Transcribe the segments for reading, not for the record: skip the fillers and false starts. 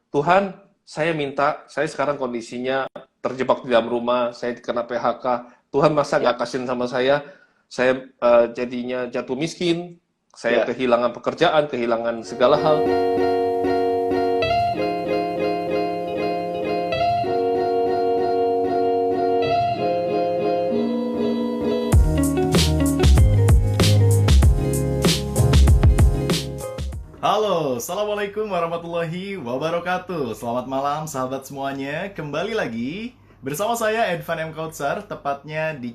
Tuhan, saya minta, saya sekarang kondisinya terjebak di dalam rumah, saya kena PHK. Tuhan masa Ya, nggak kasihin sama saya jadinya jatuh miskin, saya ya. kehilangan pekerjaan, kehilangan segala hal. Halo, Assalamualaikum warahmatullahi wabarakatuh. Selamat malam sahabat semuanya. Kembali lagi bersama saya Edvan M. Kautsar, tepatnya di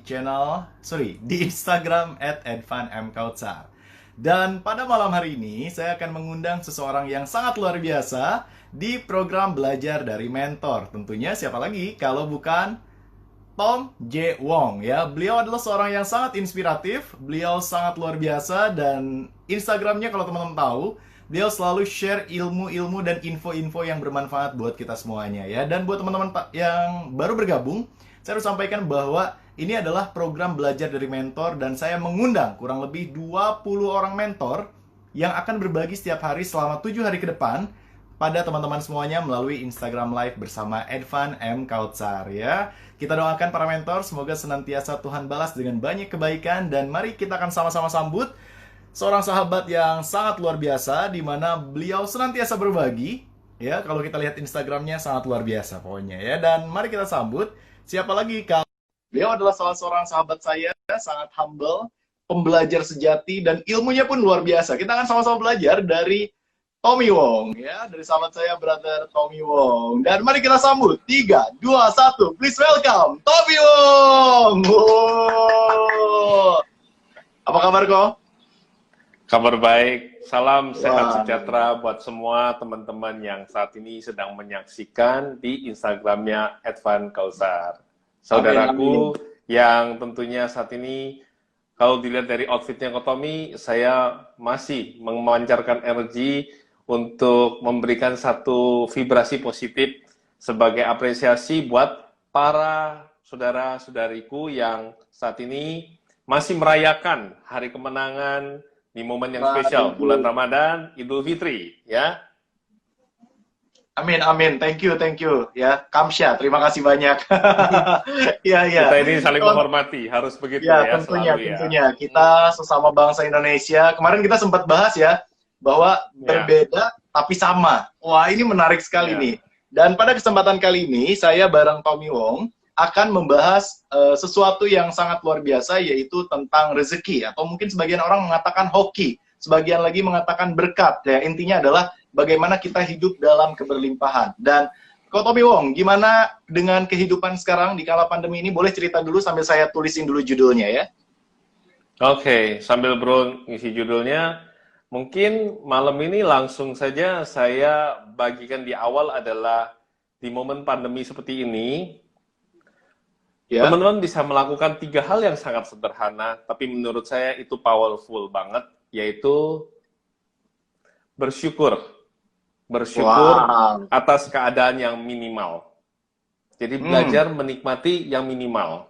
di Instagram @edvanmkautsar. Dan pada malam hari ini saya akan mengundang seseorang yang sangat luar biasa di program Belajar dari Mentor. Tentunya siapa lagi kalau bukan Tom J. Wong ya. Beliau adalah seorang yang sangat inspiratif, beliau sangat luar biasa, dan Instagramnya kalau teman-teman tahu, beliau selalu share ilmu-ilmu dan info-info yang bermanfaat buat kita semuanya ya. Dan buat teman-teman yang baru bergabung, saya harus sampaikan bahwa ini adalah program belajar dari mentor, dan saya mengundang kurang lebih 20 orang mentor yang akan berbagi setiap hari selama 7 hari ke depan pada teman-teman semuanya melalui Instagram Live bersama Edvan M. Kautsar ya. Kita doakan para mentor semoga senantiasa Tuhan balas dengan banyak kebaikan, dan mari kita akan sama-sama sambut seorang sahabat yang sangat luar biasa di mana beliau senantiasa berbagi ya. Kalau kita lihat Instagramnya sangat luar biasa pokoknya ya. Dan mari kita sambut siapa lagi kalau beliau adalah salah seorang sahabat saya, sangat humble, pembelajar sejati, dan ilmunya pun luar biasa. Kita akan sama-sama belajar dari Tommy Wong ya, dari sahabat saya brother Tommy Wong. Dan mari kita sambut 3, 2, 1, please welcome Tommy Wong. Wow. Apa kabar kok? Kabar baik, salam sehat Wah, sejahtera buat semua teman-teman yang saat ini sedang menyaksikan di Instagramnya Edvan Kautsar. amin amin. Saudaraku yang tentunya saat ini, kalau dilihat dari outfitnya Ko Tommy, saya masih memancarkan energi untuk memberikan satu vibrasi positif sebagai apresiasi buat para saudara-saudariku yang saat ini masih merayakan hari kemenangan di momen yang spesial, bulan Waduh. Ramadan, Idul Fitri, ya. Amin amin. Thank you ya. Kamsya, terima kasih banyak. Iya iya. Kita ini saling menghormati, harus begitu Ya, ya, tentunya, selalu ya. tentunya. Kita sesama bangsa Indonesia. Kemarin kita sempat bahas ya, bahwa Ya, berbeda tapi sama. Wah, ini menarik sekali ya. nih. Dan pada kesempatan kali ini, saya bareng Tommy Wong akan membahas sesuatu yang sangat luar biasa, yaitu tentang rezeki. Atau mungkin sebagian orang mengatakan hoki, sebagian lagi mengatakan berkat. Ya, intinya adalah bagaimana kita hidup dalam keberlimpahan. Dan Kok Tommy Wong, gimana dengan kehidupan sekarang di kala pandemi ini? Boleh cerita dulu sambil saya tulisin dulu judulnya ya. Oke, sambil bro ngisi judulnya, mungkin malam ini langsung saja saya bagikan di awal adalah di momen pandemi seperti ini, Ya. teman-teman bisa melakukan 3 hal yang sangat sederhana, tapi menurut saya itu powerful banget, yaitu bersyukur. Bersyukur Wow. atas keadaan yang minimal. Jadi Hmm. belajar menikmati yang minimal.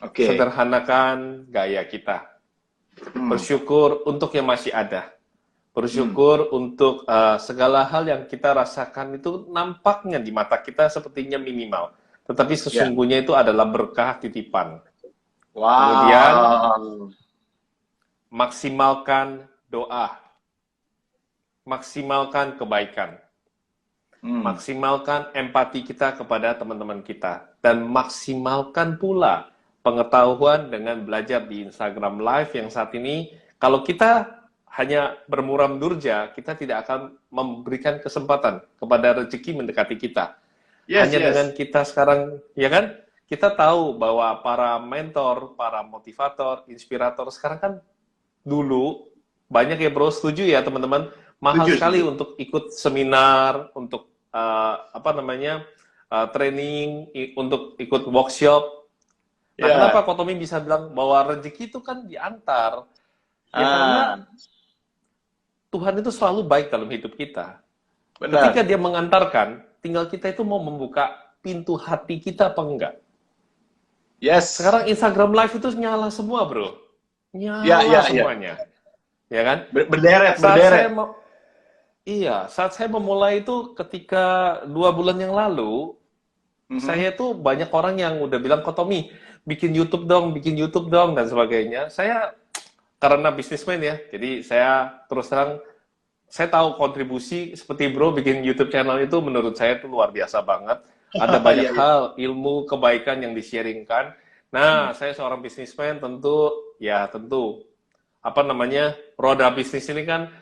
Oke. Sederhanakan gaya kita. Hmm. Bersyukur untuk yang masih ada. Hmm. Bersyukur untuk segala hal yang kita rasakan itu nampaknya di mata kita sepertinya minimal. Tetapi Ya. sesungguhnya itu adalah berkah titipan. Kemudian Wow. maksimalkan doa. Maksimalkan kebaikan. Hmm. Maksimalkan empati kita kepada teman-teman kita, dan maksimalkan pula pengetahuan dengan belajar di Instagram Live yang saat ini. Kalau kita hanya bermuram durja, kita tidak akan memberikan kesempatan kepada rezeki mendekati kita. Yes, Hanya dengan yes. kita sekarang, ya kan, kita tahu bahwa para mentor, para motivator, inspirator sekarang kan, dulu banyak ya bro, setuju ya teman-teman, mahal Setuju, sekali setuju. untuk ikut seminar, untuk apa namanya, training, untuk ikut workshop. Nah, kenapa Ya. Kotomi bisa bilang bahwa rezeki itu kan diantar? Ya Ah, karena Tuhan itu selalu baik dalam hidup kita. Ketika benar. dia mengantarkan, tinggal kita itu mau membuka pintu hati kita apa enggak. Yes. Sekarang Instagram Live itu nyala semua, bro. Ya, Nyala ya, ya. semuanya. Ya kan? Berderet, Saat saya berderet. mau Iya, saat saya memulai itu ketika 2 bulan yang lalu, Mhm. saya tuh banyak orang yang udah bilang, kok Tommy, bikin YouTube dong, dan sebagainya. Saya karena bisnismen ya, jadi saya terus terang, saya tahu kontribusi seperti Bro bikin YouTube channel itu menurut saya itu luar biasa banget. Ada banyak Iya, iya. hal, ilmu, kebaikan yang di-sharingkan. Nah, saya seorang bisnismen tentu, ya tentu, apa namanya, roda bisnis ini kan,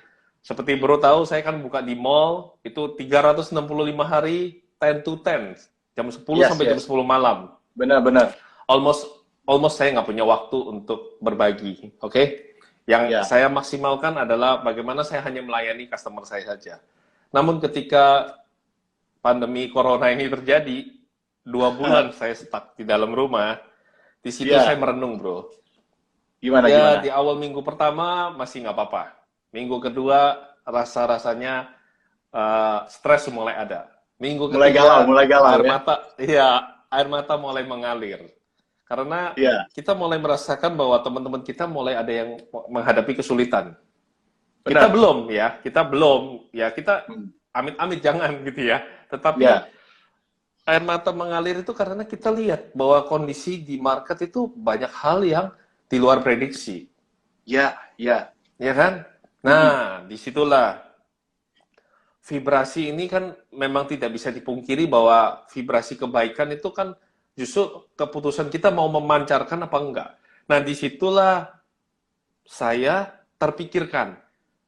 seperti Bro tahu, saya kan buka di mall, itu 365 hari, 10 to 10, jam 10 Yes, sampai jam yes. 10 malam. Benar-benar. Almost almost saya nggak punya waktu untuk berbagi, oke? Yang Ya. saya maksimalkan adalah bagaimana saya hanya melayani customer saya saja. Namun ketika pandemi corona ini terjadi, 2 bulan saya stuck di dalam rumah, di situ saya Ya. merenung, Bro. Gimana, Ya, gimana? di awal minggu pertama masih nggak apa-apa. Minggu kedua, rasa-rasanya stres mulai ada. Minggu ketiga, Mulai galau air ya. mata, iya, air mata mulai mengalir. Karena Iya, kita mulai merasakan bahwa teman-teman kita mulai ada yang menghadapi kesulitan. Kita benar. belum ya, kita Hmm. amit-amit jangan gitu ya. Tetapi Ya, air mata mengalir itu karena kita lihat bahwa kondisi di market itu banyak hal yang di luar prediksi, ya, ya. ya kan? Mhm. Nah, disitulah vibrasi ini kan memang tidak bisa dipungkiri bahwa vibrasi kebaikan itu kan justru keputusan kita mau memancarkan apa enggak. Nah, disitulah saya terpikirkan,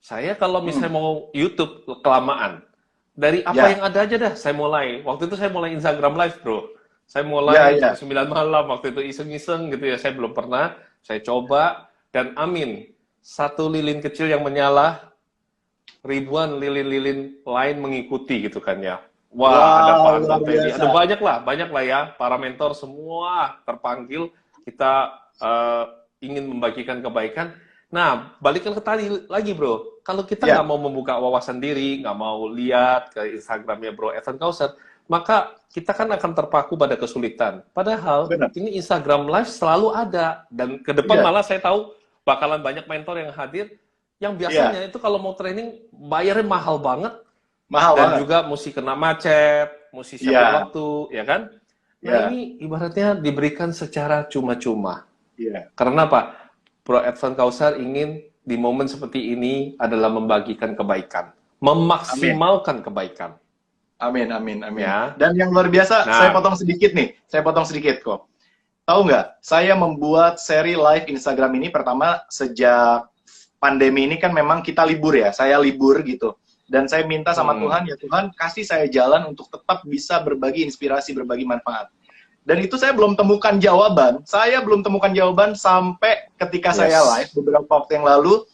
saya kalau Hmm. misalnya mau YouTube kelamaan, dari apa Ya, yang ada aja dah saya mulai. Waktu itu saya mulai Instagram Live, Bro. Saya ya, mulai jam ya. 9 malam, waktu itu iseng-iseng gitu ya, saya belum pernah, saya coba, dan amin, satu lilin kecil yang menyala, ribuan lilin-lilin lain mengikuti gitu kan ya. Wah, ada Wow, Pak luar Anton Teddy, biasa. ada banyak lah ya, para mentor semua terpanggil, kita ingin membagikan kebaikan. Nah, balikan ke tadi lagi Bro, kalau kita nggak Ya, mau membuka wawasan diri, nggak mau lihat ke Instagramnya Bro Evan Kauser, maka kita kan akan terpaku pada kesulitan. Padahal benar. ini Instagram Live selalu ada, dan ke depan Iya, malah saya tahu bakalan banyak mentor yang hadir yang iya. biasanya itu kalau mau training bayarnya mahal banget, Mahal dan banget. juga mesti kena macet, mesti siapin Iya, waktu, ya kan? Nah, iya, ini ibaratnya diberikan secara cuma-cuma. iya. Karena apa? Pro Advan Kausar ingin di momen seperti ini adalah membagikan kebaikan, Amin. memaksimalkan kebaikan, Amin, amin, amin. ya. Dan yang luar biasa, saya Nah, potong sedikit nih. Saya potong sedikit kok. Tahu nggak? Saya membuat seri live Instagram ini pertama sejak pandemi ini kan memang kita libur ya. Saya libur gitu. Dan saya minta sama hmm, Tuhan, ya Tuhan kasih saya jalan untuk tetap bisa berbagi inspirasi, berbagi manfaat. Dan itu saya belum temukan jawaban. Saya belum temukan jawaban sampai ketika saya live yes, beberapa waktu yang lalu,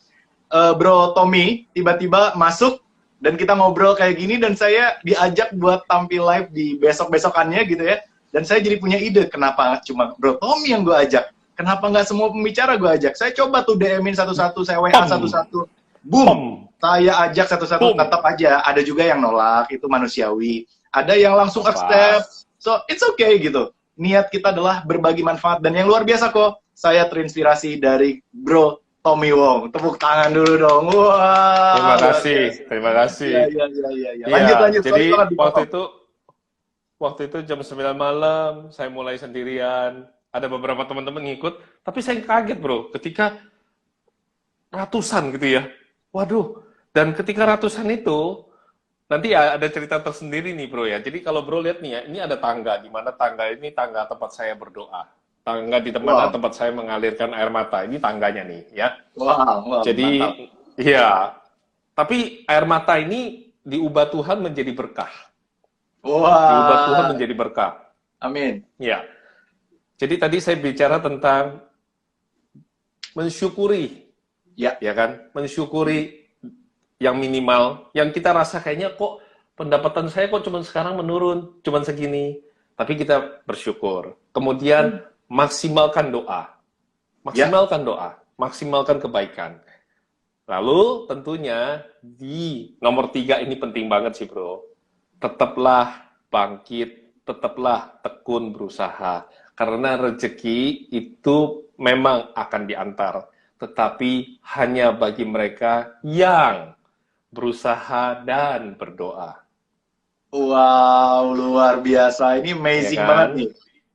Bro Tommy tiba-tiba masuk dan kita ngobrol kayak gini dan saya diajak buat tampil live di besok-besokannya gitu ya. Dan saya jadi punya ide, kenapa cuma Bro Tommy yang gue ajak? Kenapa nggak semua pembicara gue ajak? Saya coba tuh DM-in satu-satu, saya WA pom, satu-satu. Boom! pom, Saya ajak satu-satu, pom, tetap aja. Ada juga yang nolak, itu manusiawi. Ada yang langsung accept. pas, So, it's okay gitu. Niat kita adalah berbagi manfaat. Dan yang luar biasa kok, saya terinspirasi dari Bro Tommy Wong. Tepuk tangan dulu dong. terima Wah, luar kasih, biasa. terima kasih. Iya, iya, iya, iya. Ya. Iya, Lanjut, lanjut. Sorry jadi banget waktu dipotong. itu jam 9 malam, saya mulai sendirian. Ada beberapa teman-teman ngikut, tapi saya kaget bro, ketika ratusan gitu ya. Waduh, dan ketika ratusan itu, nanti ya ada cerita tersendiri nih bro ya. Jadi kalau bro lihat nih ya, ini ada tangga, di mana tangga ini tangga tempat saya berdoa. Tangga di mana Wow, tempat saya mengalirkan air mata. Ini tangganya nih ya. wow, wow, Jadi, mantap. iya. Tapi air mata ini diubah Tuhan menjadi berkah. Diubah Tuhan Wah, menjadi berkah. amin. Ya. Jadi tadi saya bicara tentang mensyukuri, Ya, ya kan? Mensyukuri yang minimal, yang kita rasa kayaknya kok pendapatan saya kok cuman sekarang menurun, cuman segini. Tapi kita bersyukur. Kemudian maksimalkan doa. ya, Maksimalkan doa, maksimalkan kebaikan. Lalu tentunya di nomor 3 ini penting banget sih bro. Tetaplah bangkit, tetaplah tekun berusaha. Karena rezeki itu memang akan diantar. Tetapi hanya bagi mereka yang berusaha dan berdoa. Wow, luar biasa. Ini Ya amazing kan? banget nih.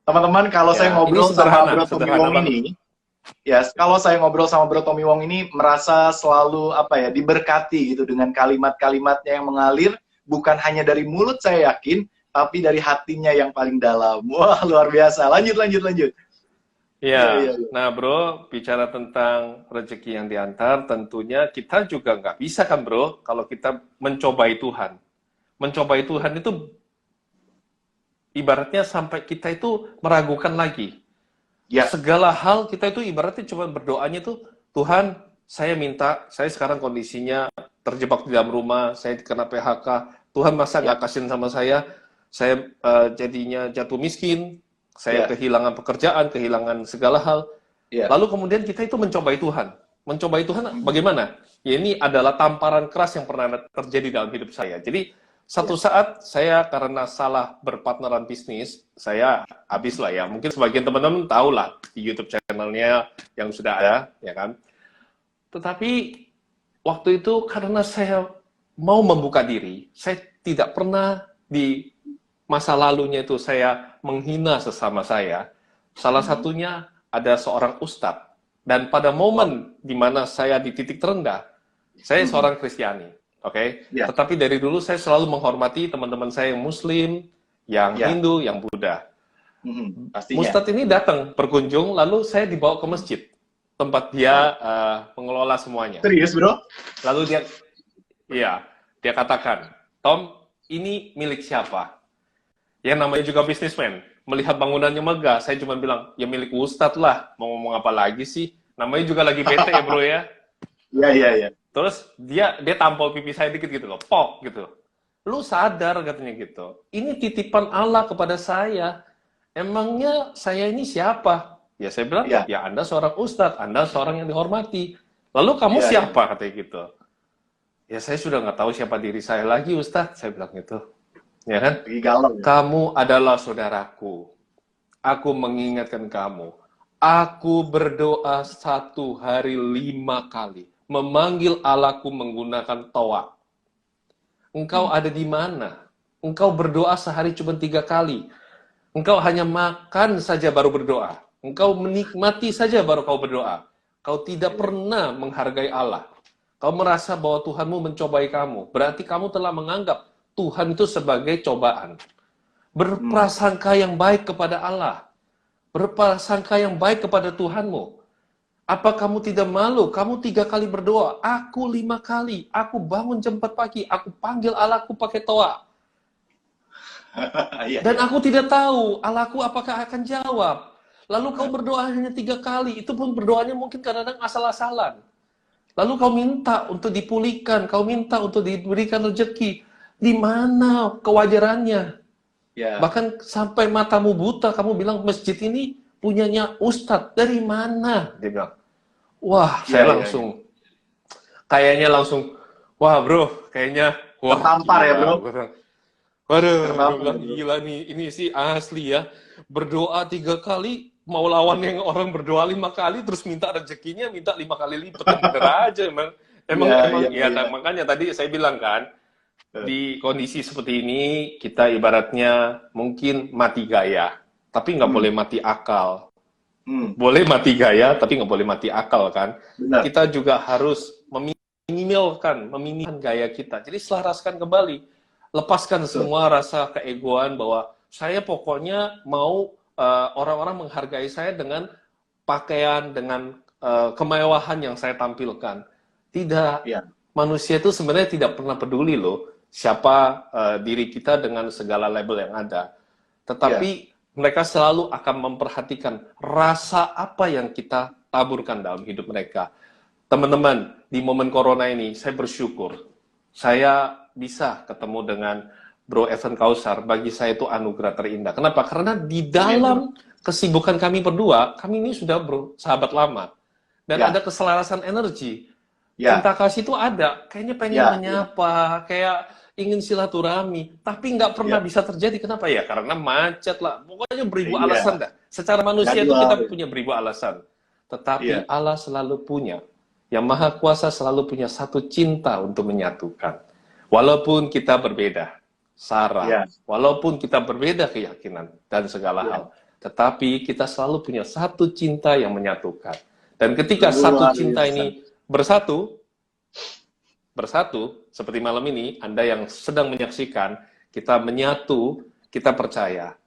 Teman-teman, kalau Ya, saya ini ngobrol sama sederhana, Bro Tommy sederhana Wong banget. ini, ya, kalau saya ngobrol sama Bro Tommy Wong ini merasa selalu apa ya, diberkati gitu dengan kalimat-kalimatnya yang mengalir bukan hanya dari mulut saya yakin, tapi dari hatinya yang paling dalam. Wah, luar biasa. Lanjut, lanjut, lanjut. Iya, iya, Ya, iya. nah bro, bicara tentang rezeki yang diantar, tentunya kita juga nggak bisa kan bro, kalau kita mencobai Tuhan. Mencobai Tuhan itu ibaratnya sampai kita itu meragukan lagi. Ya, Segala hal kita itu ibaratnya cuma berdoanya tuh, Tuhan, saya minta, saya sekarang kondisinya terjebak di dalam rumah, saya kena PHK, Tuhan masa ya, nggak kasihin sama saya jadinya jatuh miskin, saya ya, kehilangan pekerjaan, kehilangan segala hal. ya. Lalu kemudian kita itu mencobai Tuhan. Mencobai Tuhan bagaimana? Ya, ini adalah tamparan keras yang pernah terjadi dalam hidup saya. Jadi satu Ya. saat saya karena salah berpartneran bisnis, saya habis lah ya. Mungkin sebagian teman-teman tahu lah di YouTube channelnya yang sudah ada, ya kan. Tetapi waktu itu karena saya mau membuka diri, saya tidak pernah di masa lalunya itu saya menghina sesama saya. Salah satunya ada seorang ustadz. Dan pada momen di mana saya di titik terendah, saya seorang Kristiani, oke? Ya. Tetapi dari dulu saya selalu menghormati teman-teman saya yang Muslim, yang Ya. Hindu, yang Buddha. Pastinya. Ustadz ini datang berkunjung, lalu saya dibawa ke masjid, tempat dia mengelola semuanya. Serius, bro? Lalu dia katakan, Tom, ini milik siapa? Yang namanya juga bisnismen. Melihat bangunannya megah, saya cuma bilang, ya milik Ustadz lah. Mau ngomong apa lagi sih? Namanya juga lagi bete ya bro ya. Iya, iya, iya. Terus dia tampol pipi saya dikit gitu loh, pok gitu. Lu sadar katanya gitu. Ini titipan Allah kepada saya. Emangnya saya ini siapa? Ya saya bilang, Ya. ya Anda seorang Ustadz, Anda seorang yang dihormati. Lalu kamu Ya, siapa katanya gitu. Ya saya sudah nggak tahu siapa diri saya lagi Ustadz, saya bilang gitu. Ya kan? Lagi galau. Ya? Kamu adalah saudaraku. Aku mengingatkan kamu. Aku berdoa 1 hari 5 kali. Memanggil Allahku menggunakan toa. Engkau ada di mana? Engkau berdoa sehari cuma 3 kali. Engkau hanya makan saja baru berdoa. Engkau menikmati saja baru kau berdoa. Kau tidak pernah menghargai Allah. Kau merasa bahwa Tuhanmu mencobai kamu. Berarti kamu telah menganggap Tuhan itu sebagai cobaan. Berprasangka yang baik kepada Allah. Berprasangka yang baik kepada Tuhanmu. Apa kamu tidak malu? Kamu 3 kali berdoa. Aku 5 kali. Aku bangun jam 4 pagi. Aku panggil Allahku pakai toa. Iya, Dan iya. aku tidak tahu Allahku apakah akan jawab. Lalu kau berdoa hanya 3 kali. Itu pun berdoanya mungkin kadang-kadang asal-asalan. Lalu kau minta untuk dipulihkan. Kau minta untuk diberikan rezeki. Di mana kewajarannya? Ya. Bahkan sampai matamu buta, kamu bilang masjid ini punyanya Ustadz. Dari mana? Dia bilang. Wah, saya langsung, kayaknya langsung, wah bro, kayaknya, wah, tertampar ya bro. Waduh, gue bilang gila nih, ini sih asli ya. Berdoa 3 kali, mau lawan yang orang berdoa 5 kali, terus minta rezekinya, minta 5 kali lipat. Bener aja, emang, makanya tadi saya bilang kan, di kondisi seperti ini, kita ibaratnya mungkin mati gaya, tapi nggak boleh mati akal. Boleh mati gaya, tapi nggak boleh mati akal kan. Benar. Kita juga harus meminimalkan gaya kita. Jadi selaraskan kembali. Lepaskan semua rasa keegoan bahwa saya pokoknya mau orang-orang menghargai saya dengan pakaian, dengan kemewahan yang saya tampilkan. Tidak. Ya. Manusia itu sebenarnya tidak pernah peduli loh siapa diri kita dengan segala label yang ada. Tetapi mereka selalu akan memperhatikan rasa apa yang kita taburkan dalam hidup mereka. Teman-teman, di momen corona ini saya bersyukur. Saya bisa ketemu dengan Bro Evan Kausar. Bagi saya itu anugerah terindah. Kenapa? Karena di dalam kesibukan kami berdua, kami ini sudah sahabat lama. Dan ada keselarasan energi. Cinta kasih itu ada. Kayaknya pengen menyapa, kayak ingin silaturahmi, tapi nggak pernah bisa terjadi. Kenapa ya? Karena macet lah. Pokoknya beribu alasan dah. Secara manusia itu kita punya beribu alasan. Tetapi Allah selalu punya Yang Maha Kuasa selalu punya satu cinta untuk menyatukan. Walaupun kita berbeda, Sarah, walaupun kita berbeda keyakinan dan segala hal, tetapi kita selalu punya satu cinta yang menyatukan. Dan ketika satu cinta ini bersatu, seperti malam ini, Anda yang sedang menyaksikan, kita menyatu, kita percaya,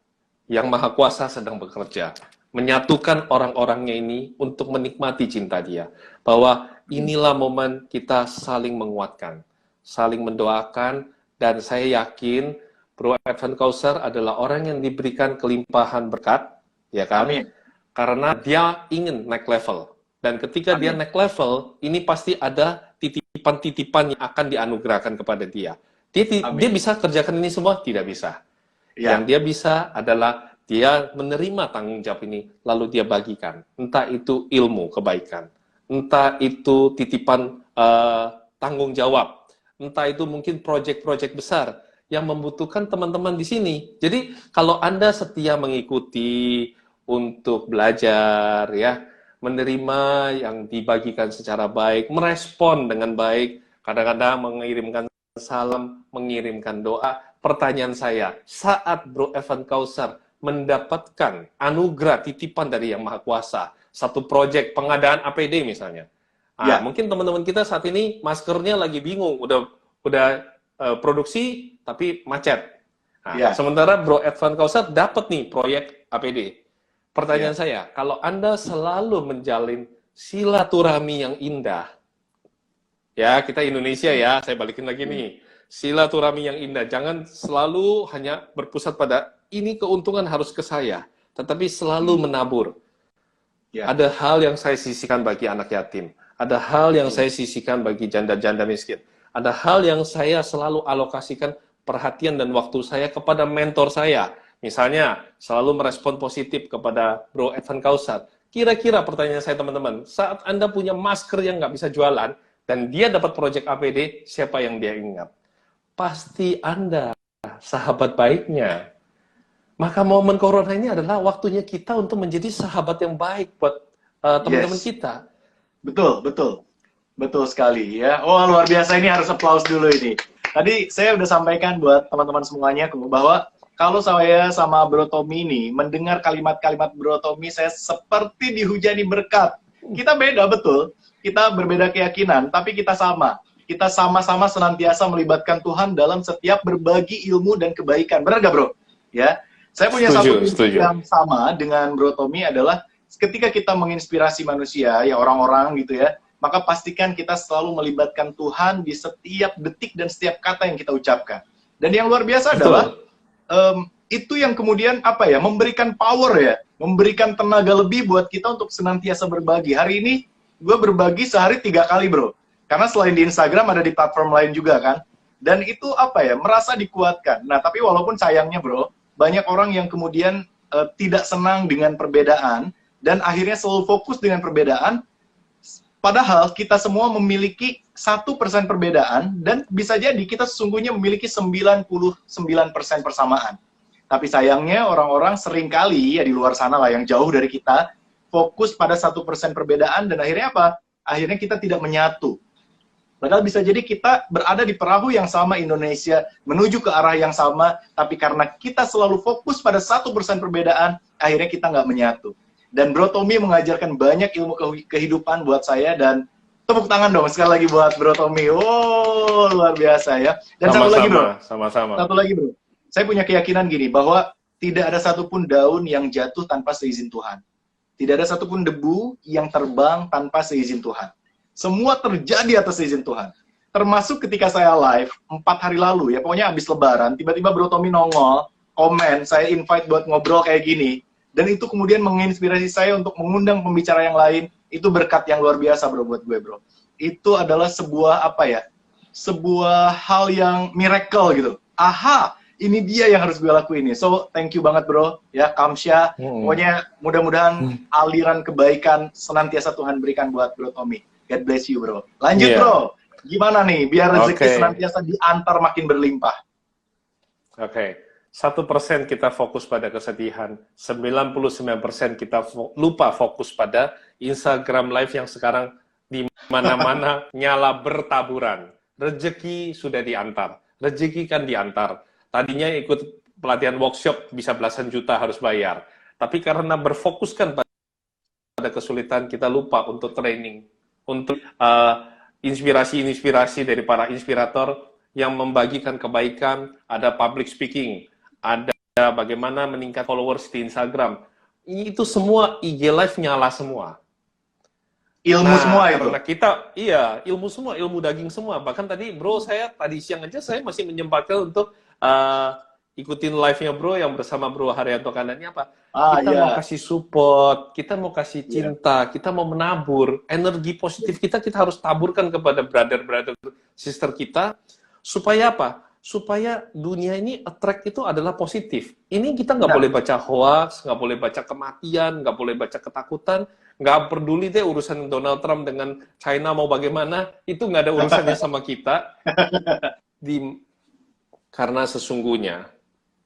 yang Maha Kuasa sedang bekerja, menyatukan orang-orangnya ini untuk menikmati cinta Dia. Bahwa inilah momen kita saling menguatkan, saling mendoakan, dan saya yakin Bro Evan Kautsar adalah orang yang diberikan kelimpahan berkat, ya kan? Amin. Karena dia ingin naik level. Dan ketika dia naik level, ini pasti ada titipan-titipan yang akan dianugerahkan kepada dia. Dia bisa kerjakan ini semua? Tidak bisa. Yang dia bisa adalah dia menerima tanggung jawab ini, lalu dia bagikan. Entah itu ilmu kebaikan, entah itu titipan tanggung jawab, entah itu mungkin proyek-proyek besar yang membutuhkan teman-teman di sini. Jadi kalau Anda setia mengikuti untuk belajar, ya, menerima yang dibagikan secara baik, merespon dengan baik, kadang-kadang mengirimkan salam, mengirimkan doa. Pertanyaan saya, saat Bro Evan Kautsar mendapatkan anugerah titipan dari Yang Maha Kuasa, satu proyek pengadaan APD misalnya, mungkin teman-teman kita saat ini maskernya lagi bingung, udah produksi tapi macet. Sementara Bro Evan Kautsar dapat nih proyek APD. Pertanyaan saya, kalau Anda selalu menjalin silaturahmi yang indah, ya kita Indonesia ya, saya balikin lagi nih, silaturahmi yang indah, jangan selalu hanya berpusat pada ini keuntungan harus ke saya, tetapi selalu menabur. Ada hal yang saya sisihkan bagi anak yatim, ada hal yang saya sisihkan bagi janda-janda miskin, ada hal yang saya selalu alokasikan perhatian dan waktu saya kepada mentor saya. Misalnya, selalu merespon positif kepada Bro Evan Kautsar. Kira-kira pertanyaan saya teman-teman, saat Anda punya masker yang nggak bisa jualan, dan dia dapat proyek APD, siapa yang dia ingat? Pasti Anda, sahabat baiknya. Maka momen corona ini adalah waktunya kita untuk menjadi sahabat yang baik buat teman-teman kita. Betul sekali ya. Oh, luar biasa, ini harus applause dulu ini. Tadi saya udah sampaikan buat teman-teman semuanya bahwa kalau saya sama Bro Tommy ini mendengar kalimat-kalimat Bro Tommy, saya seperti dihujani berkat. Kita beda, betul. Kita berbeda keyakinan, tapi kita sama. Kita sama-sama senantiasa melibatkan Tuhan dalam setiap berbagi ilmu dan kebaikan. Benar gak, Bro? Ya. Saya punya satu prinsip yang sama dengan Bro Tommy adalah ketika kita menginspirasi manusia, ya orang-orang gitu ya, maka pastikan kita selalu melibatkan Tuhan di setiap detik dan setiap kata yang kita ucapkan. Dan yang luar biasa adalah itu yang kemudian memberikan power ya, memberikan tenaga lebih buat kita untuk senantiasa berbagi. Hari ini gue berbagi sehari 3 kali, Bro, karena selain di Instagram ada di platform lain juga kan, dan itu merasa dikuatkan. Nah, tapi walaupun sayangnya, Bro, banyak orang yang kemudian tidak senang dengan perbedaan dan akhirnya selalu fokus dengan perbedaan, padahal kita semua memiliki 1% perbedaan, dan bisa jadi kita sesungguhnya memiliki 99% persamaan. Tapi sayangnya orang-orang seringkali ya di luar sana lah yang jauh dari kita, fokus pada 1% perbedaan, dan akhirnya apa? Akhirnya kita tidak menyatu. Padahal bisa jadi kita berada di perahu yang sama Indonesia, menuju ke arah yang sama, tapi karena kita selalu fokus pada 1% perbedaan, akhirnya kita nggak menyatu. Dan Bro Tommy mengajarkan banyak ilmu kehidupan buat saya, dan tepuk tangan dong sekali lagi buat Bro Tommy. Oh, luar biasa ya. Dan satu lagi, Bro. Sama-sama. Satu lagi, Bro. Saya punya keyakinan gini, bahwa tidak ada satupun daun yang jatuh tanpa seizin Tuhan. Tidak ada satupun debu yang terbang tanpa seizin Tuhan. Semua terjadi atas izin Tuhan. Termasuk ketika saya live 4 hari lalu, ya pokoknya habis lebaran, tiba-tiba Bro Tommy nongol, komen, saya invite buat ngobrol kayak gini. Dan itu kemudian menginspirasi saya untuk mengundang pembicara yang lain. Itu berkat yang luar biasa, Bro, buat gue, Bro. Itu adalah sebuah sebuah hal yang miracle gitu. Aha, ini dia yang harus gue lakuin nih. So, thank you banget, Bro. Ya, Kamsya. Pokoknya mudah-mudahan aliran kebaikan senantiasa Tuhan berikan buat Bro Tommy. God bless you, Bro. Lanjut, Bro. Gimana nih biar rezeki senantiasa diantar makin berlimpah? 1% kita fokus pada kesedihan, 99% kita lupa fokus pada Instagram Live yang sekarang mana-mana nyala bertaburan. Rezeki sudah diantar. Rezeki kan diantar. Tadinya ikut pelatihan workshop bisa belasan juta harus bayar. Tapi karena berfokuskan pada kesulitan, kita lupa untuk training, untuk inspirasi-inspirasi dari para inspirator yang membagikan kebaikan, ada public speaking, ada bagaimana meningkat followers di Instagram. Itu semua IG Live nyala semua. Ilmu semua itu. Karena kita, iya, ilmu semua, ilmu daging semua. Bahkan tadi, bro, saya tadi siang aja saya masih menyempatkan untuk ikutin live-nya bro yang bersama bro Haryanto Kandani apa? Kita mau kasih support, kita mau kasih cinta, kita mau menabur energi positif kita harus taburkan kepada brother-brother sister kita supaya apa? Supaya dunia ini attract itu adalah positif. Ini kita nggak boleh baca hoax, nggak boleh baca kematian, nggak boleh baca ketakutan, nggak peduli deh urusan Donald Trump dengan China mau bagaimana, itu nggak ada urusannya sama kita. Karena sesungguhnya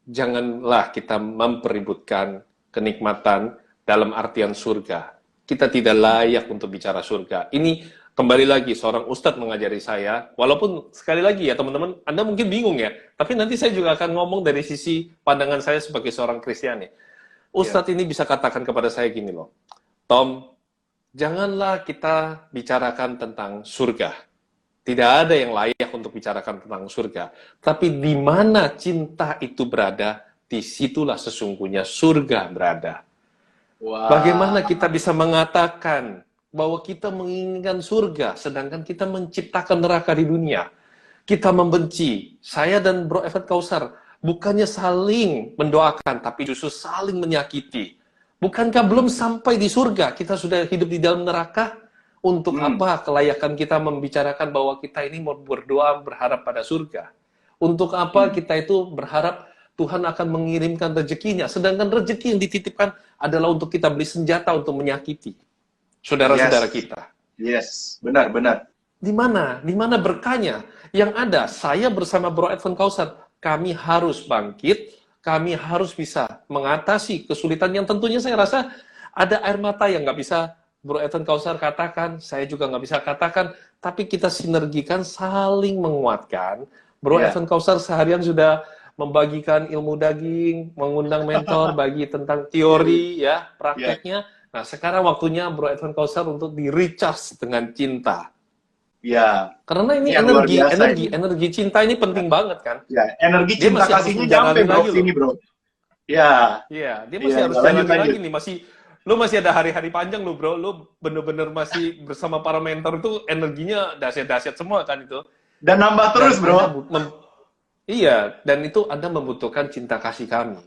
janganlah kita mempeributkan kenikmatan dalam artian surga. Kita tidak layak untuk bicara surga. Ini kembali lagi seorang ustadz mengajari saya, walaupun sekali lagi ya teman-teman, Anda mungkin bingung ya, tapi nanti saya juga akan ngomong dari sisi pandangan saya sebagai seorang Kristiani. Ustadz ini bisa katakan kepada saya gini loh, Tom, janganlah kita bicarakan tentang surga. Tidak ada yang layak untuk bicarakan tentang surga. Tapi di mana cinta itu berada, disitulah sesungguhnya surga berada. Wow. Bagaimana kita bisa mengatakan bahwa kita menginginkan surga, sedangkan kita menciptakan neraka di dunia. Kita membenci. Saya dan Bro Evan Kausar bukannya saling mendoakan, tapi justru saling menyakiti. Bukankah belum sampai di surga, kita sudah hidup di dalam neraka? Untuk apa kelayakan kita membicarakan bahwa kita ini mau berdoa berharap pada surga? Untuk apa kita itu berharap Tuhan akan mengirimkan rezekinya, sedangkan rezeki yang dititipkan adalah untuk kita beli senjata untuk menyakiti saudara-saudara kita. Yes, benar. Di mana berkahnya? Yang ada, saya bersama Bro Edvan Kausar, kami harus bangkit, kami harus bisa mengatasi kesulitan yang tentunya saya rasa ada air mata yang nggak bisa Bro Edvan Kausar katakan, saya juga nggak bisa katakan, tapi kita sinergikan, saling menguatkan. Bro Edvan Kausar seharian sudah membagikan ilmu daging, mengundang mentor bagi tentang teori, ya, prakteknya. Nah, sekarang waktunya Bro Edvan Kausar untuk di-recharge dengan cinta. Ya. Karena ini energi cinta ini penting banget kan? Ya, energi cinta kasihnya nyampe bro sini bro. Ya. Iya, dia masih harus jalan lagi nih, lu masih ada hari-hari panjang lu bro, lu bener-bener masih bersama para mentor itu energinya dahsyat-dahsyat semua kan itu. Dan nambah terus bro. Iya, dan itu Anda membutuhkan cinta kasih kami.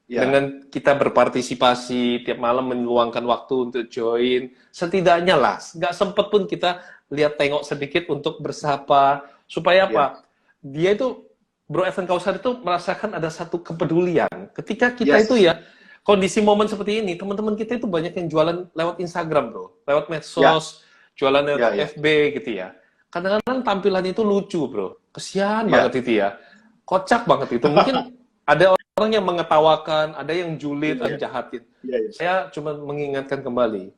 Ya. Dengan kita berpartisipasi, tiap malam meluangkan waktu untuk join, setidaknya lah, nggak sempet pun kita lihat tengok sedikit untuk bersapa, supaya apa? Dia itu, Bro Evan Kausar itu merasakan ada satu kepedulian. Ketika kita itu ya, kondisi momen seperti ini, teman-teman kita itu banyak yang jualan lewat Instagram, bro. Lewat medsos, jualan lewat FB gitu ya. Kadang-kadang tampilan itu lucu, bro. Kesian banget itu ya. Kocak banget itu. Mungkin ada orang yang mengetawakan, ada yang julid, ada yang jahatin. Saya cuma mengingatkan kembali.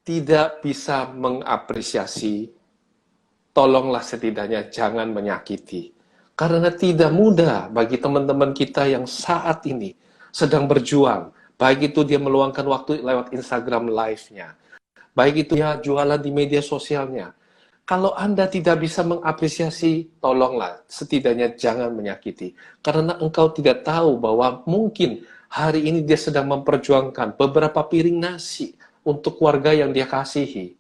Tidak bisa mengapresiasi, tolonglah setidaknya jangan menyakiti. Karena tidak mudah bagi teman-teman kita yang saat ini sedang berjuang, baik itu dia meluangkan waktu lewat Instagram live-nya, baik itu dia jualan di media sosialnya. Kalau Anda tidak bisa mengapresiasi, tolonglah setidaknya jangan menyakiti. Karena engkau tidak tahu bahwa mungkin hari ini dia sedang memperjuangkan beberapa piring nasi untuk keluarga yang dia kasihi.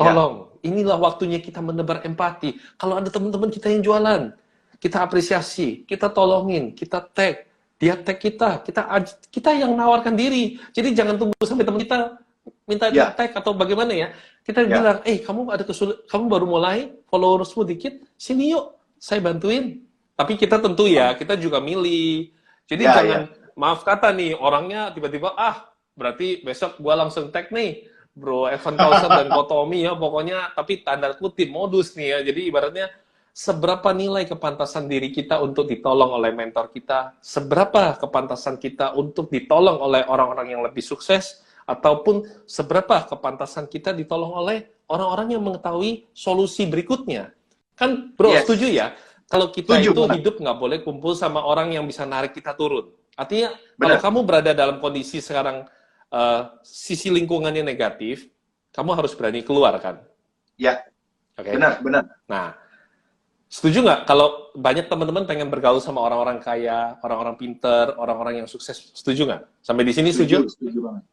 Tolong, inilah waktunya kita menebar empati. Kalau ada teman-teman kita yang jualan, kita apresiasi, kita tolongin, kita tag. Dia tag kita yang nawarkan diri. Jadi jangan tunggu sampai teman kita minta tag atau bagaimana ya. Kita bilang, kamu ada kamu baru mulai, followersmu dikit, sini yuk, saya bantuin. Tapi kita tentu ya, kita juga milih. Jadi jangan, maaf kata nih, orangnya tiba-tiba, berarti besok gua langsung tag nih, Bro Evan Kausar dan Kotomi ya, pokoknya, tapi tanda kutip modus nih ya. Jadi ibaratnya, seberapa nilai kepantasan diri kita untuk ditolong oleh mentor kita, seberapa kepantasan kita untuk ditolong oleh orang-orang yang lebih sukses, ataupun seberapa kepantasan kita ditolong oleh orang-orang yang mengetahui solusi berikutnya. Kan bro, Yes. setuju ya? Kalau kita Setuju, itu benar. hidup nggak boleh kumpul sama orang yang bisa narik kita turun. Artinya, Benar. kalau kamu berada dalam kondisi sekarang, sisi lingkungannya negatif, kamu harus berani keluar kan? Ya, Oke. benar, benar. Nah, setuju nggak kalau banyak teman-teman pengen bergaul sama orang-orang kaya, orang-orang pinter, orang-orang yang sukses? Setuju nggak? Sampai di sini setuju? Setuju banget.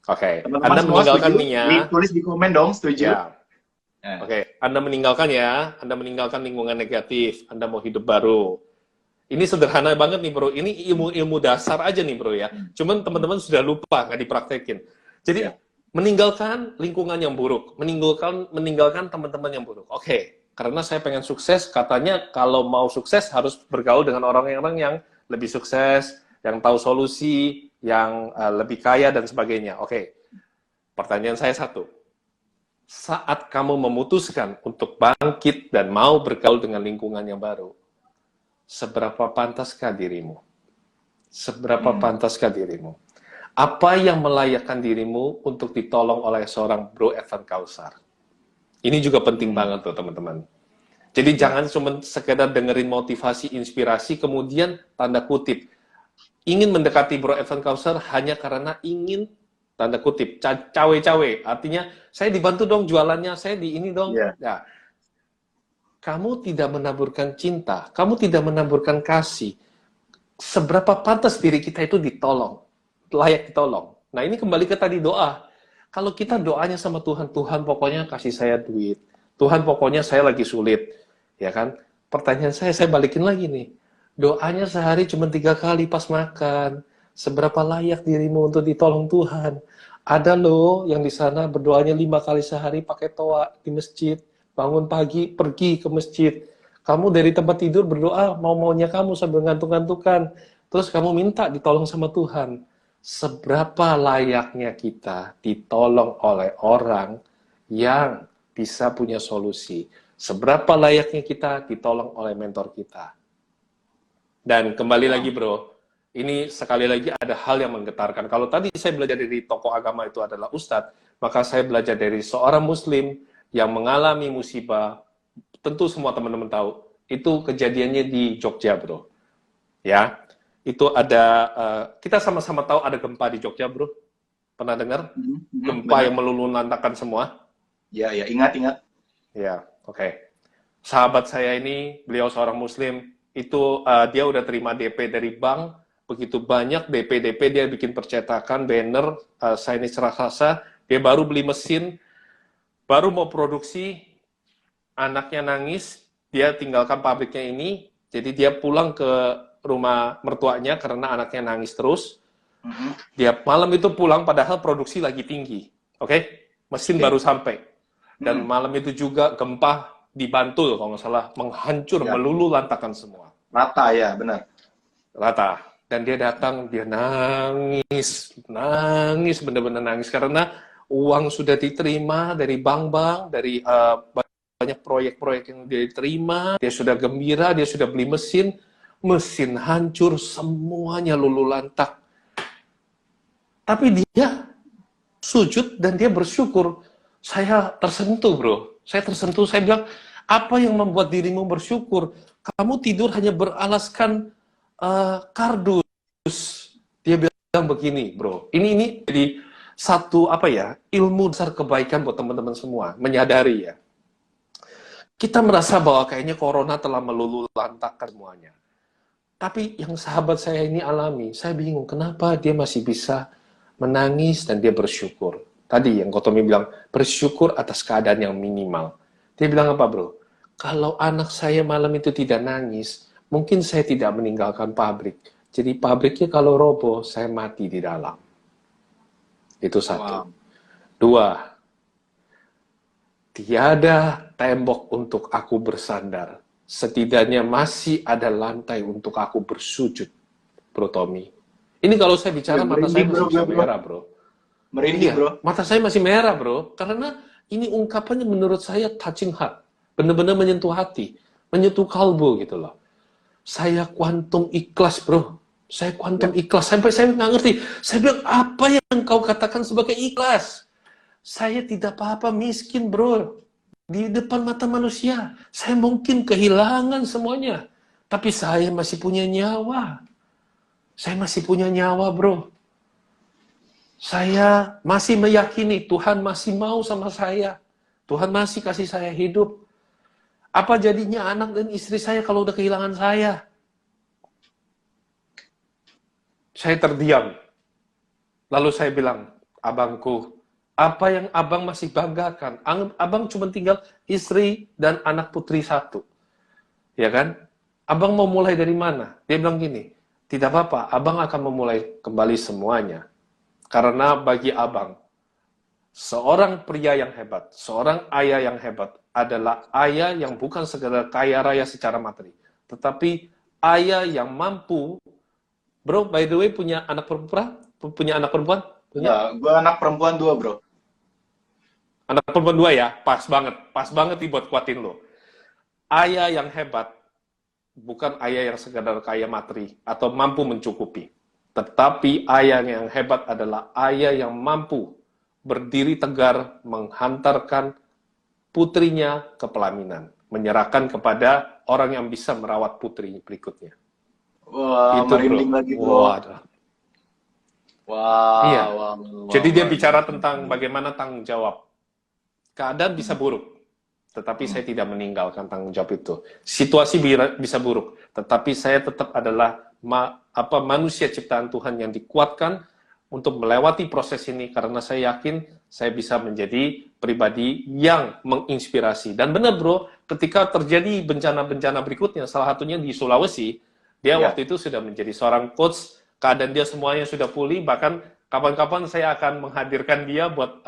Oke. Teman-teman Anda semua meninggalkan setuju? nih ya. Tulis di komen dong, setuju. Ya. Ya. Oke. Anda meninggalkan ya. Anda meninggalkan lingkungan negatif. Anda mau hidup baru. Ini sederhana banget nih bro. Ini ilmu-ilmu dasar aja nih bro ya. Cuman teman-teman sudah lupa, nggak dipraktekin. Jadi Ya. meninggalkan lingkungan yang buruk, meninggalkan teman-teman yang buruk. Oke. Karena saya pengen sukses, katanya kalau mau sukses harus bergaul dengan orang-orang yang lebih sukses, yang tahu solusi, yang lebih kaya dan sebagainya. Oke. Pertanyaan saya satu. Saat kamu memutuskan untuk bangkit dan mau bergaul dengan lingkungan yang baru, seberapa pantaskah dirimu? Seberapa pantaskah dirimu? Apa yang melayakkan dirimu untuk ditolong oleh seorang Bro Evan Kausar? Ini juga penting banget tuh teman-teman. Jadi jangan cuma sekedar dengerin motivasi, inspirasi, kemudian tanda kutip ingin mendekati Bro Evan Kausar hanya karena ingin tanda kutip cawe-cawe. Artinya saya dibantu dong jualannya, saya di ini dong. Yeah. Ya. Kamu tidak menaburkan cinta, kamu tidak menaburkan kasih. Seberapa pantas diri kita itu ditolong, layak ditolong. Nah ini kembali ke tadi doa. Kalau kita doanya sama Tuhan, Tuhan pokoknya kasih saya duit, Tuhan pokoknya saya lagi sulit, ya kan? Pertanyaan saya balikin lagi nih. Doanya sehari cuma 3 kali pas makan. Seberapa layak dirimu untuk ditolong Tuhan? Ada loh yang di sana berdoanya 5 kali sehari pakai toa di masjid. Bangun pagi, pergi ke masjid. Kamu dari tempat tidur berdoa, mau-maunya kamu sambil ngantuk-ngantukan. Terus kamu minta ditolong sama Tuhan. Seberapa layaknya kita ditolong oleh orang yang bisa punya solusi. Seberapa layaknya kita ditolong oleh mentor kita. Dan kembali lagi bro, ini sekali lagi ada hal yang menggetarkan. Kalau tadi saya belajar dari tokoh agama itu adalah ustadz, maka saya belajar dari seorang muslim yang mengalami musibah. Tentu semua teman-teman tahu, itu kejadiannya di Jogja bro. Ya, itu ada, kita sama-sama tahu ada gempa di Jogja bro. Pernah dengar? Gempa yang meluluh-lantakkan semua? Ya, ya, ingat-ingat. Ya, oke. Sahabat saya ini, beliau seorang muslim, itu dia udah terima DP dari bank, begitu banyak DP dia bikin percetakan, banner, signage raksasa, dia baru beli mesin, baru mau produksi, anaknya nangis, dia tinggalkan pabriknya ini, jadi dia pulang ke rumah mertuanya karena anaknya nangis terus. Dia malam itu pulang padahal produksi lagi tinggi, oke? Mesin baru sampai. Dan malam itu juga gempa di Bantul kalau nggak salah menghancur, meluluh lantakan semua. Rata ya, benar. Rata. Dan dia datang, dia nangis, benar-benar nangis karena uang sudah diterima dari bank-bank, dari banyak proyek-proyek yang dia terima, dia sudah gembira, dia sudah beli mesin hancur, semuanya luluh lantak. Tapi dia sujud dan dia bersyukur. Saya tersentuh bro, saya tersentuh, saya bilang, apa yang membuat dirimu bersyukur? Kamu tidur hanya beralaskan kardus. Dia bilang begini bro, ini jadi satu ilmu dasar kebaikan buat teman-teman semua, menyadari ya. Kita merasa bahwa kayaknya corona telah meluluh lantakkan semuanya. Tapi yang sahabat saya ini alami, saya bingung kenapa dia masih bisa menangis dan dia bersyukur. Tadi yang Kotomi bilang, bersyukur atas keadaan yang minimal. Dia bilang apa bro? Kalau anak saya malam itu tidak nangis, mungkin saya tidak meninggalkan pabrik. Jadi pabriknya kalau roboh, saya mati di dalam. Itu satu. Dua, tiada tembok untuk aku bersandar. Setidaknya masih ada lantai untuk aku bersujud, Bro Tommy. Ini kalau saya bicara, mata saya masih bisa merah, bro. Merinding, bro. Mata saya masih merah, bro. Karena ini ungkapannya menurut saya touching heart. Benar-benar menyentuh hati. Menyentuh kalbu gitu loh. Saya kuantum ikhlas, bro. Saya kuantum ikhlas. Sampai saya nggak ngerti. Saya bilang, apa yang kau katakan sebagai ikhlas? Saya tidak apa-apa miskin, bro. Di depan mata manusia. Saya mungkin kehilangan semuanya. Tapi saya masih punya nyawa. Saya masih punya nyawa, bro. Saya masih meyakini Tuhan masih mau sama saya. Tuhan masih kasih saya hidup. Apa jadinya anak dan istri saya kalau udah kehilangan saya? Saya terdiam. Lalu saya bilang, abangku, apa yang abang masih banggakan? Abang cuma tinggal istri dan anak putri satu. Ya kan? Abang mau mulai dari mana? Dia bilang gini, tidak apa-apa, abang akan memulai kembali semuanya. Karena bagi abang, seorang pria yang hebat, seorang ayah yang hebat, adalah ayah yang bukan sekedar kaya raya secara materi. Tetapi ayah yang mampu. Bro, by the way, punya anak perempuan? Punya anak perempuan? Punya? Ya, gue anak perempuan 2, bro. Anak perempuan 2 ya? Pas banget nih buat kuatin lo. Ayah yang hebat, bukan ayah yang sekadar kaya materi, atau mampu mencukupi. Tetapi ayah yang hebat adalah ayah yang mampu berdiri tegar, menghantarkan putrinya ke pelaminan. Menyerahkan kepada orang yang bisa merawat putri berikutnya. Wah, itu merinding bro. lagi, bro. Wah, Iya. wah, Jadi dia wah. bicara tentang bagaimana tanggung jawab. Keadaan bisa buruk, tetapi saya tidak meninggalkan tanggung jawab itu. Situasi bisa buruk, tetapi saya tetap adalah manusia ciptaan Tuhan yang dikuatkan untuk melewati proses ini, karena saya yakin saya bisa menjadi pribadi yang menginspirasi. Dan benar bro, ketika terjadi bencana-bencana berikutnya, salah satunya di Sulawesi, dia waktu itu sudah menjadi seorang coach, keadaan dia semuanya sudah pulih, bahkan kapan-kapan saya akan menghadirkan dia buat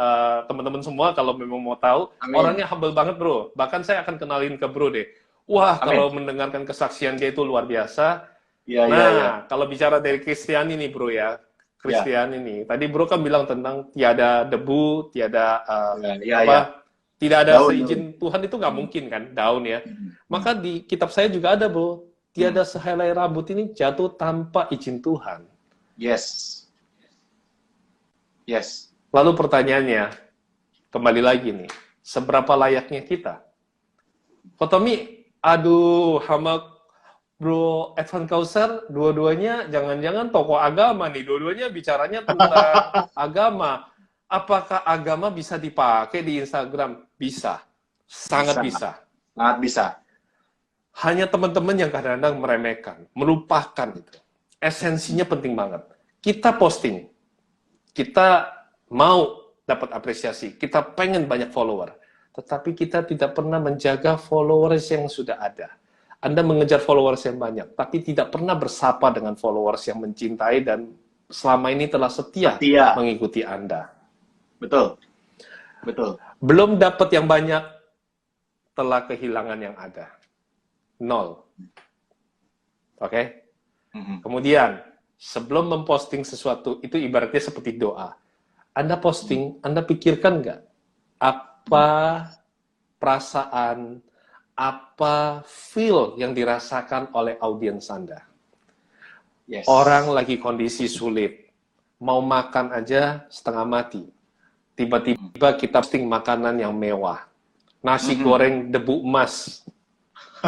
teman-teman semua kalau memang mau tahu. Amin. Orangnya humble banget bro, bahkan saya akan kenalin ke bro deh. Wah, Amin. kalau mendengarkan kesaksian dia itu luar biasa. Ya, Nah, ya. kalau bicara dari Kristiani nih bro ya, Kristiani nih, tadi bro kan bilang tentang tiada debu, tiada tidak ada daun, seizin Tuhan, itu nggak mungkin kan, daun ya. Maka di kitab saya juga ada bro, tiada sehelai rambut ini jatuh tanpa izin Tuhan. Yes. Yes. Lalu pertanyaannya, kembali lagi nih, seberapa layaknya kita? Kotomi, aduh, hama bro Edvan Kausar, dua-duanya jangan-jangan tokoh agama nih, dua-duanya bicaranya tentang agama. Apakah agama bisa dipakai di Instagram? Bisa. Sangat bisa. Sangat bisa. Hanya teman-teman yang kadang-kadang meremehkan, melupakan itu. Esensinya penting banget. Kita posting, kita mau dapat apresiasi, kita pengen banyak follower, tetapi kita tidak pernah menjaga followers yang sudah ada. Anda mengejar followers yang banyak, tapi tidak pernah bersapa dengan followers yang mencintai dan selama ini telah setia. Mengikuti Anda. Betul. Betul. Belum dapat yang banyak, telah kehilangan yang ada. 0. Oke? Kemudian, sebelum memposting sesuatu, itu ibaratnya seperti doa. Anda posting, Anda pikirkan nggak? Apa perasaan, apa feel yang dirasakan oleh audiens Anda? Yes. Orang lagi kondisi sulit, mau makan aja setengah mati. Tiba-tiba kita posting makanan yang mewah. Nasi goreng debu emas.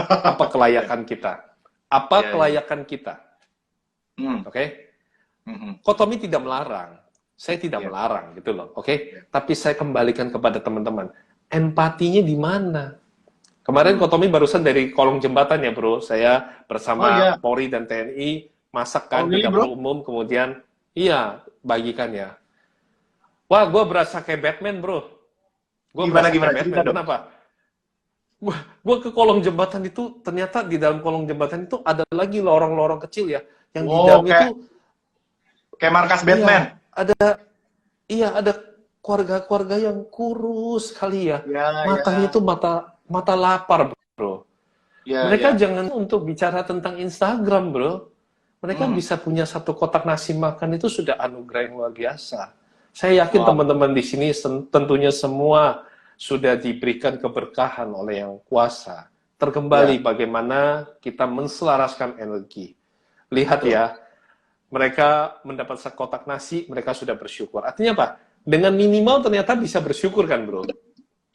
Apa kelayakan kita? Apa kelayakan kita? Oke? Kotomi tidak melarang. Saya tidak melarang gitu loh. Oke? Tapi saya kembalikan kepada teman-teman. Empatinya di mana? Kemarin Kotomi barusan dari kolong jembatan ya bro. Saya bersama Polri dan TNI masakkan di dapur umum, kemudian bagikan ya. Wah, gue berasa kayak Batman bro. Gue berasa kayak Batman. Kenapa? Gue ke kolong jembatan itu, ternyata di dalam kolong jembatan itu ada lagi lorong-lorong kecil ya, yang di dalam itu kayak markas Batman. Ada keluarga-keluarga yang kurus sekali ya. Matanya itu mata lapar bro. Mereka jangan untuk bicara tentang Instagram bro. Mereka bisa punya satu kotak nasi makan, itu sudah anugerah yang luar biasa. Saya yakin teman-teman di sini tentunya semua sudah diberikan keberkahan oleh Yang Kuasa. Terkembali bagaimana kita menselaraskan energi. Lihat ya, mereka mendapat sekotak nasi, mereka sudah bersyukur. Artinya apa? Dengan minimal ternyata bisa bersyukur kan, bro?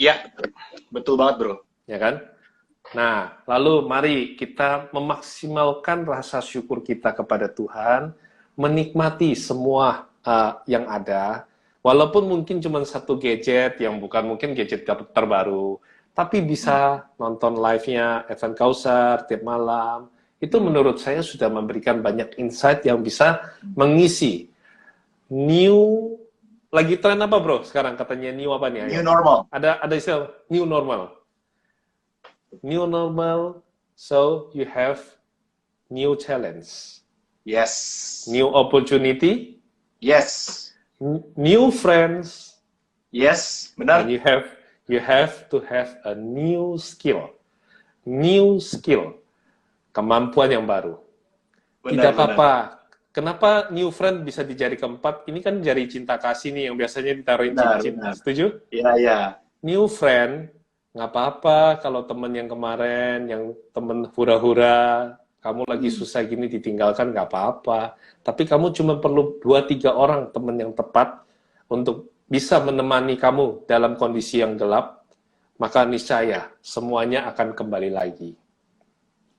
Ya, betul banget, bro. Ya kan? Nah, lalu mari kita memaksimalkan rasa syukur kita kepada Tuhan, menikmati semua yang ada, walaupun mungkin cuma satu gadget yang bukan mungkin gadget terbaru, tapi bisa nonton live-nya Evan Kausar tiap malam. Itu menurut saya sudah memberikan banyak insight yang bisa mengisi lagi tren apa, bro? Sekarang katanya new apa nih? New normal. Ada istilah new normal. New normal, so you have new challenge. Yes. New opportunity. Yes. New friends. Yes, benar. And you have to have a new skill. New skill. Kemampuan yang baru. Tidak apa-apa. Kenapa new friend bisa di jari keempat? Ini kan jari cinta kasih nih yang biasanya ditaruhin cincin. Setuju? Iya, iya. New friend, nggak apa-apa kalau temen yang kemarin, yang temen hura-hura, kamu lagi susah gini ditinggalkan, nggak apa-apa. Tapi kamu cuma perlu 2-3 orang temen yang tepat untuk bisa menemani kamu dalam kondisi yang gelap, maka niscaya semuanya akan kembali lagi.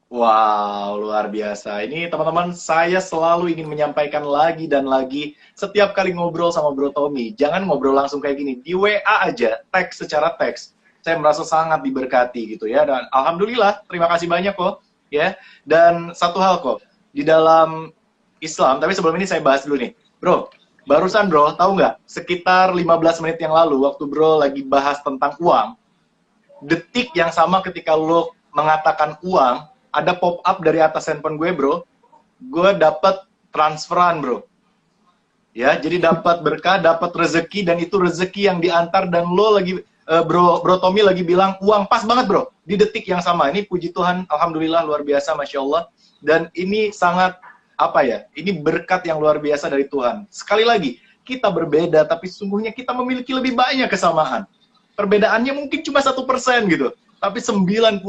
Wow, luar biasa. Ini teman-teman, saya selalu ingin menyampaikan lagi dan lagi setiap kali ngobrol sama Bro Tommy. Jangan ngobrol langsung kayak gini. Di WA aja, teks secara teks. Saya merasa sangat diberkati gitu ya. Dan alhamdulillah, terima kasih banyak kok. Ya. Dan satu hal kok, di dalam Islam, tapi sebelum ini saya bahas dulu nih. Bro, barusan bro, tahu nggak? Sekitar 15 menit yang lalu, waktu bro lagi bahas tentang uang, detik yang sama ketika lo mengatakan uang, ada pop up dari atas handphone gue, bro. Gue dapat transferan, bro. Ya, jadi dapat berkah, dapat rezeki, dan itu rezeki yang diantar, dan lo lagi, bro Tommy lagi bilang uang, pas banget, bro. Di detik yang sama. Ini puji Tuhan, alhamdulillah, luar biasa, masya Allah. Dan ini sangat, apa ya? Ini berkat yang luar biasa dari Tuhan. Sekali lagi, kita berbeda, tapi sesungguhnya kita memiliki lebih banyak kesamaan. Perbedaannya mungkin cuma 1% gitu. Tapi 99%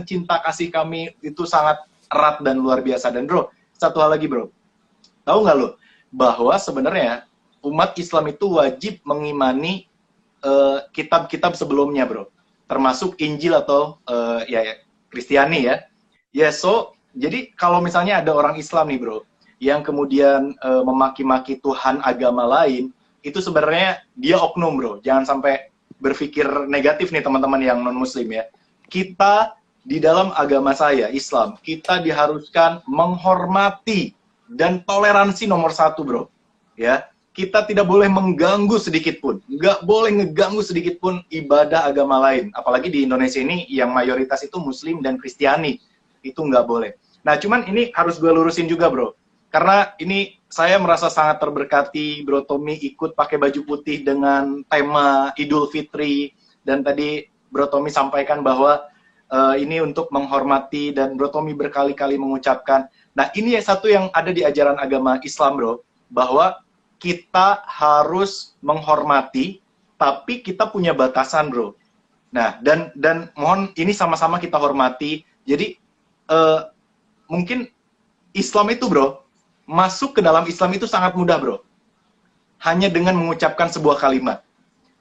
cinta kasih kami itu sangat erat dan luar biasa. Dan bro, satu hal lagi bro, tahu nggak lo bahwa sebenarnya umat Islam itu wajib mengimani kitab-kitab sebelumnya bro, termasuk Injil atau ya Kristiani ya. Ya so, jadi kalau misalnya ada orang Islam nih bro, yang kemudian memaki-maki Tuhan agama lain, itu sebenarnya dia oknum bro. Jangan sampai berpikir negatif nih teman-teman yang non-muslim ya. Kita di dalam agama saya, Islam, kita diharuskan menghormati dan toleransi nomor 1 bro. Ya, kita tidak boleh mengganggu sedikit pun. Nggak boleh ngeganggu sedikit pun ibadah agama lain. Apalagi di Indonesia ini yang mayoritas itu Muslim dan Kristiani. Itu nggak boleh. Nah cuman ini harus gue lurusin juga bro. Karena ini saya merasa sangat terberkati, Bro Tommy ikut pakai baju putih dengan tema Idul Fitri. Dan tadi Bro Tommy sampaikan bahwa ini untuk menghormati, dan Bro Tommy berkali-kali mengucapkan. Nah ini satu yang ada di ajaran agama Islam bro, bahwa kita harus menghormati, tapi kita punya batasan bro. Nah dan mohon ini sama-sama kita hormati. Jadi mungkin Islam itu bro, masuk ke dalam Islam itu sangat mudah bro. Hanya dengan mengucapkan sebuah kalimat.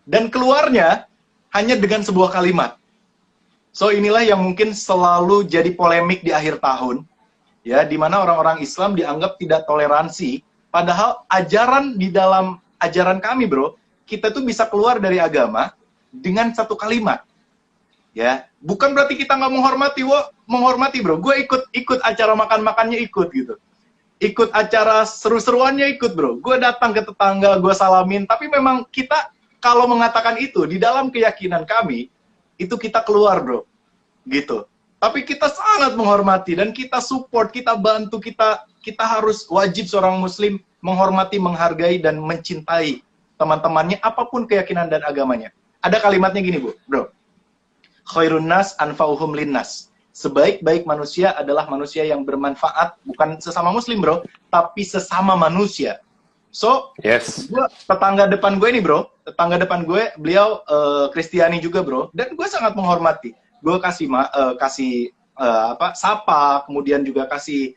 Dan keluarnya hanya dengan sebuah kalimat. So inilah yang mungkin selalu jadi polemik di akhir tahun. Ya, di mana orang-orang Islam dianggap tidak toleransi. Padahal ajaran di dalam ajaran kami bro, kita tuh bisa keluar dari agama dengan satu kalimat. Ya, bukan berarti kita nggak menghormati bro. Gue ikut acara makan-makannya ikut gitu. Ikut acara seru-seruannya ikut bro. Gue datang ke tetangga, gue salamin. Tapi memang kita kalau mengatakan itu di dalam keyakinan kami, itu kita keluar bro, gitu. Tapi kita sangat menghormati dan kita support, kita bantu, kita harus wajib seorang Muslim menghormati, menghargai dan mencintai teman-temannya apapun keyakinan dan agamanya. Ada kalimatnya gini bro. Khairun nas anfa'uhum linnas. Sebaik-baik manusia adalah manusia yang bermanfaat, bukan sesama Muslim bro, tapi sesama manusia. So, yes. Tetangga depan gue ini bro, tetangga depan gue, beliau Kristiani juga bro, dan gue sangat menghormati. Gue kasih sapa, kemudian juga kasih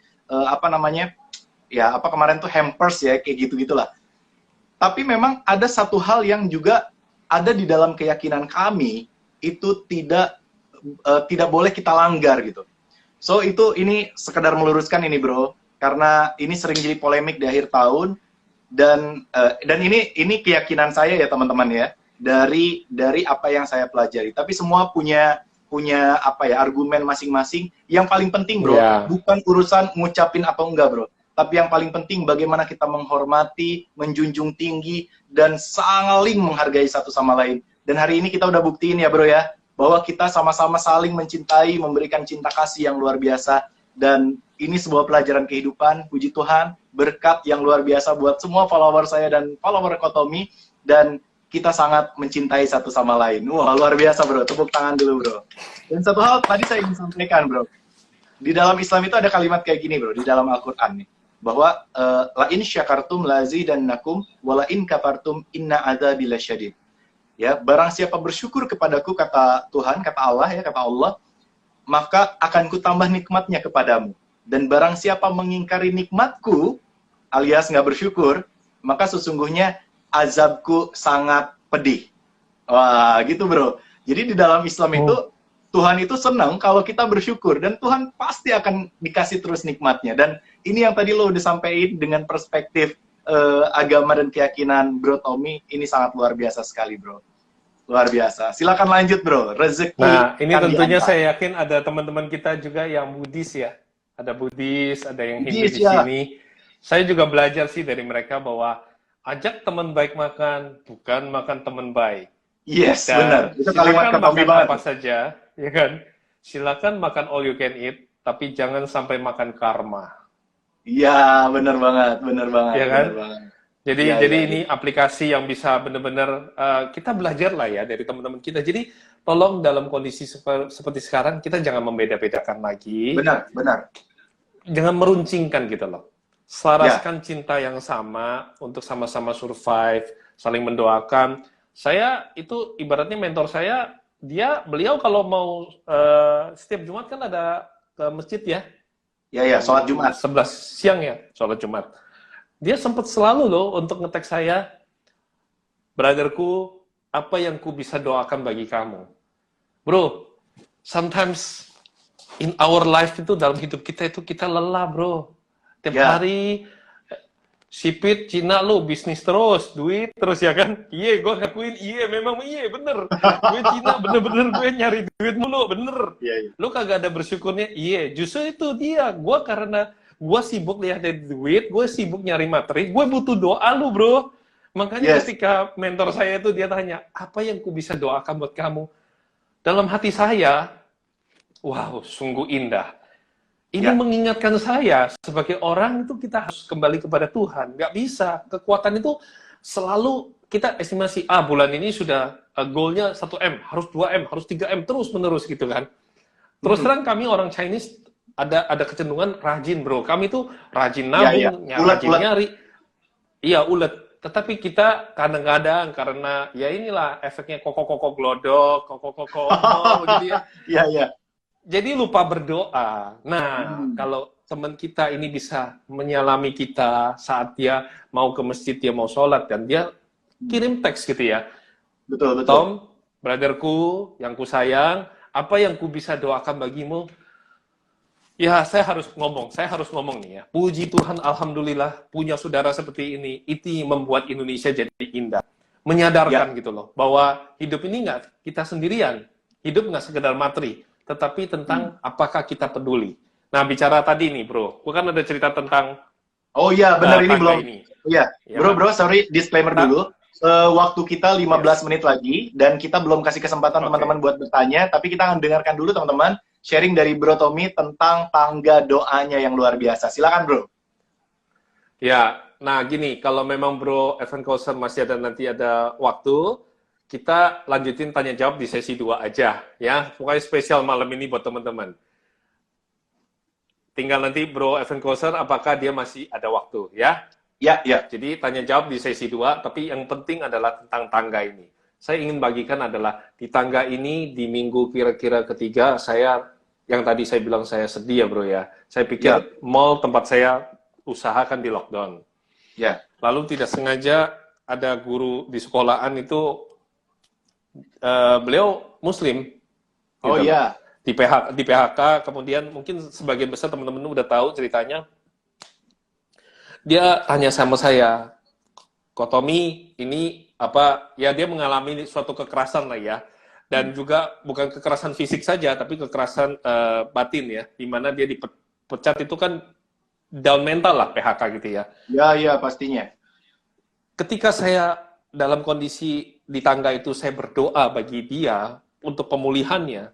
ya apa kemarin tuh hampers ya, kayak gitu-gitulah. Tapi memang ada satu hal yang juga ada di dalam keyakinan kami, itu tidak boleh kita langgar gitu. So ini sekedar meluruskan ini bro, karena ini sering jadi polemik di akhir tahun, dan ini keyakinan saya ya teman-teman ya, dari apa yang saya pelajari. Tapi semua punya apa ya, argumen masing-masing. Yang paling penting bro, bukan urusan ngucapin atau enggak bro, tapi yang paling penting bagaimana kita menghormati, menjunjung tinggi, dan saling menghargai satu sama lain. Dan hari ini kita udah buktiin ya bro ya, bahwa kita sama-sama saling mencintai, memberikan cinta kasih yang luar biasa. Dan ini sebuah pelajaran kehidupan, puji Tuhan, berkat yang luar biasa buat semua follower saya dan follower Kotomi. Dan kita sangat mencintai satu sama lain. Wah, luar biasa bro, tepuk tangan dulu bro. Dan satu hal tadi saya ingin sampaikan bro, di dalam Islam itu ada kalimat kayak gini bro, di dalam Al-Quran nih, bahwa la in syakartum lazidannakum wa la in kafartum inna adzabi lasyadid. Ya, barang siapa bersyukur kepadaku, kata Tuhan, kata Allah ya, kata Allah, maka akan kutambah nikmatnya kepadamu. Dan barang siapa mengingkari nikmatku, alias nggak bersyukur, maka sesungguhnya azabku sangat pedih. Wah, gitu bro. Jadi di dalam Islam itu, Tuhan itu senang kalau kita bersyukur, dan Tuhan pasti akan dikasih terus nikmatnya. Dan ini yang tadi lo udah sampaikan dengan perspektif agama dan keyakinan bro Tommy, ini sangat luar biasa sekali bro. Luar biasa. Silakan lanjut bro, rezeki. Nah, ini tentunya saya yakin ada teman-teman kita juga yang Buddhis ya. Ada Buddhis, ada yang Hindu di sini. Saya juga belajar sih dari mereka bahwa ajak teman baik makan, bukan makan teman baik. Yes, dan benar. Itu kalimat makan banget. Apa saja, ya kan? Silakan makan all you can eat, tapi jangan sampai makan karma. Iya, benar banget, Ya kan? benar banget. Jadi ini aplikasi yang bisa benar-benar kita belajar lah ya dari teman-teman kita. Jadi tolong dalam kondisi seperti sekarang kita jangan membeda-bedakan lagi. Benar. Jangan meruncingkan gitu loh. Selaraskan cinta yang sama untuk sama-sama survive, saling mendoakan. Saya itu ibaratnya mentor saya, beliau kalau mau setiap Jumat kan ada ke masjid ya. Iya, sholat Jumat. 11 siang ya, sholat Jumat. Dia sempat selalu loh untuk nge-tag saya, brotherku, apa yang ku bisa doakan bagi kamu. Bro, sometimes in our life itu, dalam hidup kita itu kita lelah bro. Tiap hari, sipit, Cina lo, bisnis terus, duit terus ya kan? Iya, gue ngakuin, memang bener. Gue Cina, bener-bener gue nyari duit mulu, bener. Lo kagak ada bersyukurnya, justru itu dia. Gue karena gue sibuk lihat duit, gue sibuk nyari materi, gue butuh doa lu bro. Makanya ketika mentor saya itu dia tanya, apa yang ku bisa doakan buat kamu? Dalam hati saya, wow, sungguh indah. Ini mengingatkan saya, sebagai orang itu kita harus kembali kepada Tuhan. Nggak bisa, kekuatan itu selalu kita estimasi, bulan ini sudah goalnya 1M, harus 2M, harus 3M, terus-menerus gitu kan. Terus terang kami orang Chinese, ada kecenderungan rajin bro, kami tuh rajin nabung, rajin nyari, ulet. Tetapi kita kadang-kadang karena ya inilah efeknya koko glodok, koko gitu ya. Jadi lupa berdoa. Nah, kalau teman kita ini bisa menyalami kita saat dia mau ke masjid, dia mau sholat, dan dia kirim teks gitu ya. Betul. Tom, brotherku yang ku sayang, apa yang ku bisa doakan bagimu? Ya, saya harus ngomong nih ya. Puji Tuhan, alhamdulillah, punya saudara seperti ini. Itu membuat Indonesia jadi indah. Menyadarkan gitu loh, bahwa hidup ini nggak kita sendirian. Hidup nggak sekedar materi, tetapi tentang apakah kita peduli. Nah, bicara tadi nih, bro. Gue kan ada cerita tentang... Oh iya, benar ini belum. Iya, ya, bro, sorry, disclaimer dulu. Waktu kita 15 menit lagi, dan kita belum kasih kesempatan teman-teman buat bertanya, tapi kita akan dengarkan dulu teman-teman sharing dari Bro Tommy tentang tangga doanya yang luar biasa. Silakan bro. Ya, nah gini, kalau memang Bro Evan Kauser masih nanti ada waktu, kita lanjutin tanya jawab di sesi 2 aja, ya. Pokoknya spesial malam ini buat teman-teman. Tinggal nanti Bro Evan Kauser apakah dia masih ada waktu, ya? Ya. Jadi tanya jawab di sesi 2, tapi yang penting adalah tentang tangga ini. Saya ingin bagikan adalah di tangga ini di minggu kira-kira ketiga, yang tadi saya bilang saya sedih ya bro ya. Saya pikir mall tempat saya usaha kan di lockdown. Ya. Lalu tidak sengaja ada guru di sekolahan itu beliau Muslim. Oh gitu. iya. Di PHK, kemudian mungkin sebagian besar teman-teman udah tahu ceritanya. Dia tanya sama saya, Kok Tommy, ini apa? Ya dia mengalami suatu kekerasan lah ya, dan juga bukan kekerasan fisik saja, tapi kekerasan batin ya, di mana dia dipecat itu kan down mental lah PHK gitu ya. Ya pastinya. Ketika saya dalam kondisi di tangga itu saya berdoa bagi dia untuk pemulihannya,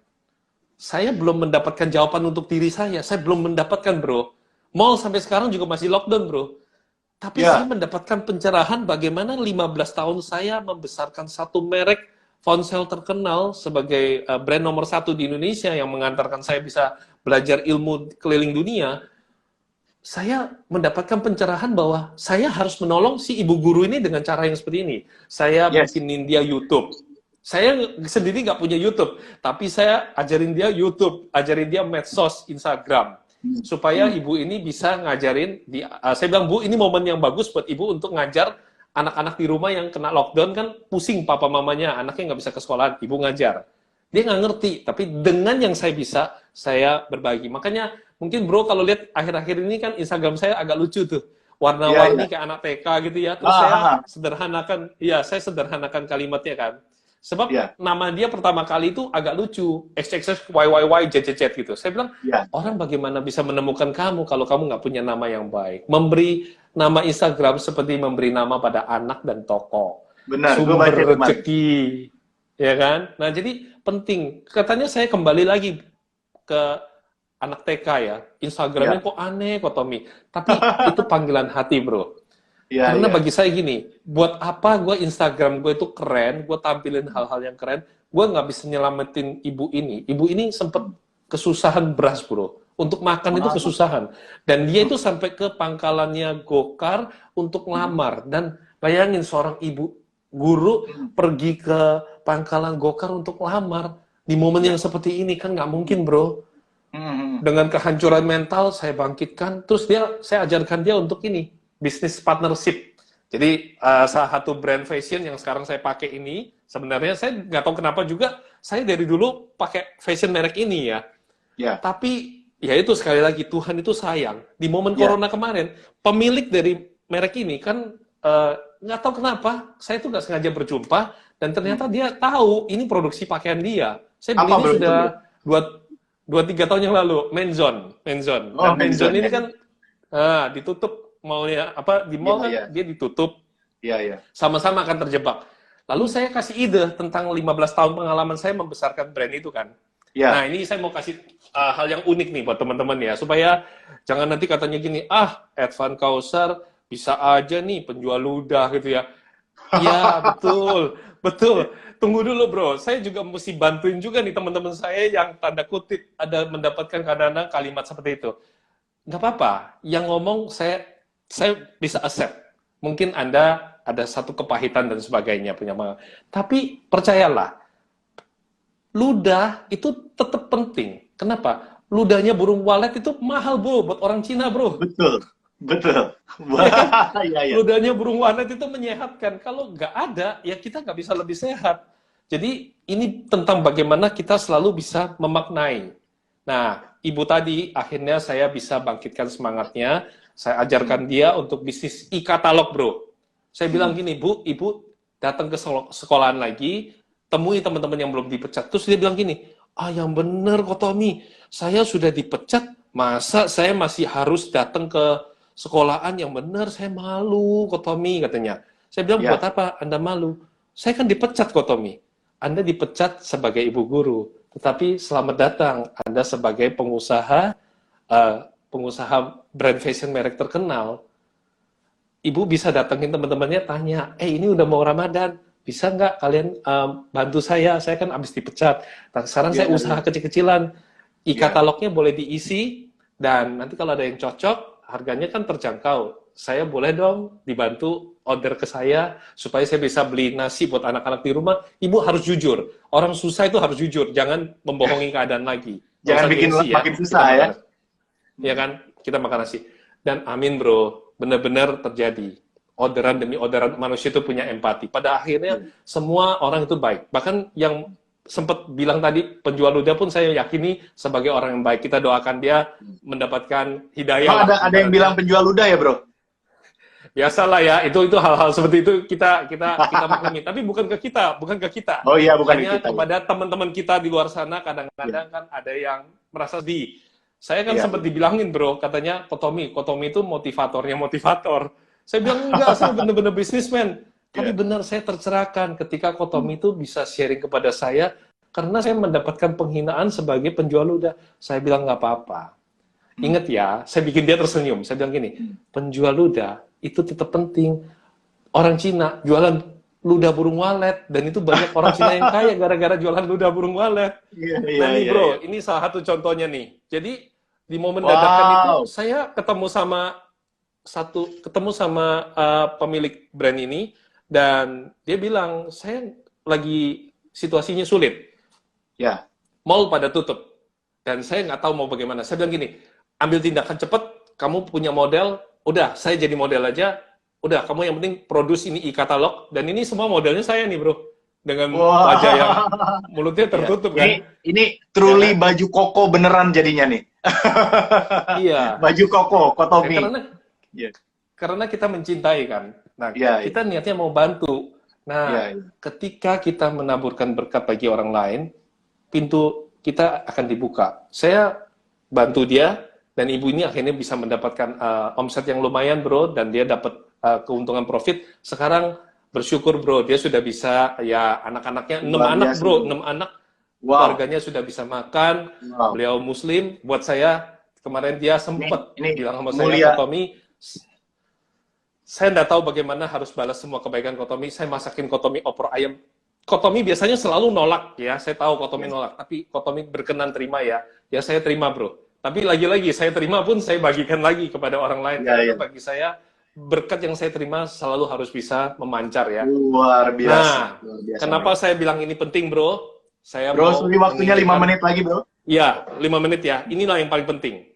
saya belum mendapatkan jawaban untuk diri saya belum mendapatkan bro. Mall sampai sekarang juga masih lockdown bro. Tapi saya mendapatkan pencerahan bagaimana 15 tahun saya membesarkan satu merek ponsel terkenal sebagai brand nomor 1 di Indonesia yang mengantarkan saya bisa belajar ilmu keliling dunia. Saya mendapatkan pencerahan bahwa saya harus menolong si ibu guru ini dengan cara yang seperti ini. Saya bikinin dia YouTube. Saya sendiri nggak punya YouTube, tapi saya ajarin dia YouTube, ajarin dia medsos, Instagram, supaya ibu ini bisa ngajarin. Saya bilang, Bu, ini momen yang bagus buat ibu untuk ngajar anak-anak di rumah yang kena lockdown kan pusing papa mamanya, anaknya nggak bisa ke sekolah, ibu ngajar. Dia nggak ngerti, tapi dengan yang saya bisa, saya berbagi. Makanya mungkin bro kalau lihat akhir-akhir ini kan Instagram saya agak lucu tuh, warna-warni kayak anak TK gitu ya. Terus saya sederhanakan kalimatnya kan. Sebab nama dia pertama kali itu agak lucu, XXX YYY JJZ gitu. Saya bilang, orang bagaimana bisa menemukan kamu kalau kamu nggak punya nama yang baik? Memberi nama Instagram seperti memberi nama pada anak dan tokoh. Benar, sumber rezeki, ya kan? Nah jadi penting. Katanya saya kembali lagi ke anak TK ya. Instagramnya kok aneh, kok Tommy. Tapi itu panggilan hati bro. Karena bagi saya gini, buat apa gue Instagram gue itu keren, gue tampilin hal-hal yang keren, gue nggak bisa nyelamatin ibu ini. Ibu ini sempet kesusahan beras bro, untuk makan itu kesusahan. Dan dia itu sampai ke pangkalannya Gokar untuk ngelamar. Dan bayangin seorang ibu guru pergi ke pangkalan Gokar untuk ngelamar. Di momen yang seperti ini kan nggak mungkin bro. Dengan kehancuran mental saya bangkitkan, terus saya ajarkan dia untuk ini. Bisnis partnership. Jadi salah satu brand fashion yang sekarang saya pakai ini, sebenarnya saya nggak tahu kenapa juga, saya dari dulu pakai fashion merek ini ya. Tapi ya itu sekali lagi, Tuhan itu sayang. Di momen Corona kemarin, pemilik dari merek ini kan nggak tahu kenapa, saya tuh nggak sengaja berjumpa, dan ternyata dia tahu ini produksi pakaian dia. Saya beli ini sudah 2-3 tahun yang lalu, Menzon. Dan Menzon ini kan ditutup. Maunya apa di mall kan dia ditutup, sama-sama akan terjebak. Lalu saya kasih ide tentang 15 tahun pengalaman saya membesarkan brand itu kan. Nah ini saya mau kasih hal yang unik nih buat teman-teman ya, supaya jangan nanti katanya gini, Advan Kautsar bisa aja nih penjual ludah gitu ya. Iya betul. Tunggu dulu bro, saya juga mesti bantuin juga nih teman-teman saya yang tanda kutip ada mendapatkan kadang-kadang kalimat seperti itu. Nggak apa-apa, yang ngomong saya bisa accept. Mungkin Anda ada satu kepahitan dan sebagainya punya mama. Tapi percayalah, ludah itu tetap penting. Kenapa? Ludahnya burung walet itu mahal bro, buat orang Cina bro. Betul. Ludahnya burung walet itu menyehatkan. Kalau nggak ada, ya kita nggak bisa lebih sehat. Jadi ini tentang bagaimana kita selalu bisa memaknai. Nah, ibu tadi akhirnya saya bisa bangkitkan semangatnya. Saya ajarkan dia untuk bisnis e-katalog, bro. Saya bilang gini, Bu, Ibu datang ke sekolahan lagi, temui teman-teman yang belum dipecat. Terus dia bilang gini, yang bener kok Tommy, saya sudah dipecat, masa saya masih harus datang ke sekolahan yang bener, saya malu kok Tommy, katanya. Saya bilang, buat apa Anda malu? Saya kan dipecat kok Tommy. Anda dipecat sebagai ibu guru, tetapi selamat datang, Anda sebagai pengusaha brand fashion merek terkenal. Ibu bisa datengin teman-temannya, tanya, ini udah mau Ramadan, bisa nggak kalian bantu saya kan abis dipecat. Nah, sekarang saya usaha kecil-kecilan, e-katalognya boleh diisi, dan nanti kalau ada yang cocok, harganya kan terjangkau. Saya boleh dong dibantu order ke saya, supaya saya bisa beli nasi buat anak-anak di rumah. Ibu harus jujur, orang susah itu harus jujur, jangan membohongi keadaan lagi. Jangan bikin makin susah ya. Ya kan, kita makan nasi. Dan amin bro, benar-benar terjadi. Orderan demi orderan, manusia itu punya empati. Pada akhirnya semua orang itu baik. Bahkan yang sempat bilang tadi penjual ludah pun saya yakini sebagai orang yang baik. Kita doakan dia mendapatkan hidayah. Emang ada yang bilang penjual ludah ya bro? Biasalah ya, itu hal-hal seperti itu kita maklumi. Tapi bukan ke kita. Oh iya, bukan Hanya ke kita. kepada teman-teman kita di luar sana kadang-kadang kan ada yang merasa sedih. Saya kan sempat dibilangin bro, katanya Kotomi itu motivator. Saya bilang enggak, saya benar-benar bisnismen. Tapi benar saya tercerahkan ketika Kotomi itu bisa sharing kepada saya karena saya mendapatkan penghinaan sebagai penjual ludah. Saya bilang nggak apa-apa. Ingat ya, saya bikin dia tersenyum. Saya bilang gini, penjual ludah itu tetap penting. Orang Cina jualan ludah burung walet dan itu banyak orang Cina yang kaya gara-gara jualan ludah burung walet. Nah nih bro, ini salah satu contohnya nih. Jadi di momen dadakan itu saya ketemu sama pemilik brand ini dan dia bilang saya lagi situasinya sulit. Ya. Mall pada tutup dan saya nggak tahu mau bagaimana. Saya bilang gini, ambil tindakan cepat. Kamu punya model, udah saya jadi model aja. Udah kamu yang penting produce ini e-katalog dan ini semua modelnya saya nih bro. Dengan wajah yang mulutnya tertutup kan. Ini truly baju koko beneran jadinya nih. Iya. Baju koko, Kotomi. Karena kita mencintai kan. Nah, kita niatnya mau bantu. Nah, ketika kita menaburkan berkat bagi orang lain, pintu kita akan dibuka. Saya bantu dia, dan ibu ini akhirnya bisa mendapatkan omset yang lumayan bro, dan dia dapat keuntungan profit. Sekarang bersyukur bro, dia sudah bisa, ya anak-anaknya 6 anak bro, 6 anak. Keluarganya sudah bisa makan, beliau muslim. Buat saya, kemarin dia sempat bilang sama saya, Kotomi, saya nggak tahu bagaimana harus balas semua kebaikan Kotomi. Saya masakin Kotomi opor ayam. Kotomi biasanya selalu nolak ya. Saya tahu Kotomi nolak, tapi Kotomi berkenan terima ya. Ya saya terima bro. Tapi lagi-lagi saya terima pun saya bagikan lagi kepada orang lain. Karena bagi saya berkat yang saya terima selalu harus bisa memancar ya. Luar biasa. Nah, luar biasa, kenapa bro. saya bilang ini penting bro? Saya bro, mau waktunya 5 menit lagi bro. Iya, 5 menit ya. Inilah yang paling penting.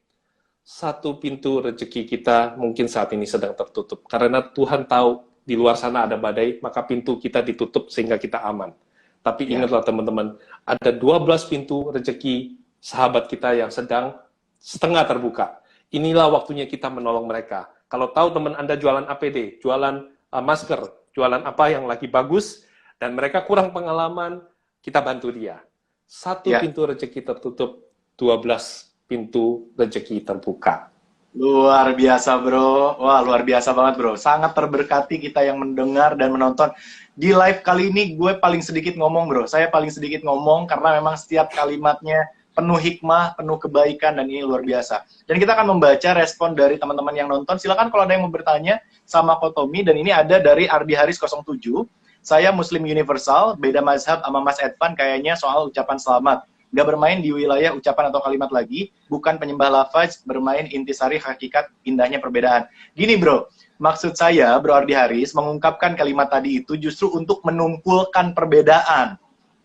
Satu pintu rezeki kita mungkin saat ini sedang tertutup. Karena Tuhan tahu di luar sana ada badai, maka pintu kita ditutup sehingga kita aman. Tapi ingatlah teman-teman, ada 12 pintu rezeki sahabat kita yang sedang setengah terbuka. Inilah waktunya kita menolong mereka. Kalau tahu teman Anda jualan APD, jualan masker, jualan apa yang lagi bagus, dan mereka kurang pengalaman, kita bantu dia. Satu pintu rezeki tertutup, 12 pintu rezeki terbuka. Luar biasa bro, wah luar biasa banget bro. Sangat terberkati kita yang mendengar dan menonton. Di live kali ini gue paling sedikit ngomong bro. Saya paling sedikit ngomong karena memang setiap kalimatnya penuh hikmah, penuh kebaikan, dan ini luar biasa. Dan kita akan membaca respon dari teman-teman yang nonton. Silakan kalau ada yang mau bertanya sama Kotomi, dan ini ada dari Ardi Haris 07. Saya Muslim Universal, beda mazhab sama Mas Edvan kayaknya soal ucapan selamat. Nggak bermain di wilayah ucapan atau kalimat lagi, bukan penyembah lafaz, bermain intisari hakikat indahnya perbedaan. Gini bro, maksud saya bro Ardi Haris mengungkapkan kalimat tadi itu justru untuk menumpulkan perbedaan.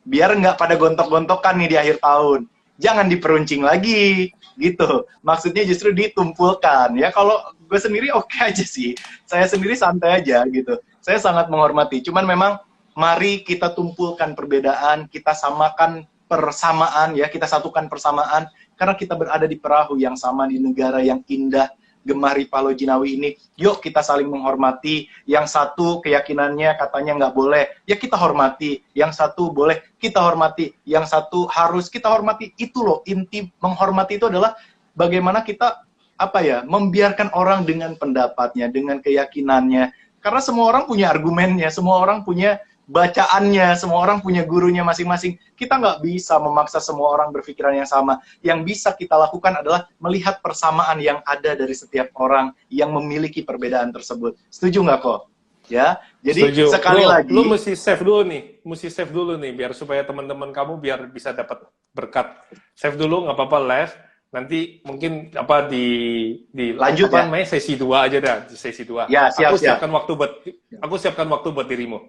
Biar nggak pada gontok-gontokan nih di akhir tahun. Jangan diperuncing lagi, gitu. Maksudnya justru ditumpulkan. Ya kalau gue sendiri oke aja sih. Saya sendiri santai aja gitu. Saya sangat menghormati. Cuman memang mari kita tumpulkan perbedaan, kita samakan persamaan ya, kita satukan persamaan karena kita berada di perahu yang sama di negara yang indah Gemah Ripalo Jinawi ini. Yuk kita saling menghormati. Yang satu keyakinannya katanya nggak boleh, ya kita hormati. Yang satu boleh, kita hormati. Yang satu harus, kita hormati. Itu loh inti menghormati itu adalah bagaimana kita membiarkan orang dengan pendapatnya, dengan keyakinannya. Karena semua orang punya argumennya, semua orang punya bacaannya, semua orang punya gurunya masing-masing. Kita nggak bisa memaksa semua orang berpikiran yang sama. Yang bisa kita lakukan adalah melihat persamaan yang ada dari setiap orang yang memiliki perbedaan tersebut. Setuju nggak kok? Ya, jadi setuju. Sekali lagi. Lu mesti save dulu nih, biar supaya teman-teman kamu biar bisa dapat berkat. Save dulu, nggak apa-apa live. Nanti mungkin di lanjut ya. Namanya sesi 2 aja dah, sesi 2. Ya, siap. Aku siapkan waktu buat dirimu.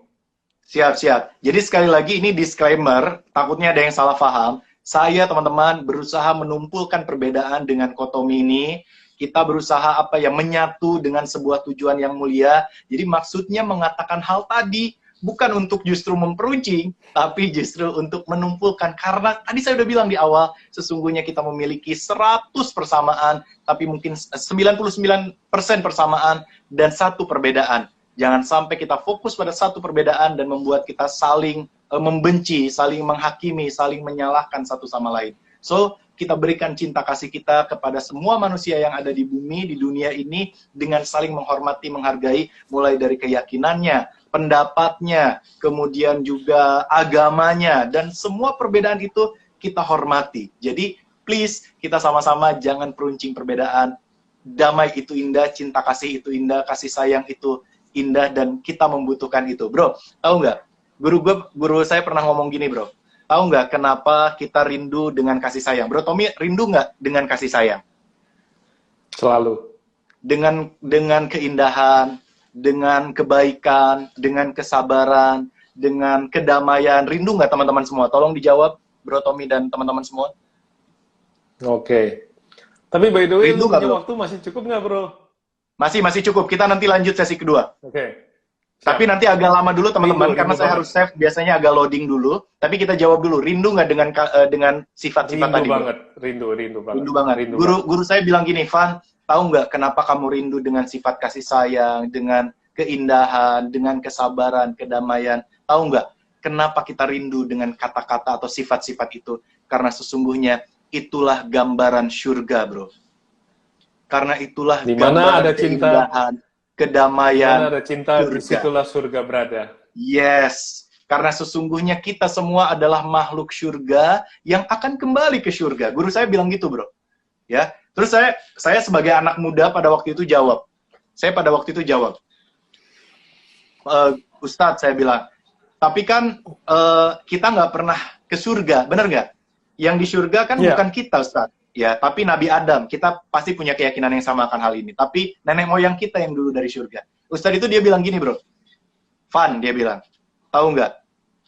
Siap. Jadi sekali lagi ini disclaimer, takutnya ada yang salah paham. Saya teman-teman berusaha menumpulkan perbedaan dengan Kotomi ini. kita berusaha apa ya, menyatu dengan sebuah tujuan yang mulia. Jadi maksudnya mengatakan hal tadi bukan untuk justru memperuncing, tapi justru untuk menumpulkan. Karena tadi saya udah bilang di awal, sesungguhnya kita memiliki 100 persamaan, tapi mungkin 99% persamaan dan satu perbedaan. Jangan sampai kita fokus pada satu perbedaan dan membuat kita saling membenci, saling menghakimi, saling menyalahkan satu sama lain. So, kita berikan cinta kasih kita kepada semua manusia yang ada di bumi, di dunia ini, dengan saling menghormati, menghargai, mulai dari keyakinannya, pendapatnya, kemudian juga agamanya, dan semua perbedaan itu kita hormati. Jadi, please, kita sama-sama jangan peruncing perbedaan. Damai itu indah, cinta kasih itu indah, kasih sayang itu indah, dan kita membutuhkan itu. Bro, tahu nggak? Guru saya pernah ngomong gini, bro. Tahu nggak kenapa kita rindu dengan kasih sayang? Bro Tommy, rindu nggak dengan kasih sayang? Selalu. Dengan keindahan, dengan kebaikan, dengan kesabaran, dengan kedamaian. Rindu nggak teman-teman semua? Tolong dijawab, Bro Tommy dan teman-teman semua. Oke. Tapi by the way, Rindu lu nggak, punya bro? waktu masih cukup nggak, bro? Masih cukup. Kita nanti lanjut sesi kedua. Oke. Tapi nanti agak lama dulu teman-teman, Rindu karena saya banget. harus save, biasanya agak loading dulu. Tapi kita jawab dulu, rindu nggak dengan sifat-sifat Rindu tadi? Bro? banget. Rindu banget. Rindu banget. Rindu Guru saya bilang gini, Van, tahu nggak kenapa kamu rindu dengan sifat kasih sayang, dengan keindahan, dengan kesabaran, kedamaian? Tahu nggak kenapa kita rindu dengan kata-kata atau sifat-sifat itu? Karena sesungguhnya itulah gambaran surga, bro. Karena itulah Di mana ada cinta, keindahan, kedamaian. Mana ada cinta, surga. disitulah surga berada. Yes, karena sesungguhnya kita semua adalah makhluk surga yang akan kembali ke surga. Guru saya bilang gitu, bro. Ya, terus saya sebagai anak muda pada waktu itu jawab. Ustadz, saya bilang, tapi kan kita nggak pernah ke surga, bener nggak? Yang di surga kan bukan kita, Ustadz. Ya, tapi Nabi Adam, kita pasti punya keyakinan yang sama akan hal ini. Tapi nenek moyang kita yang dulu dari surga. Ustadz itu dia bilang gini, bro. Van, dia bilang, tahu nggak?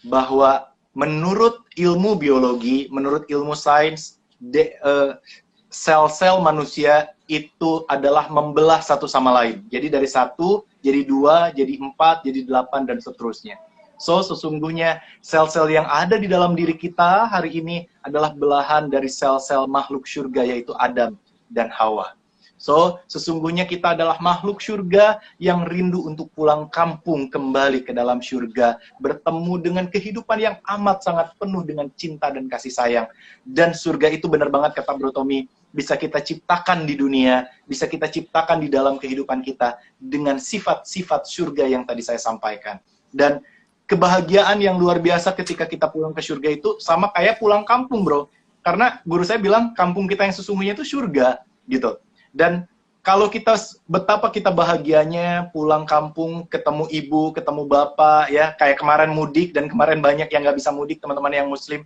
Bahwa menurut ilmu biologi, menurut ilmu sains, sel-sel manusia itu adalah membelah satu sama lain. Jadi dari 1, jadi 2, jadi 4, jadi 8, dan seterusnya. So, sesungguhnya sel-sel yang ada di dalam diri kita hari ini adalah belahan dari sel-sel makhluk surga, yaitu Adam dan Hawa. So, sesungguhnya kita adalah makhluk surga yang rindu untuk pulang kampung kembali ke dalam surga, bertemu dengan kehidupan yang amat sangat penuh dengan cinta dan kasih sayang. Dan surga itu benar banget kata Bro Tommy, bisa kita ciptakan di dunia, bisa kita ciptakan di dalam kehidupan kita dengan sifat-sifat surga yang tadi saya sampaikan. Dan kebahagiaan yang luar biasa ketika kita pulang ke surga itu sama kayak pulang kampung, bro. Karena guru saya bilang kampung kita yang sesungguhnya itu surga, gitu. Dan kalau betapa kita bahagianya pulang kampung, ketemu ibu, ketemu bapak, ya kayak kemarin mudik dan kemarin banyak yang nggak bisa mudik, teman-teman yang muslim.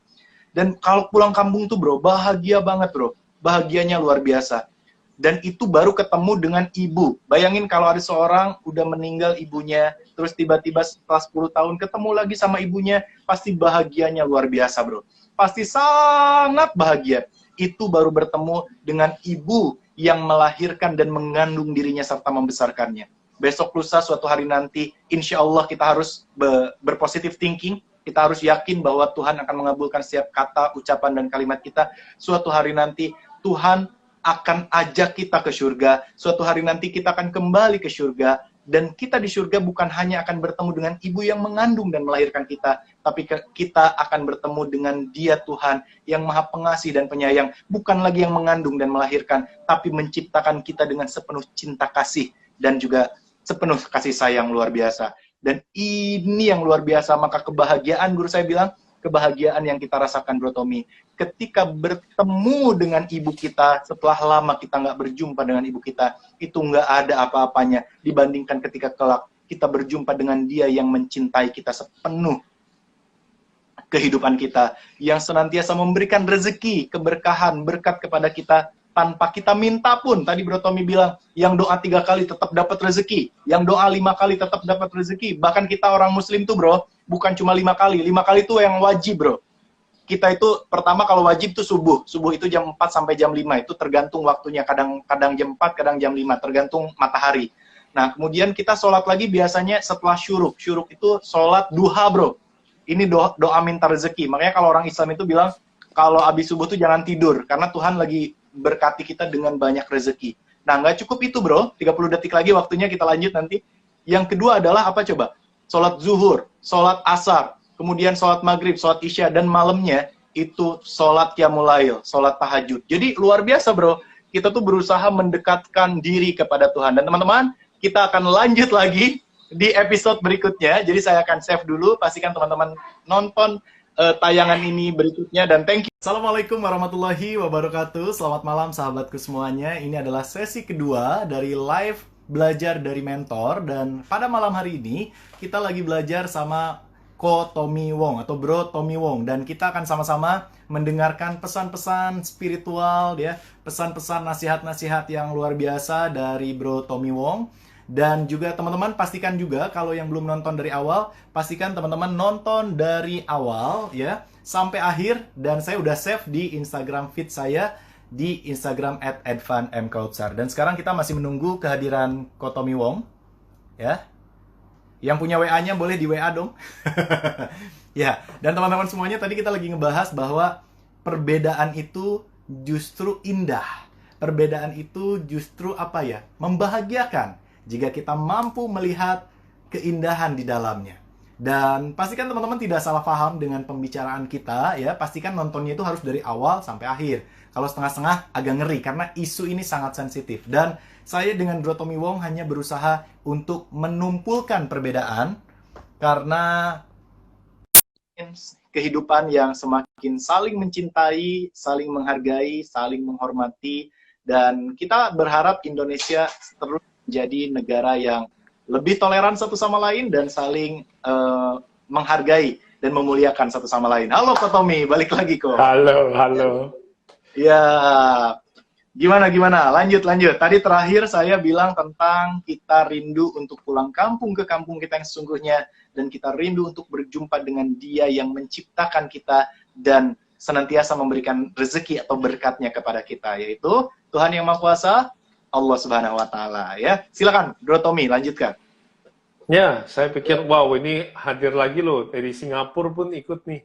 Dan kalau pulang kampung tuh, bro, bahagia banget, bro. Bahagianya luar biasa. Dan itu baru ketemu dengan ibu. Bayangin kalau ada seorang udah meninggal ibunya, terus tiba-tiba setelah 10 tahun ketemu lagi sama ibunya, pasti bahagianya luar biasa, bro. Pasti sangat bahagia. Itu baru bertemu dengan ibu yang melahirkan dan mengandung dirinya serta membesarkannya. Besok lusa suatu hari nanti, insya Allah kita harus berpositive thinking, kita harus yakin bahwa Tuhan akan mengabulkan setiap kata, ucapan, dan kalimat kita. Suatu hari nanti, Tuhan akan ajak kita ke surga. Suatu hari nanti kita akan kembali ke surga. Dan kita di surga bukan hanya akan bertemu dengan ibu yang mengandung dan melahirkan kita, tapi kita akan bertemu dengan Dia Tuhan yang Maha Pengasih dan Penyayang. Bukan lagi yang mengandung dan melahirkan, tapi menciptakan kita dengan sepenuh cinta kasih dan juga sepenuh kasih sayang luar biasa. Dan ini yang luar biasa, maka kebahagiaan, guru saya bilang, kebahagiaan yang kita rasakan, Bro Tommy, ketika bertemu dengan ibu kita, setelah lama kita nggak berjumpa dengan ibu kita, itu nggak ada apa-apanya dibandingkan ketika kelak kita berjumpa dengan Dia yang mencintai kita sepenuh kehidupan kita, yang senantiasa memberikan rezeki, keberkahan, berkat kepada kita, tanpa kita minta pun. Tadi Bro Tommy bilang, yang doa 3 kali tetap dapat rezeki, yang doa 5 kali tetap dapat rezeki. Bahkan kita orang muslim tuh, bro, bukan cuma 5 kali. 5 kali itu yang wajib, bro. kita itu pertama kalau wajib itu subuh. Subuh itu jam 4 sampai jam 5, itu tergantung waktunya. Kadang jam 4, kadang jam 5, tergantung matahari. Nah, kemudian kita sholat lagi biasanya setelah syuruk. Syuruk itu sholat duha, bro. Ini doa minta rezeki. Makanya kalau orang Islam itu bilang, kalau habis subuh tuh jangan tidur. Karena Tuhan lagi berkati kita dengan banyak rezeki. Nah, nggak cukup itu, bro. 30 detik lagi waktunya, kita lanjut nanti. Yang kedua adalah apa coba? Sholat zuhur, sholat asar, kemudian sholat maghrib, sholat isya, dan malamnya itu sholat qiyamul lail, sholat tahajud. Jadi luar biasa, bro. Kita tuh berusaha mendekatkan diri kepada Tuhan. Dan teman-teman, kita akan lanjut lagi di episode berikutnya. Jadi saya akan save dulu, pastikan teman-teman nonton tayangan ini berikutnya, dan thank you. Assalamualaikum warahmatullahi wabarakatuh. Selamat malam sahabatku semuanya. Ini adalah sesi kedua dari live belajar dari mentor. Dan pada malam hari ini kita lagi belajar sama Ko Tommy Wong atau Bro Tommy Wong. Dan kita akan sama-sama mendengarkan pesan-pesan spiritual ya, pesan-pesan nasihat-nasihat yang luar biasa dari Bro Tommy Wong. Dan juga teman-teman pastikan juga kalau yang belum nonton dari awal, pastikan teman-teman nonton dari awal ya sampai akhir. Dan saya udah save di Instagram feed saya di Instagram @edvanmkautsar. Dan sekarang kita masih menunggu kehadiran Ko Tommy Wong ya. Yang punya WA-nya boleh di WA dong. Ya, dan teman-teman semuanya, tadi kita lagi ngebahas bahwa perbedaan itu justru indah. Perbedaan itu justru apa ya? Membahagiakan jika kita mampu melihat keindahan di dalamnya. Dan pastikan teman-teman tidak salah paham dengan pembicaraan kita ya. Pastikan nontonnya itu harus dari awal sampai akhir. Kalau setengah-setengah agak ngeri karena isu ini sangat sensitif. Dan saya dengan Bro Tommy Wong hanya berusaha untuk menumpulkan perbedaan karena kehidupan yang semakin saling mencintai, saling menghargai, saling menghormati, dan kita berharap Indonesia terus menjadi negara yang lebih toleran satu sama lain dan saling menghargai dan memuliakan satu sama lain. Halo Ko Tommy, balik lagi kok. Halo. Ya, gimana? Lanjut. Tadi terakhir saya bilang tentang kita rindu untuk pulang kampung ke kampung kita yang sesungguhnya, dan kita rindu untuk berjumpa dengan Dia yang menciptakan kita dan senantiasa memberikan rezeki atau berkatnya kepada kita, yaitu Tuhan Yang Maha Kuasa, Allah Subhanahu wa Ta'ala ya. Silakan Bro Tommy, lanjutkan. Ya, saya pikir wow, ini hadir lagi loh, dari Singapura pun ikut nih.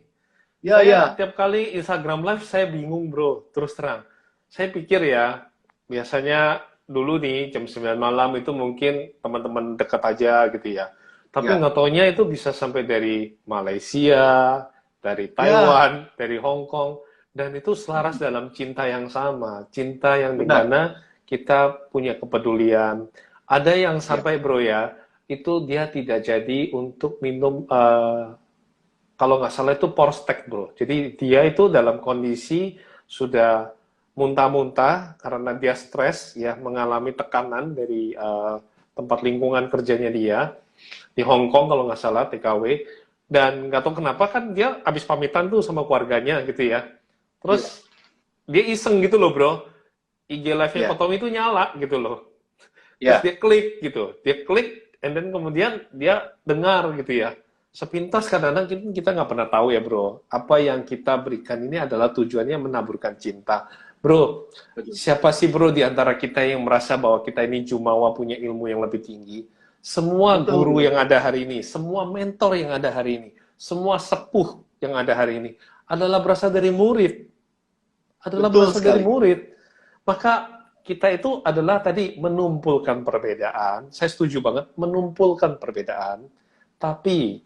Ya. Tiap kali Instagram live saya bingung, bro, terus terang. Saya pikir ya, biasanya dulu nih jam 9 malam itu mungkin teman-teman dekat aja gitu ya. Tapi nggak taunya itu bisa sampai dari Malaysia, dari Taiwan, dari Hong Kong, dan itu selaras dalam cinta yang sama, cinta yang dimana kita punya kepedulian. Ada yang sampai bro ya, itu dia tidak jadi untuk minum, kalau nggak salah itu Porstek bro. Jadi dia itu dalam kondisi sudah muntah-muntah karena dia stres ya, mengalami tekanan dari tempat lingkungan kerjanya dia di Hong Kong kalau nggak salah, TKW. Dan nggak tahu kenapa kan dia habis pamitan tuh sama keluarganya gitu ya. Terus dia iseng gitu loh bro. IG live-nya Ko Tommy itu nyala gitu loh. Terus dia klik gitu. Dia klik, and then kemudian dia dengar gitu ya. Sepintas kadang-kadang kita nggak pernah tahu ya bro. Apa yang kita berikan ini adalah tujuannya menaburkan cinta. Bro, siapa sih bro di antara kita yang merasa bahwa kita ini jumawa punya ilmu yang lebih tinggi? Semua guru yang ada hari ini, semua mentor yang ada hari ini, semua sepuh yang ada hari ini adalah berasal dari murid. Dari murid. Maka kita itu adalah tadi menumpulkan perbedaan. Saya setuju banget, menumpulkan perbedaan. Tapi,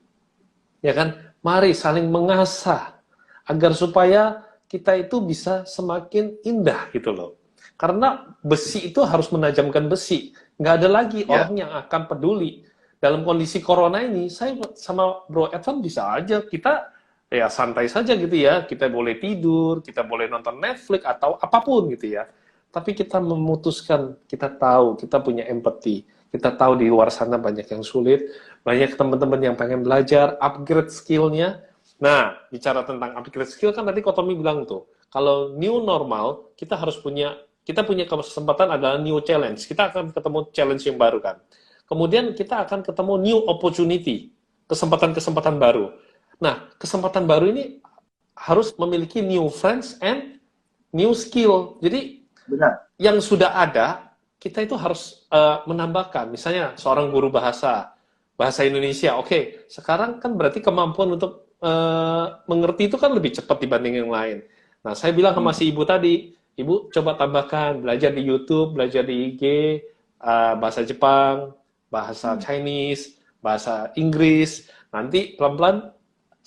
ya kan, mari saling mengasah agar supaya kita itu bisa semakin indah gitu loh. Karena besi itu harus menajamkan besi. Nggak ada lagi orang yang akan peduli. Dalam kondisi corona ini, saya sama Bro Edvan bisa aja, kita ya santai saja gitu ya. Kita boleh tidur, kita boleh nonton Netflix atau apapun gitu ya. Tapi kita memutuskan, kita tahu, kita punya empati. Kita tahu di luar sana banyak yang sulit, banyak teman-teman yang pengen belajar, upgrade skill-nya. Nah, bicara tentang upgrade skill kan tadi Ko Tommy bilang tuh, kalau new normal, kita punya kesempatan adalah new challenge. Kita akan ketemu challenge yang baru kan. Kemudian kita akan ketemu new opportunity, kesempatan-kesempatan baru. Nah, kesempatan baru ini harus memiliki new friends and new skill. Jadi Benar. yang sudah ada, kita itu harus menambahkan. Misalnya seorang guru bahasa Indonesia, oke, sekarang kan berarti kemampuan untuk mengerti itu kan lebih cepat dibanding yang lain. Nah, saya bilang sama si ibu tadi, ibu coba tambahkan, belajar di YouTube, belajar di IG, bahasa Jepang, bahasa Chinese, bahasa Inggris, nanti pelan-pelan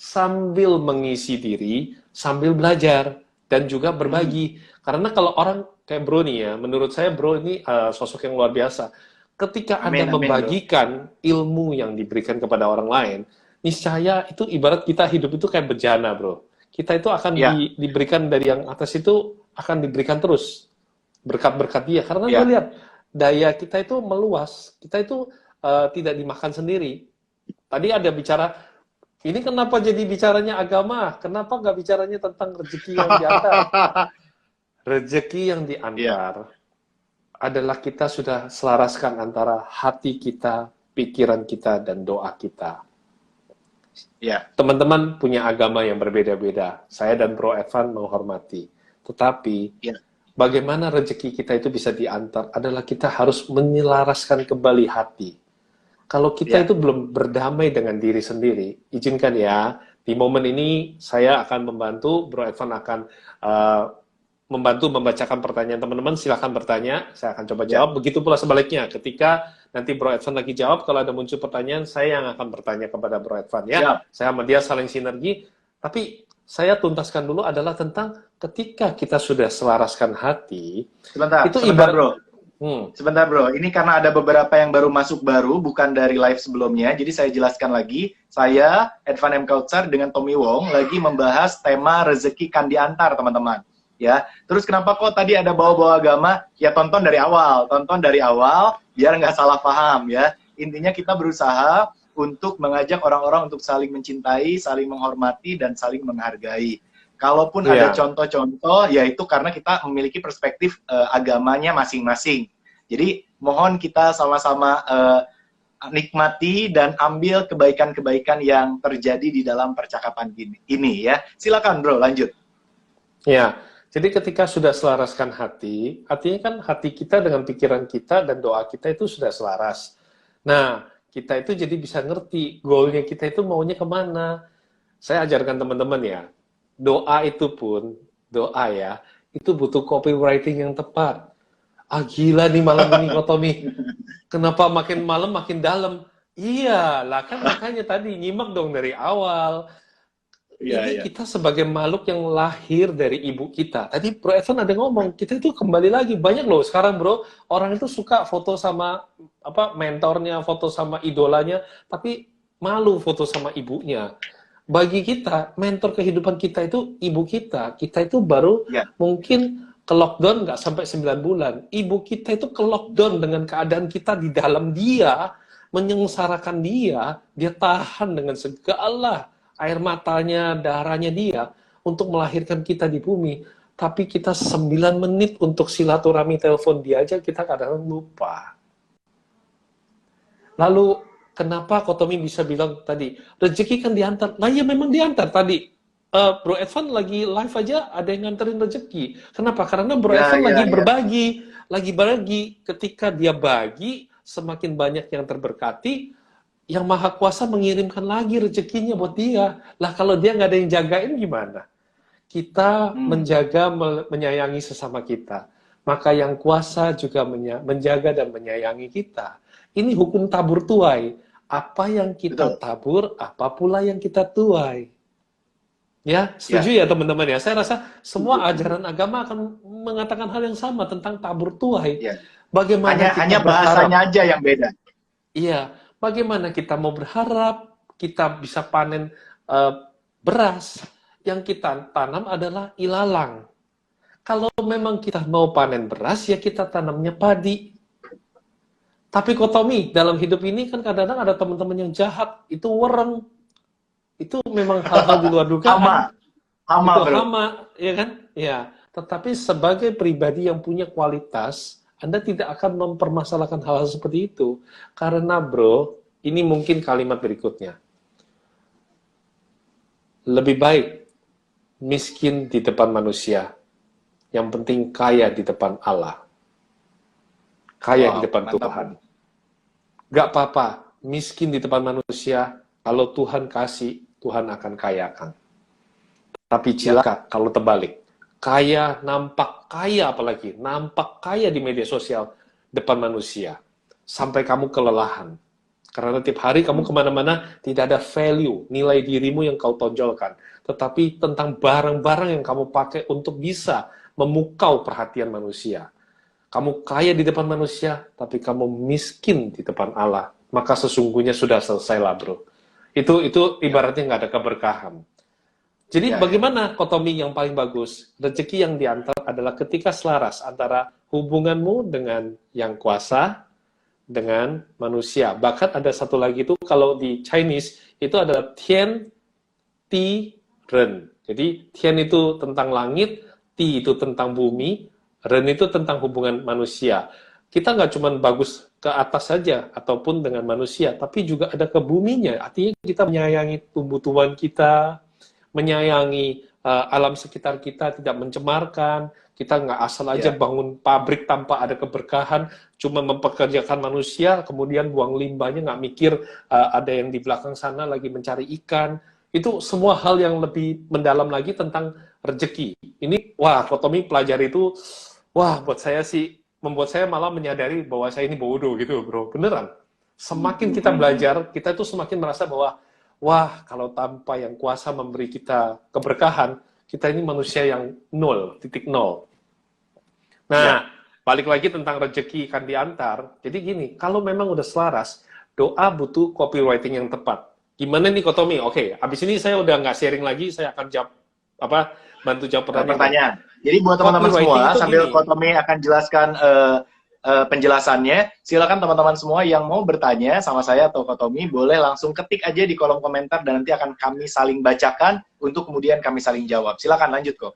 sambil mengisi diri, sambil belajar, dan juga berbagi. Karena kalau orang kayak bro nih ya, menurut saya bro ini sosok yang luar biasa. Ketika Anda membagikan ilmu yang diberikan kepada orang lain, niscaya itu ibarat kita hidup itu kayak bejana bro. Kita itu akan diberikan dari yang atas itu, akan diberikan terus berkat-berkat dia. Karena gue lihat, daya kita itu meluas, kita itu tidak dimakan sendiri. Tadi ada bicara, ini kenapa jadi bicaranya agama? Kenapa nggak bicaranya tentang rezeki yang diantar? Rezeki yang diantar adalah kita sudah selaraskan antara hati kita, pikiran kita, dan doa kita. Teman-teman punya agama yang berbeda-beda. Saya dan Bro Evan menghormati. Tetapi, bagaimana rezeki kita itu bisa diantar adalah kita harus menyelaraskan kembali hati. Kalau kita itu belum berdamai dengan diri sendiri, izinkan ya, di momen ini saya akan membantu, Bro Evan akan membantu membacakan pertanyaan teman-teman. Silahkan bertanya, saya akan coba jawab. Begitu pula sebaliknya, ketika nanti Bro Edvan lagi jawab, kalau ada muncul pertanyaan, saya yang akan bertanya kepada Bro Edvan ya. Saya sama dia saling sinergi. Tapi saya tuntaskan dulu adalah tentang ketika kita sudah selaraskan hati. Sebentar Bro. Sebentar Bro, ini karena ada beberapa yang baru masuk bukan dari live sebelumnya, jadi saya jelaskan lagi. Saya, Edvan M. Kautsar dengan Tommy Wong, lagi membahas tema rezeki kan diantar, teman-teman. Ya, terus kenapa kok tadi ada bawa-bawa agama? Ya tonton dari awal, biar nggak salah paham ya. Intinya kita berusaha untuk mengajak orang-orang untuk saling mencintai, saling menghormati, dan saling menghargai. Kalaupun ada contoh-contoh, ya itu karena kita memiliki perspektif agamanya masing-masing. Jadi mohon kita sama-sama nikmati dan ambil kebaikan-kebaikan yang terjadi di dalam percakapan ini ya. Silakan Bro, lanjut. Ya. Jadi ketika sudah selaraskan hati, artinya kan hati kita dengan pikiran kita dan doa kita itu sudah selaras. Nah, kita itu jadi bisa ngerti goalnya kita itu maunya kemana. Saya ajarkan teman-teman ya, doa itu pun, doa ya, itu butuh copywriting yang tepat. Ah gila nih malam ini kok Tommy, kenapa makin malam makin dalam? Iya lah kan makanya tadi nyimak dong dari awal. Ini kita sebagai makhluk yang lahir dari ibu kita. Tadi Bro Edvan ada ngomong, kita itu kembali lagi. Banyak loh sekarang bro, orang itu suka foto sama mentornya, foto sama idolanya, tapi malu foto sama ibunya. Bagi kita, mentor kehidupan kita itu ibu kita. Kita itu baru mungkin ke lockdown nggak sampai 9 bulan. Ibu kita itu ke lockdown dengan keadaan kita di dalam dia, menyengsarakan dia tahan dengan segala air matanya, darahnya dia untuk melahirkan kita di bumi. Tapi kita 9 menit untuk silaturahmi telepon dia aja kita kadang-kadang lupa. Lalu kenapa Kotomi bisa bilang tadi rezeki kan diantar? Nah ya memang diantar tadi. Bro Edvan lagi live aja ada yang nganterin rezeki. Kenapa? Karena Bro Edvan lagi berbagi. Ketika dia bagi, semakin banyak yang terberkati. Yang Maha Kuasa mengirimkan lagi rezekinya buat dia. Lah kalau dia nggak ada yang jagain gimana? Kita menjaga, menyayangi sesama kita. Maka yang kuasa juga menjaga dan menyayangi kita. Ini hukum tabur tuai. Apa yang kita tabur, apa pula yang kita tuai. Ya, setuju ya teman-teman ya. Saya rasa semua ajaran agama akan mengatakan hal yang sama tentang tabur tuai. Bagaimana hanya bahasanya aja yang beda. Iya. Bagaimana kita mau berharap kita bisa panen beras, yang kita tanam adalah ilalang. Kalau memang kita mau panen beras, ya kita tanamnya padi. Tapi Kotomi, dalam hidup ini kan kadang-kadang ada teman-teman yang jahat, itu wereng. Itu memang hal-hal di luar dugaan. Hama, ya kan? Ya. Tetapi sebagai pribadi yang punya kualitas, Anda tidak akan mempermasalahkan hal-hal seperti itu. Karena bro, ini mungkin kalimat berikutnya. Lebih baik miskin di depan manusia. Yang penting kaya di depan Allah. Kaya di depan mantap. Tuhan. Gak apa-apa, miskin di depan manusia, kalau Tuhan kasih, Tuhan akan kayakan. Tapi cilaka kalau terbalik. Kaya, nampak kaya apalagi, nampak kaya di media sosial depan manusia. Sampai kamu kelelahan. Karena tiap hari kamu kemana-mana, tidak ada value, nilai dirimu yang kau tonjolkan. Tetapi tentang barang-barang yang kamu pakai untuk bisa memukau perhatian manusia. Kamu kaya di depan manusia, tapi kamu miskin di depan Allah. Maka sesungguhnya sudah selesai lah, bro. Itu ibaratnya nggak ada keberkahan. Jadi bagaimana kotomi yang paling bagus? Rezeki yang diantar adalah ketika selaras antara hubunganmu dengan yang kuasa, dengan manusia. Bahkan ada satu lagi itu, kalau di Chinese, itu adalah Tian, Ti, Ren. Jadi Tian itu tentang langit, Ti itu tentang bumi, Ren itu tentang hubungan manusia. Kita nggak cuma bagus ke atas saja, ataupun dengan manusia, tapi juga ada ke buminya. Artinya kita menyayangi tumbuh-tumbuhan kita, menyayangi alam sekitar kita, tidak mencemarkan. Kita nggak asal aja bangun pabrik tanpa ada keberkahan, cuma mempekerjakan manusia, kemudian buang limbahnya, nggak mikir ada yang di belakang sana lagi mencari ikan. Itu semua hal yang lebih mendalam lagi tentang rezeki. Ini, wah, Kotomi pelajari itu, wah, buat saya sih, membuat saya malah menyadari bahwa saya ini bodoh gitu, bro. Beneran. Semakin kita belajar, kita itu semakin merasa bahwa, wah, kalau tanpa yang kuasa memberi kita keberkahan, kita ini manusia yang 0.0. Nah, balik lagi tentang rezeki kan diantar. Jadi gini, kalau memang udah selaras, doa butuh copywriting yang tepat. Gimana nih Kotomi? Oke, abis ini saya udah nggak sharing lagi, saya akan jawab bantu jawab pertanyaan. Jadi buat teman-teman semua, sambil Kotomi akan jelaskan penjelasannya, silakan teman-teman semua yang mau bertanya sama saya atau Kotomi, boleh langsung ketik aja di kolom komentar dan nanti akan kami saling bacakan untuk kemudian kami saling jawab. Silakan lanjut kok.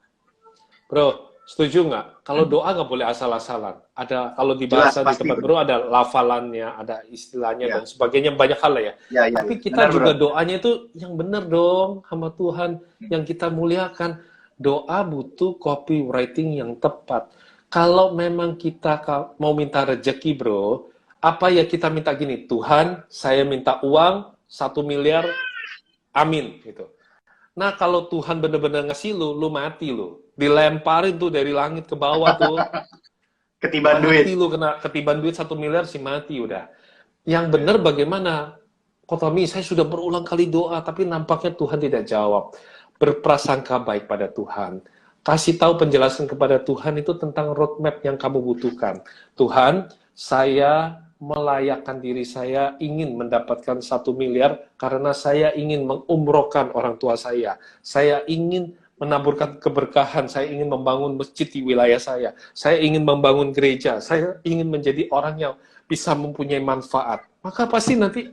Bro, setuju nggak? Kalau doa nggak boleh asal-asalan. Ada, kalau di bahasa di tempat bro, ada lafalannya, ada istilahnya dan sebagainya, banyak hal ya. Tapi kita benar, juga bro, doanya itu yang benar dong, sama Tuhan yang kita muliakan. Doa butuh copywriting yang tepat. Kalau memang kita mau minta rezeki, bro, apa ya kita minta gini, Tuhan, saya minta uang 1 miliar, amin, gitu. Nah, kalau Tuhan benar-benar ngasih lu mati lu. Dilemparin tuh dari langit ke bawah tuh. Ketiban duit. Lu kena ketiban duit 1 miliar sih mati udah. Yang benar bagaimana? Kotomi, saya sudah berulang kali doa, tapi nampaknya Tuhan tidak jawab. Berprasangka baik pada Tuhan. Kasih tahu penjelasan kepada Tuhan itu tentang roadmap yang kamu butuhkan. Tuhan, saya melayakkan diri saya ingin mendapatkan 1 miliar karena saya ingin mengumrohkan orang tua saya. Saya ingin menaburkan keberkahan, saya ingin membangun masjid di wilayah saya ingin membangun gereja, saya ingin menjadi orang yang bisa mempunyai manfaat. Maka pasti nanti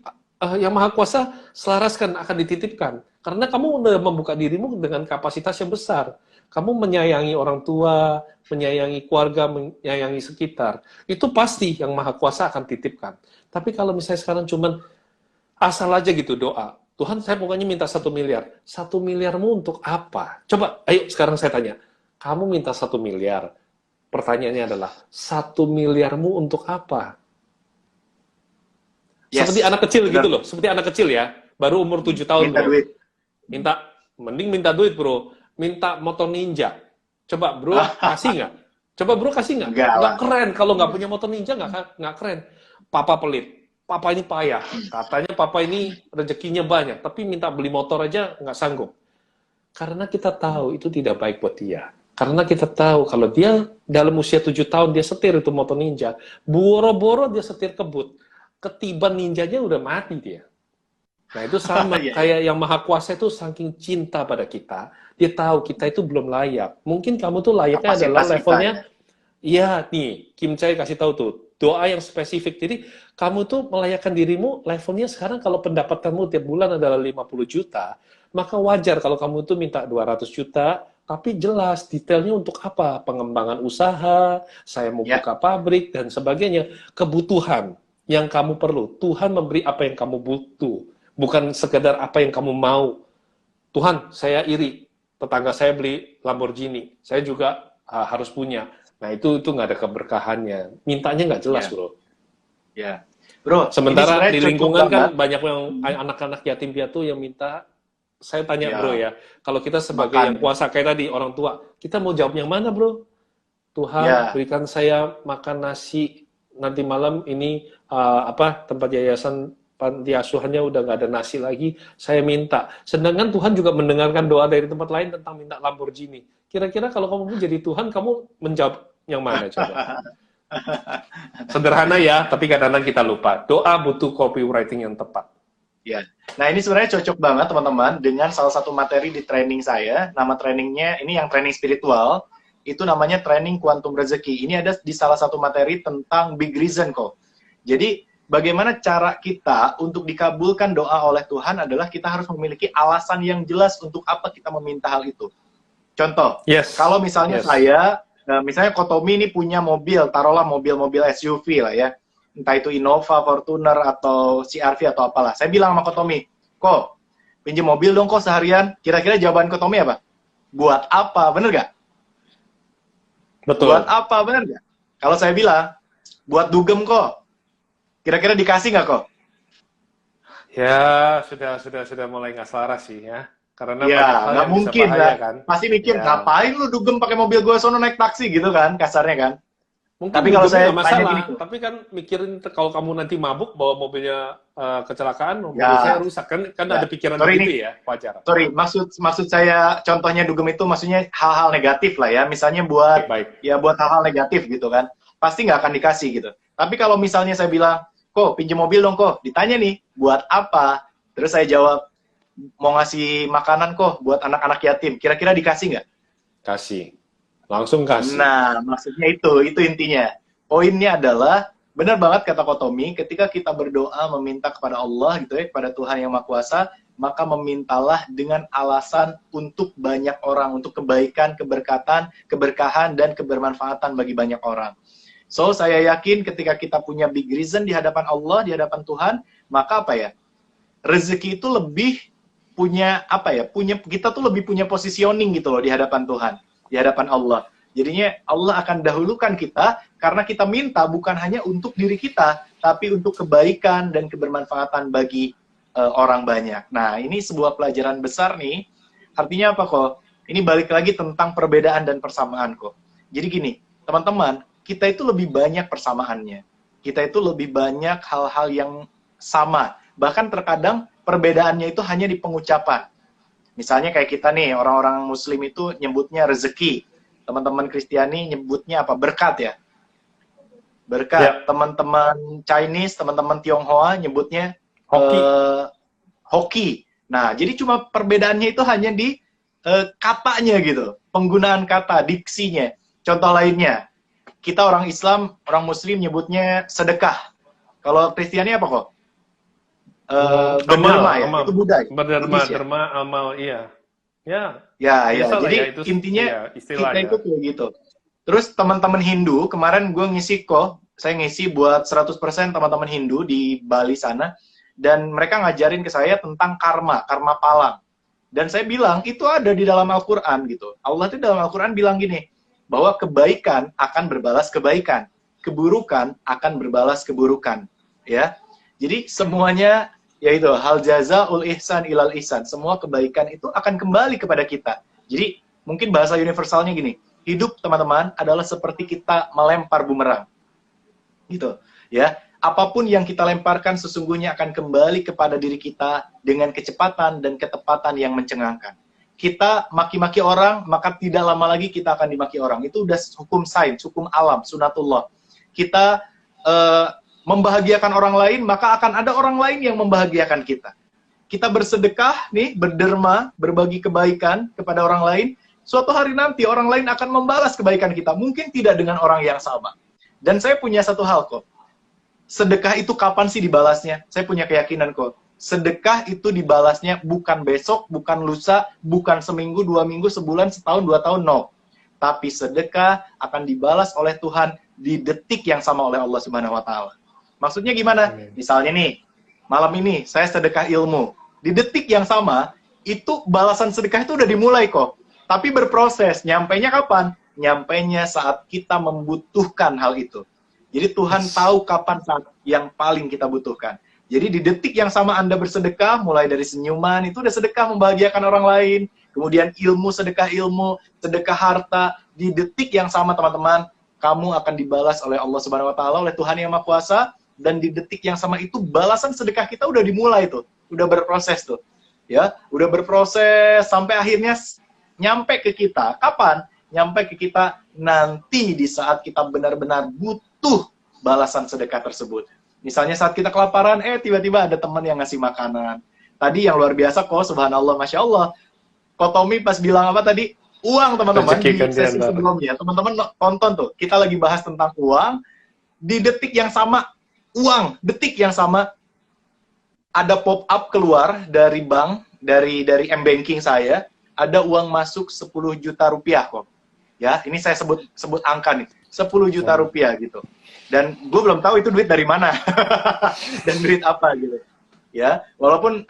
yang Maha Kuasa selaraskan, akan dititipkan. Karena kamu sudah membuka dirimu dengan kapasitas yang besar. Kamu menyayangi orang tua, menyayangi keluarga, menyayangi sekitar. Itu pasti yang Maha Kuasa akan titipkan. Tapi kalau misalnya sekarang cuman asal aja gitu doa, Tuhan saya pokoknya minta 1 miliar. 1 miliarmu untuk apa? Coba, ayo sekarang saya tanya. Kamu minta 1 miliar. Pertanyaannya adalah, 1 miliarmu untuk apa? Seperti anak kecil gitu loh. Seperti anak kecil ya. Baru umur 7 tahun. Minta bro. duit. Mending minta duit bro. Minta motor ninja. Coba bro, kasih nggak? Coba bro, kasih nggak? Nggak keren. Kalau nggak punya motor ninja, nggak keren. Papa pelit. Papa ini payah. Katanya papa ini rezekinya banyak. Tapi minta beli motor aja nggak sanggup. Karena kita tahu itu tidak baik buat dia. Karena kita tahu kalau dia dalam usia 7 tahun, dia setir itu motor ninja. Boro-boro dia setir kebut. Ketiban ninjanya udah mati dia. Nah itu sama kayak yang Maha Kuasa itu saking cinta pada kita, dia tahu kita itu belum layak. Mungkin kamu tuh layaknya adalah levelnya, iya nih, Kim Chai kasih tahu tuh, doa yang spesifik. Jadi kamu tuh melayakkan dirimu, levelnya sekarang kalau pendapatanmu tiap bulan adalah 50 juta, maka wajar kalau kamu tuh minta 200 juta, tapi jelas detailnya untuk apa? Pengembangan usaha, saya mau buka pabrik, dan sebagainya. Kebutuhan yang kamu perlu. Tuhan memberi apa yang kamu butuh. Bukan sekedar apa yang kamu mau. Tuhan, saya iri. tetangga saya beli Lamborghini, saya juga harus punya. Nah itu nggak ada keberkahannya. Mintanya nggak jelas, bro. Ya, bro. Sementara di lingkungan kan banget. banyak yang anak-anak yatim piatu yang minta. Saya tanya Ya. bro ya, kalau kita sebagai yang puasa kayak tadi orang tua, kita mau jawab yang mana bro? Tuhan berikan saya makan nasi nanti malam ini tempat yayasan panti asuhannya udah nggak ada nasi lagi, saya minta. Sedangkan Tuhan juga mendengarkan doa dari tempat lain tentang minta Lamborghini. Kira-kira kalau kamu jadi Tuhan, kamu menjawab yang mana coba? Sederhana ya, tapi kadang-kadang kita lupa. Doa butuh copywriting yang tepat. Ya. Nah ini sebenarnya cocok banget teman-teman dengan salah satu materi di training saya. Nama trainingnya, ini yang training spiritual, itu namanya training kuantum rezeki. Ini ada di salah satu materi tentang big reason kok. Jadi bagaimana cara kita untuk dikabulkan doa oleh Tuhan adalah kita harus memiliki alasan yang jelas untuk apa kita meminta hal itu. Contoh, kalau misalnya misalnya Kotomi ini punya mobil, taruhlah mobil-mobil SUV lah ya. Entah itu Innova, Fortuner, atau CR-V atau apalah. Saya bilang sama Kotomi, kok pinjam mobil dong kok seharian. Kira-kira jawaban Kotomi apa? Buat apa? Bener gak? Betul. Buat apa? Bener gak? Kalau saya bilang, buat dugem kok. Kira-kira dikasih nggak kok? Ya, sudah mulai nggak selaras sih ya. Karena ya, nggak mungkin bahaya, kan? Pasti mikir, ngapain lu dugem pakai mobil gue sono naik taksi gitu kan, kasarnya kan? Mungkin tapi kalau saya masalah, tanya gini, tapi kan mikirin kalau kamu nanti mabuk bawa mobilnya kecelakaan, mobil saya rusak kan ada pikiran begitu ya, wajar. Sorry, maksud saya contohnya dugem itu maksudnya hal-hal negatif lah ya, misalnya buat ya buat hal-hal negatif gitu kan, pasti nggak akan dikasih gitu. Tapi kalau misalnya saya bilang, kok pinjam mobil dong kok, ditanya nih buat apa, terus saya jawab mau ngasih makanan kok buat anak-anak yatim, kira-kira dikasih nggak? Kasih. Langsung kasih. Nah, maksudnya itu intinya. Poinnya adalah, benar banget kata Kotomi, ketika kita berdoa meminta kepada Allah gitu ya, kepada Tuhan Yang Maha Kuasa, maka memintalah dengan alasan untuk banyak orang, untuk kebaikan, keberkatan, keberkahan, dan kebermanfaatan bagi banyak orang. So, saya yakin ketika kita punya big reason di hadapan Allah, di hadapan Tuhan, maka apa ya? Rezeki itu lebih punya, kita tuh lebih punya positioning gitu loh di hadapan Tuhan. Di hadapan Allah. Jadinya Allah akan dahulukan kita karena kita minta bukan hanya untuk diri kita, tapi untuk kebaikan dan kebermanfaatan bagi orang banyak. Nah, ini sebuah pelajaran besar nih. Artinya apa kok? Ini balik lagi tentang perbedaan dan persamaan kok. Jadi gini, teman-teman, kita itu lebih banyak persamaannya. Kita itu lebih banyak hal-hal yang sama. Bahkan terkadang perbedaannya itu hanya di pengucapan. Misalnya kayak kita nih, orang-orang muslim itu nyebutnya rezeki. Teman-teman Kristiani nyebutnya apa? Berkat ya? Berkat. Teman-teman Chinese, teman-teman Tionghoa nyebutnya hoki. Nah, jadi cuma perbedaannya itu hanya di katanya gitu. Penggunaan kata, diksinya. Contoh lainnya, kita orang Islam, orang muslim nyebutnya sedekah. Kalau Kristiani apa kok? Berderma ya, itu budaya. Berderma, amal, iya. Ya. Jadi ya, itu, intinya kita itu kayak gitu. Terus teman-teman Hindu, kemarin gue ngisi saya ngisi buat 100% teman-teman Hindu di Bali sana, dan mereka ngajarin ke saya tentang karma palang. Dan saya bilang, itu ada di dalam Al-Quran gitu. Allah itu dalam Al-Quran bilang gini, bahwa kebaikan akan berbalas kebaikan, keburukan akan berbalas keburukan. Ya. Jadi semuanya yaitu hal jazaul ihsan ilal ihsan, semua kebaikan itu akan kembali kepada kita. Jadi mungkin bahasa universalnya gini, hidup teman-teman adalah seperti kita melempar bumerang. Gitu, ya. Apapun yang kita lemparkan sesungguhnya akan kembali kepada diri kita dengan kecepatan dan ketepatan yang mencengangkan. Kita maki-maki orang, maka tidak lama lagi kita akan dimaki orang. Itu udah hukum sains, hukum alam, sunatullah. Kita membahagiakan orang lain, maka akan ada orang lain yang membahagiakan kita. Kita bersedekah, nih, berderma, berbagi kebaikan kepada orang lain, suatu hari nanti orang lain akan membalas kebaikan kita. Mungkin tidak dengan orang yang sama. Dan saya punya satu hal kok. Sedekah itu kapan sih dibalasnya? Saya punya keyakinan kok. Sedekah itu dibalasnya bukan besok, bukan lusa, bukan seminggu, 2 minggu, sebulan, setahun, 2 tahun, no. Tapi sedekah akan dibalas oleh Tuhan di detik yang sama oleh Allah Subhanahu wa Ta'ala. Maksudnya gimana? Misalnya nih, malam ini saya sedekah ilmu. Di detik yang sama, itu balasan sedekah itu udah dimulai kok. Tapi berproses. Nyampainya kapan? Nyampainya saat kita membutuhkan hal itu. Jadi Tuhan tahu kapan saat yang paling kita butuhkan. Jadi di detik yang sama Anda bersedekah, mulai dari senyuman, itu udah sedekah membahagiakan orang lain. Kemudian ilmu, sedekah harta. Di detik yang sama teman-teman, kamu akan dibalas oleh Allah Subhanahu Wa Taala, oleh Tuhan Yang Maha Kuasa. Dan di detik yang sama itu, balasan sedekah kita udah dimulai tuh. Udah berproses tuh. Ya, udah berproses sampai akhirnya nyampe ke kita. Kapan? Nyampe ke kita nanti di saat kita benar-benar butuh balasan sedekah tersebut. Misalnya saat kita kelaparan, tiba-tiba ada teman yang ngasih makanan. Tadi yang luar biasa kok, subhanallah, masya Allah. Kok Tommy pas bilang apa tadi? Uang, teman-teman, di sesi sebelumnya. Teman-teman tonton tuh, kita lagi bahas tentang uang. Di detik yang sama, uang, detik yang sama, ada pop-up keluar dari bank, dari M-Banking saya, ada uang masuk 10 juta rupiah kok. Ya, ini saya sebut angka nih, 10 juta rupiah gitu. Dan gue belum tahu itu duit dari mana dan duit apa gitu. Ya, walaupun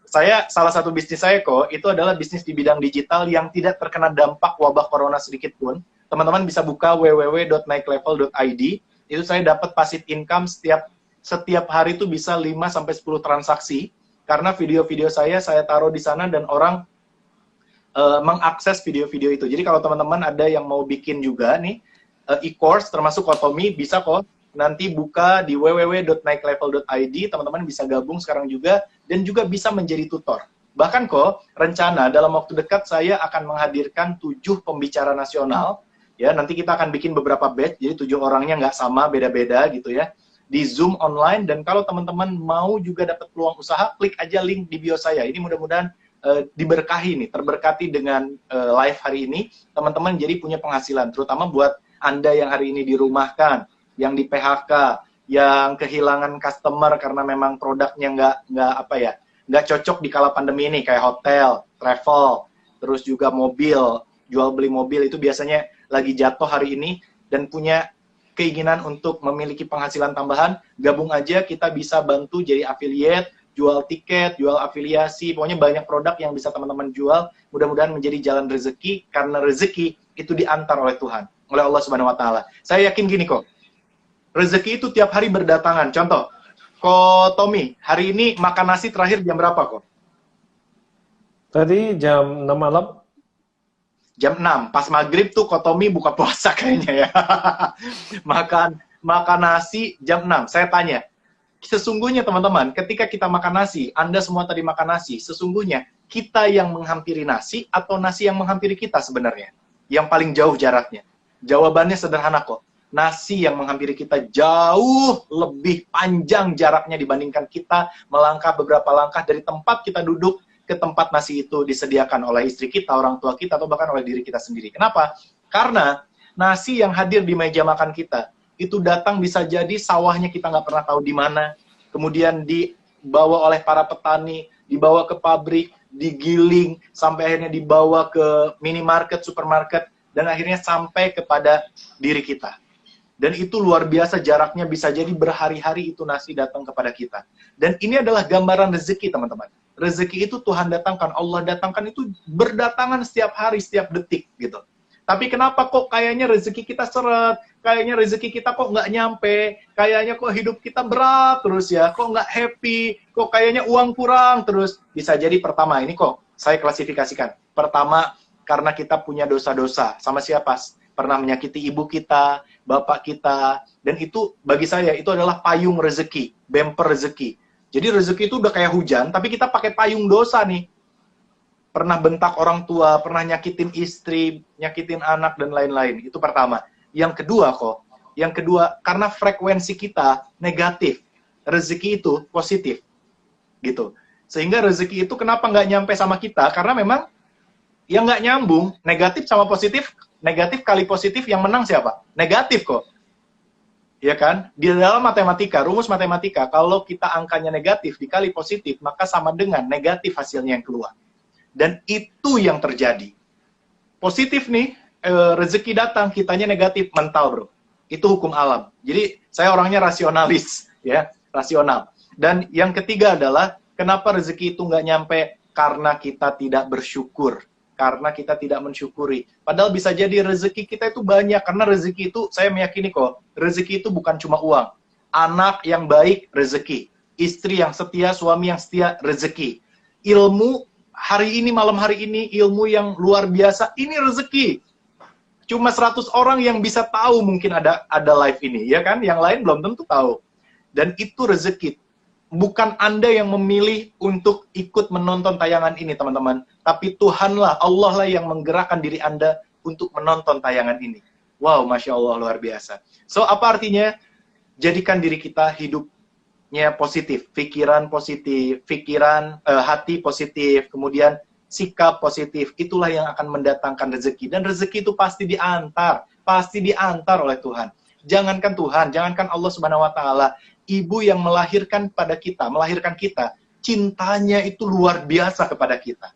saya salah satu bisnis saya kok itu adalah bisnis di bidang digital yang tidak terkena dampak wabah corona sedikit pun. Teman-teman bisa buka www.naiklevel.id. Itu saya dapat passive income setiap hari itu bisa 5 sampai 10 transaksi karena video-video saya taruh di sana dan orang mengakses video-video itu. Jadi kalau teman-teman ada yang mau bikin juga nih e-course termasuk Kotomi, bisa kok nanti buka di www.naiklevel.id, teman-teman bisa gabung sekarang juga dan juga bisa menjadi tutor. Bahkan kok rencana dalam waktu dekat saya akan menghadirkan 7 pembicara nasional. Ya, nanti kita akan bikin beberapa batch, jadi 7 orangnya nggak sama, beda-beda gitu ya. Di Zoom online, dan kalau teman-teman mau juga dapat peluang usaha, klik aja link di bio saya. Ini mudah-mudahan diberkahi nih, terberkati dengan live hari ini, teman-teman jadi punya penghasilan, terutama buat Anda yang hari ini dirumahkan, yang di PHK, yang kehilangan customer karena memang produknya nggak cocok di kala pandemi ini, kayak hotel, travel, terus juga mobil, jual beli mobil itu biasanya lagi jatuh hari ini dan punya keinginan untuk memiliki penghasilan tambahan, gabung aja, kita bisa bantu jadi affiliate, jual tiket, jual afiliasi, pokoknya banyak produk yang bisa teman-teman jual, mudah-mudahan menjadi jalan rezeki, karena rezeki itu diantar oleh Tuhan, oleh Allah Subhanahu Wa Taala. Saya yakin gini kok, rezeki itu tiap hari berdatangan. Contoh, kok Tommy, hari ini makan nasi terakhir jam berapa kok? Tadi jam 6 malam. Jam 6, pas maghrib tuh kok Tommy buka puasa kayaknya ya. makan nasi jam 6, saya tanya, sesungguhnya teman-teman, ketika kita makan nasi, Anda semua tadi makan nasi, sesungguhnya kita yang menghampiri nasi atau nasi yang menghampiri kita sebenarnya? Yang paling jauh jaraknya? Jawabannya sederhana kok. Nasi yang menghampiri kita jauh lebih panjang jaraknya dibandingkan kita melangkah beberapa langkah dari tempat kita duduk ke tempat nasi itu disediakan oleh istri kita, orang tua kita, atau bahkan oleh diri kita sendiri. Kenapa? Karena nasi yang hadir di meja makan kita itu datang bisa jadi sawahnya kita nggak pernah tahu di mana, kemudian dibawa oleh para petani, dibawa ke pabrik, digiling, sampai akhirnya dibawa ke minimarket, supermarket, dan akhirnya sampai kepada diri kita. Dan itu luar biasa jaraknya, bisa jadi berhari-hari itu nasi datang kepada kita. Dan ini adalah gambaran rezeki teman-teman. Rezeki itu Tuhan datangkan, Allah datangkan itu berdatangan setiap hari, setiap detik gitu. Tapi kenapa kok kayaknya rezeki kita seret, kayaknya rezeki kita kok nggak nyampe, kayaknya kok hidup kita berat terus ya, kok nggak happy, kok kayaknya uang kurang terus. Bisa jadi pertama, ini kok saya klasifikasikan. Pertama, karena kita punya dosa-dosa. Sama siapa? Pernah menyakiti ibu kita, bapak kita, dan itu bagi saya itu adalah payung rezeki, bumper rezeki. Jadi rezeki itu udah kayak hujan, tapi kita pakai payung dosa nih. Pernah bentak orang tua, pernah nyakitin istri, nyakitin anak, dan lain-lain. Itu pertama. Yang kedua kok, karena frekuensi kita negatif, rezeki itu positif. Gitu. Sehingga rezeki itu kenapa nggak nyampe sama kita? Karena memang yang nggak nyambung, negatif sama positif, negatif kali positif, yang menang siapa? Negatif kok. Ya kan? Di dalam matematika, rumus matematika, kalau kita angkanya negatif dikali positif, maka sama dengan negatif hasilnya yang keluar. Dan itu yang terjadi. Positif nih, rezeki datang, kitanya negatif, mental bro. Itu hukum alam. Jadi saya orangnya rasionalis, ya, rasional. Dan yang ketiga adalah, kenapa rezeki itu nggak nyampe? Karena kita tidak bersyukur. karena kita tidak mensyukuri. Padahal bisa jadi rezeki kita itu banyak, karena rezeki itu, saya meyakini kok, rezeki itu bukan cuma uang. Anak yang baik, rezeki. Istri yang setia, suami yang setia, rezeki. Ilmu hari ini, malam hari ini, ilmu yang luar biasa, ini rezeki. Cuma 100 orang yang bisa tahu mungkin ada live ini, ya kan? Yang lain belum tentu tahu. Dan itu rezeki. Bukan Anda yang memilih untuk ikut menonton tayangan ini, teman-teman. Tapi Tuhanlah, Allah lah yang menggerakkan diri Anda untuk menonton tayangan ini. Wow, Masya Allah, luar biasa. So, apa artinya? Jadikan diri kita hidupnya positif. Pikiran positif, hati positif, kemudian sikap positif. Itulah yang akan mendatangkan rezeki. Dan rezeki itu pasti diantar oleh Tuhan. Jangankan Tuhan, jangankan Allah Subhanahu wa Ta'ala, ibu yang melahirkan kita, cintanya itu luar biasa kepada kita.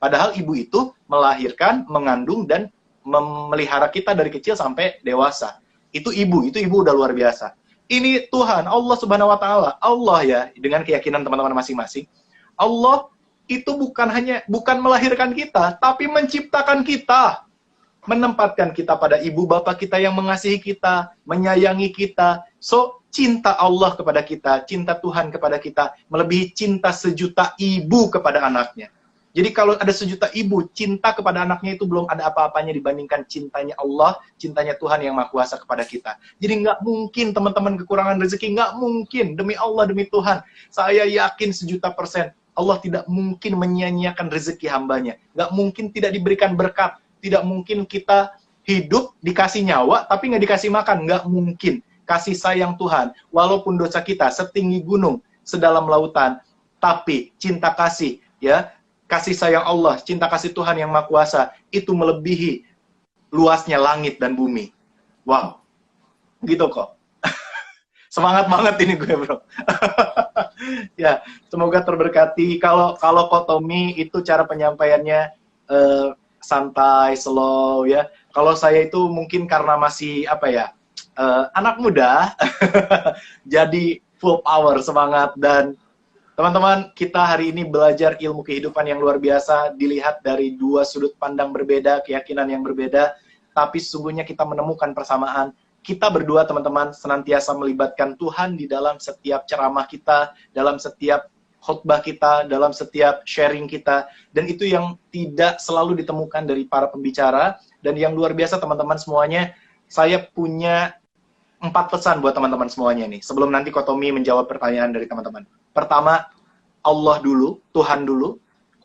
Padahal ibu itu melahirkan, mengandung, dan memelihara kita dari kecil sampai dewasa. Itu ibu udah luar biasa. Ini Tuhan, Allah Subhanahu wa Ta'ala, Allah ya, dengan keyakinan teman-teman masing-masing. Allah itu bukan melahirkan kita, tapi menciptakan kita. Menempatkan kita pada ibu bapak kita yang mengasihi kita, menyayangi kita. So, cinta Allah kepada kita, cinta Tuhan kepada kita, melebihi cinta sejuta ibu kepada anaknya. Jadi kalau ada sejuta ibu, cinta kepada anaknya itu belum ada apa-apanya dibandingkan cintanya Allah, cintanya Tuhan yang Maha Kuasa kepada kita. Jadi nggak mungkin teman-teman kekurangan rezeki, nggak mungkin. Demi Allah, demi Tuhan, saya yakin 1.000.000%, Allah tidak mungkin menyia-nyiakan rezeki hambanya. Nggak mungkin tidak diberikan berkat. Tidak mungkin kita hidup, dikasih nyawa, tapi nggak dikasih makan. Nggak mungkin. Kasih sayang Tuhan, walaupun dosa kita setinggi gunung, sedalam lautan, tapi cinta kasih, ya, kasih sayang Allah, cinta kasih Tuhan yang Maha Kuasa, itu melebihi luasnya langit dan bumi. Wow. Gitu kok. Semangat banget ini gue, bro. Ya, semoga terberkati. Kalau Kok Tommy itu cara penyampaiannya santai, slow ya. Kalau saya itu mungkin karena masih anak muda, jadi full power, semangat. Dan teman-teman, kita hari ini belajar ilmu kehidupan yang luar biasa, dilihat dari dua sudut pandang berbeda, keyakinan yang berbeda, tapi sesungguhnya kita menemukan persamaan. Kita berdua, teman-teman, senantiasa melibatkan Tuhan di dalam setiap ceramah kita, dalam setiap khutbah kita, dalam setiap sharing kita, dan itu yang tidak selalu ditemukan dari para pembicara. Dan yang luar biasa, teman-teman semuanya, saya punya 4 pesan buat teman-teman semuanya nih, sebelum nanti Kok Tommy menjawab pertanyaan dari teman-teman. Pertama, Allah dulu, Tuhan dulu,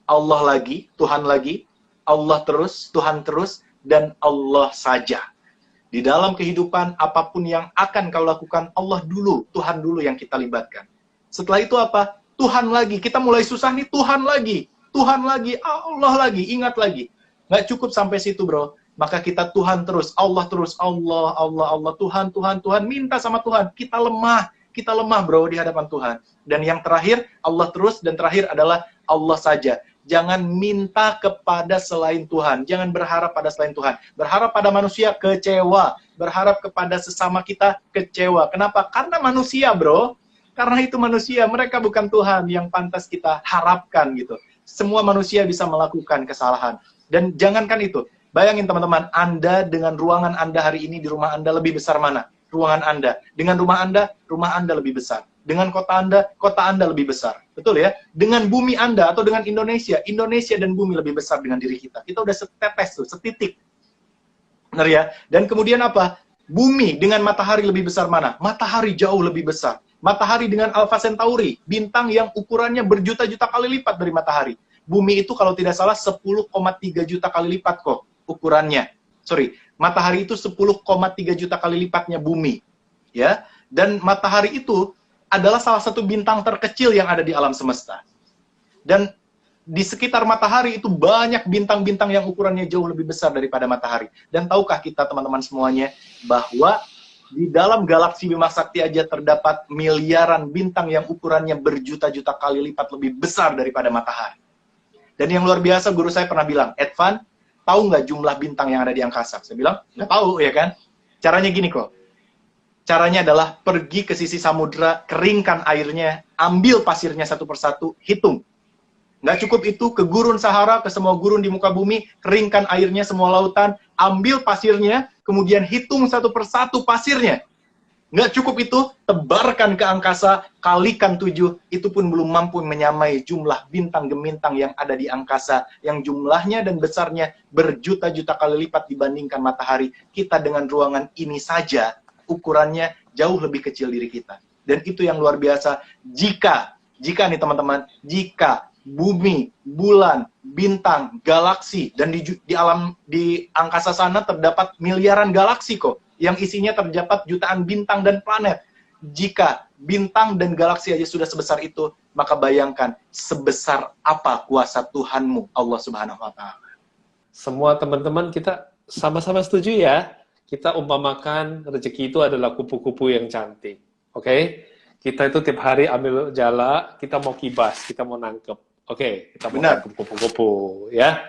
Allah lagi, Tuhan lagi, Allah terus, Tuhan terus, dan Allah saja. Di dalam kehidupan, apapun yang akan kau lakukan, Allah dulu, Tuhan dulu yang kita libatkan. Setelah itu apa? Tuhan lagi. Kita mulai susah nih, Tuhan lagi, Allah lagi, ingat lagi. Nggak cukup sampai situ, bro. Maka kita Tuhan terus, Allah, Tuhan, minta sama Tuhan. Kita lemah, bro, di hadapan Tuhan. Dan yang terakhir, Allah terus, dan terakhir adalah Allah saja. Jangan minta kepada selain Tuhan. Jangan berharap pada selain Tuhan. Berharap pada manusia, kecewa. Berharap kepada sesama kita, kecewa. Kenapa? Karena manusia, bro. Karena itu manusia, mereka bukan Tuhan yang pantas kita harapkan gitu. Semua manusia bisa melakukan kesalahan. Dan jangankan itu, bayangin teman-teman, Anda dengan ruangan Anda hari ini di rumah Anda lebih besar mana? Ruangan Anda. Dengan rumah Anda lebih besar. Dengan kota Anda lebih besar. Betul ya? Dengan bumi Anda atau dengan Indonesia dan bumi lebih besar dengan diri kita. Kita udah setetes tuh, setitik. Benar ya? Dan kemudian apa? Bumi dengan matahari lebih besar mana? Matahari jauh lebih besar. Matahari dengan Alpha Centauri, bintang yang ukurannya berjuta-juta kali lipat dari matahari. Bumi itu kalau tidak salah 10,3 juta kali lipat kok ukurannya. Matahari itu 10,3 juta kali lipatnya bumi. Ya. Dan matahari itu adalah salah satu bintang terkecil yang ada di alam semesta. Dan di sekitar matahari itu banyak bintang-bintang yang ukurannya jauh lebih besar daripada matahari. Dan tahukah kita teman-teman semuanya bahwa di dalam galaksi Bima Sakti aja terdapat miliaran bintang yang ukurannya berjuta-juta kali lipat lebih besar daripada matahari. Dan yang luar biasa, guru saya pernah bilang, Edvan, tahu nggak jumlah bintang yang ada di angkasa? Saya bilang, nggak tahu ya kan? Caranya gini kok. Caranya adalah pergi ke sisi samudra, keringkan airnya, ambil pasirnya satu persatu, hitung. Nggak cukup itu, ke gurun Sahara, ke semua gurun di muka bumi, keringkan airnya semua lautan, ambil pasirnya, kemudian hitung satu persatu pasirnya. Nggak cukup itu, tebarkan ke angkasa, kalikan 7, itu pun belum mampu menyamai jumlah bintang gemintang yang ada di angkasa, yang jumlahnya dan besarnya berjuta-juta kali lipat dibandingkan matahari. Kita dengan ruangan ini saja, ukurannya jauh lebih kecil diri kita. Dan itu yang luar biasa, jika nih teman-teman, jika bumi, bulan, bintang, galaksi, dan di angkasa sana terdapat miliaran galaksi kok, yang isinya terdapat jutaan bintang dan planet. Jika bintang dan galaksi aja sudah sebesar itu, maka bayangkan sebesar apa kuasa Tuhanmu, Allah Subhanahu wa Ta'ala. Semua teman-teman kita sama-sama setuju ya. Kita umpamakan rezeki itu adalah kupu-kupu yang cantik. Oke? Kita itu tiap hari ambil jala, kita mau kibas, kita mau nangkep. Oke, kita mau nangkep kupu-kupu ya.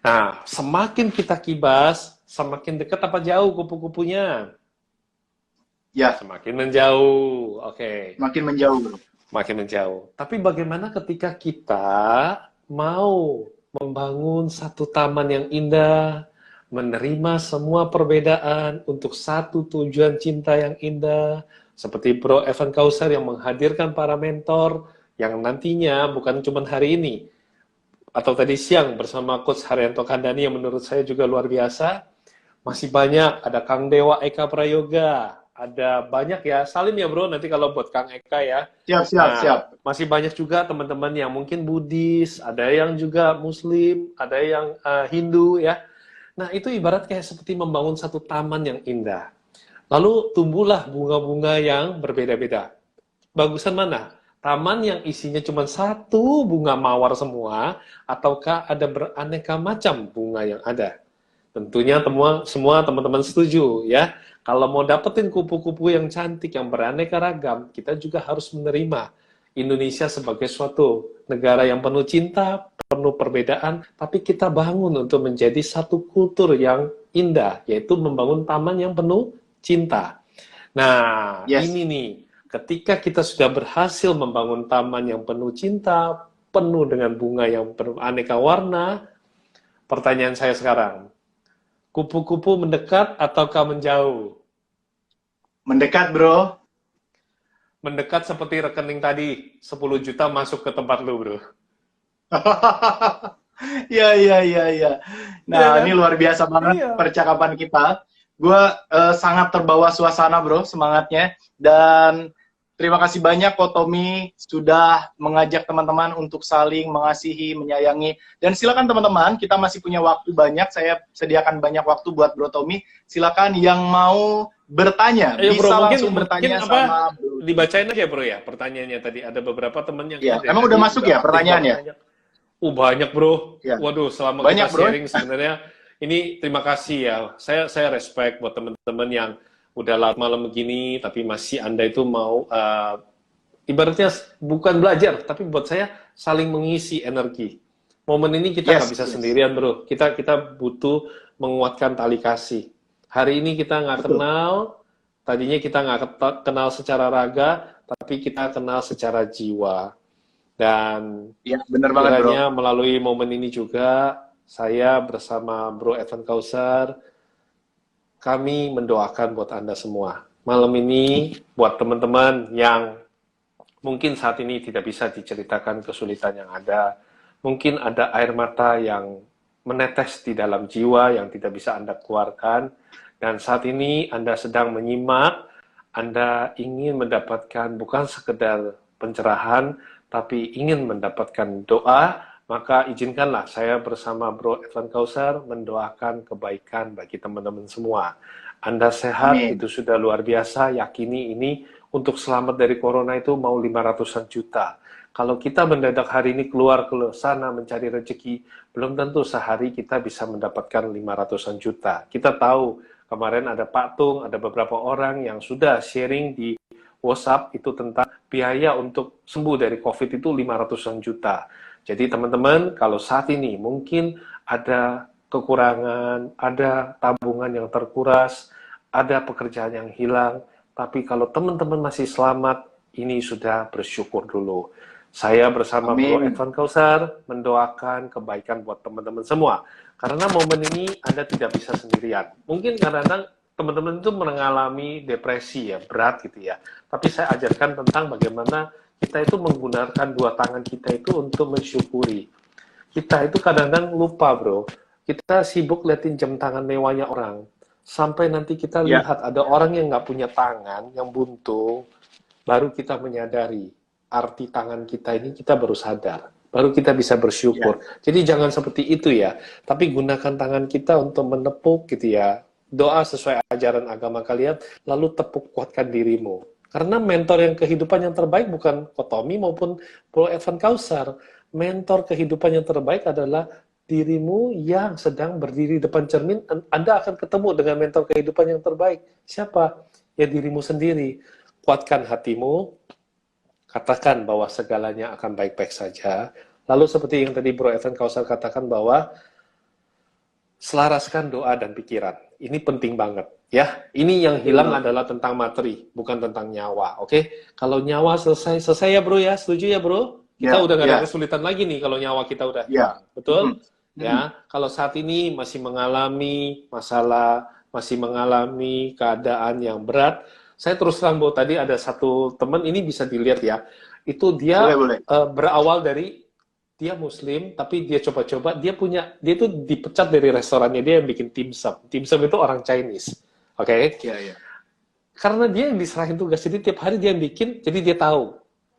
Nah, semakin kita kibas, semakin dekat apa jauh kupu-kupunya? Ya. Semakin menjauh. Oke. Makin menjauh, bro. Makin menjauh. Tapi bagaimana ketika kita mau membangun satu taman yang indah, menerima semua perbedaan untuk satu tujuan cinta yang indah, seperti Bro Evan Kausar yang menghadirkan para mentor yang nantinya bukan cuma hari ini, atau tadi siang bersama Coach Haryanto Kandani yang menurut saya juga luar biasa. Masih banyak, ada Kang Dewa Eka Prayoga, ada banyak ya, salim ya bro, nanti kalau buat Kang Eka ya. Siap. Masih banyak juga teman-teman yang mungkin Buddhis, ada yang juga Muslim, ada yang Hindu ya. Nah itu ibarat kayak seperti membangun satu taman yang indah. Lalu tumbuhlah bunga-bunga yang berbeda-beda. Bagusan mana? Taman yang isinya cuma satu bunga mawar semua, ataukah ada beraneka macam bunga yang ada? Tentunya semua teman-teman setuju ya. Kalau mau dapetin kupu-kupu yang cantik, yang beraneka ragam, kita juga harus menerima Indonesia sebagai suatu negara yang penuh cinta, penuh perbedaan, tapi kita bangun untuk menjadi satu kultur yang indah, yaitu membangun taman yang penuh cinta. Nah, ini nih, ketika kita sudah berhasil membangun taman yang penuh cinta, penuh dengan bunga yang beraneka warna, pertanyaan saya sekarang, kupu-kupu mendekat ataukah menjauh? Mendekat, bro. Mendekat seperti rekening tadi, 10 juta masuk ke tempat lu, bro. Iya. Nah, ini luar biasa banget percakapan kita. Gue sangat terbawa suasana, bro, semangatnya. Dan terima kasih banyak kok Tommy sudah mengajak teman-teman untuk saling mengasihi, menyayangi. Dan silakan teman-teman, kita masih punya waktu banyak. Saya sediakan banyak waktu buat Bro Tommy. Silakan yang mau bertanya, ayo, bisa bro, langsung bertanya sama Bro. Dibacain aja bro ya pertanyaannya tadi. Ada beberapa teman yang emang udah masuk ya pertanyaannya? Banyak bro. Waduh, selama banyak, kita sharing sebenarnya ini terima kasih ya. Saya respect buat teman-teman yang udah larut malam begini, tapi masih Anda itu mau ibaratnya bukan belajar, tapi buat saya saling mengisi energi. Momen ini kita nggak bisa sendirian bro. Kita butuh menguatkan tali kasih. Hari ini kita nggak kenal, tadinya kita nggak kenal secara raga, tapi kita kenal secara jiwa. Dan bener banget, kiranya melalui momen ini juga, saya bersama Bro Evan Kausar, kami mendoakan buat Anda semua. Malam ini, buat teman-teman yang mungkin saat ini tidak bisa diceritakan kesulitan yang ada, mungkin ada air mata yang menetes di dalam jiwa yang tidak bisa Anda keluarkan, dan saat ini Anda sedang menyimak, Anda ingin mendapatkan bukan sekedar pencerahan, tapi ingin mendapatkan doa, maka izinkanlah saya bersama Bro Evan Kausar mendoakan kebaikan bagi teman-teman semua. Anda sehat, itu sudah luar biasa, yakini ini untuk selamat dari corona itu mau 500-an juta. Kalau kita mendadak hari ini keluar ke sana mencari rezeki, belum tentu sehari kita bisa mendapatkan 500-an juta. Kita tahu, kemarin ada Pak Tung, ada beberapa orang yang sudah sharing di WhatsApp itu tentang biaya untuk sembuh dari COVID itu 500-an juta. Jadi teman-teman, kalau saat ini mungkin ada kekurangan, ada tabungan yang terkuras, ada pekerjaan yang hilang, tapi kalau teman-teman masih selamat, ini sudah bersyukur dulu. Saya bersama Bro Amin. Edvan Kausar mendoakan kebaikan buat teman-teman semua. Karena momen ini Anda tidak bisa sendirian. Mungkin kadang-kadang teman-teman itu mengalami depresi ya, berat gitu ya. Tapi saya ajarkan tentang bagaimana kita itu menggunakan dua tangan kita itu untuk mensyukuri. Kita itu kadang-kadang lupa, bro. Kita sibuk liatin jam tangan mewahnya orang. Sampai nanti kita Ya, lihat ada orang yang nggak punya tangan, yang buntung, baru kita menyadari arti tangan kita ini, kita baru sadar. Baru kita bisa ya, bersyukur. Jadi jangan seperti itu ya. Tapi gunakan tangan kita untuk menepuk gitu ya. Doa sesuai ajaran agama kalian, lalu tepuk kuatkan dirimu. Karena mentor yang kehidupan yang terbaik bukan Kotomi maupun Bro Edvan Kausar. Mentor kehidupan yang terbaik adalah dirimu yang sedang berdiri depan cermin. Anda akan ketemu dengan mentor kehidupan yang terbaik. Siapa? Ya dirimu sendiri. Kuatkan hatimu, katakan bahwa segalanya akan baik-baik saja. Lalu seperti yang tadi Bro Edvan Kausar katakan bahwa selaraskan doa dan pikiran. Ini penting banget ya. Ini yang hilang betul. adalah tentang materi, bukan tentang nyawa. Oke? Kalau nyawa selesai, selesai ya Bro ya. Setuju ya Bro? Kita Ya, udah nggak ada ya, kesulitan lagi nih kalau nyawa kita udah ya. hilang. Betul? Mhm, mhm. Ya. Kalau saat ini masih mengalami masalah, masih mengalami keadaan yang berat, saya terus terang bahwa tadi ada satu teman, ini bisa dilihat ya. Itu dia Boleh, boleh. berawal dari dia Muslim, tapi dia coba-coba, dia tuh dipecat dari restorannya, dia yang bikin dimsum. Dimsum itu orang Chinese, oke? Ya, ya. Karena dia yang diserahin tugas, jadi tiap hari dia yang bikin, jadi dia tahu.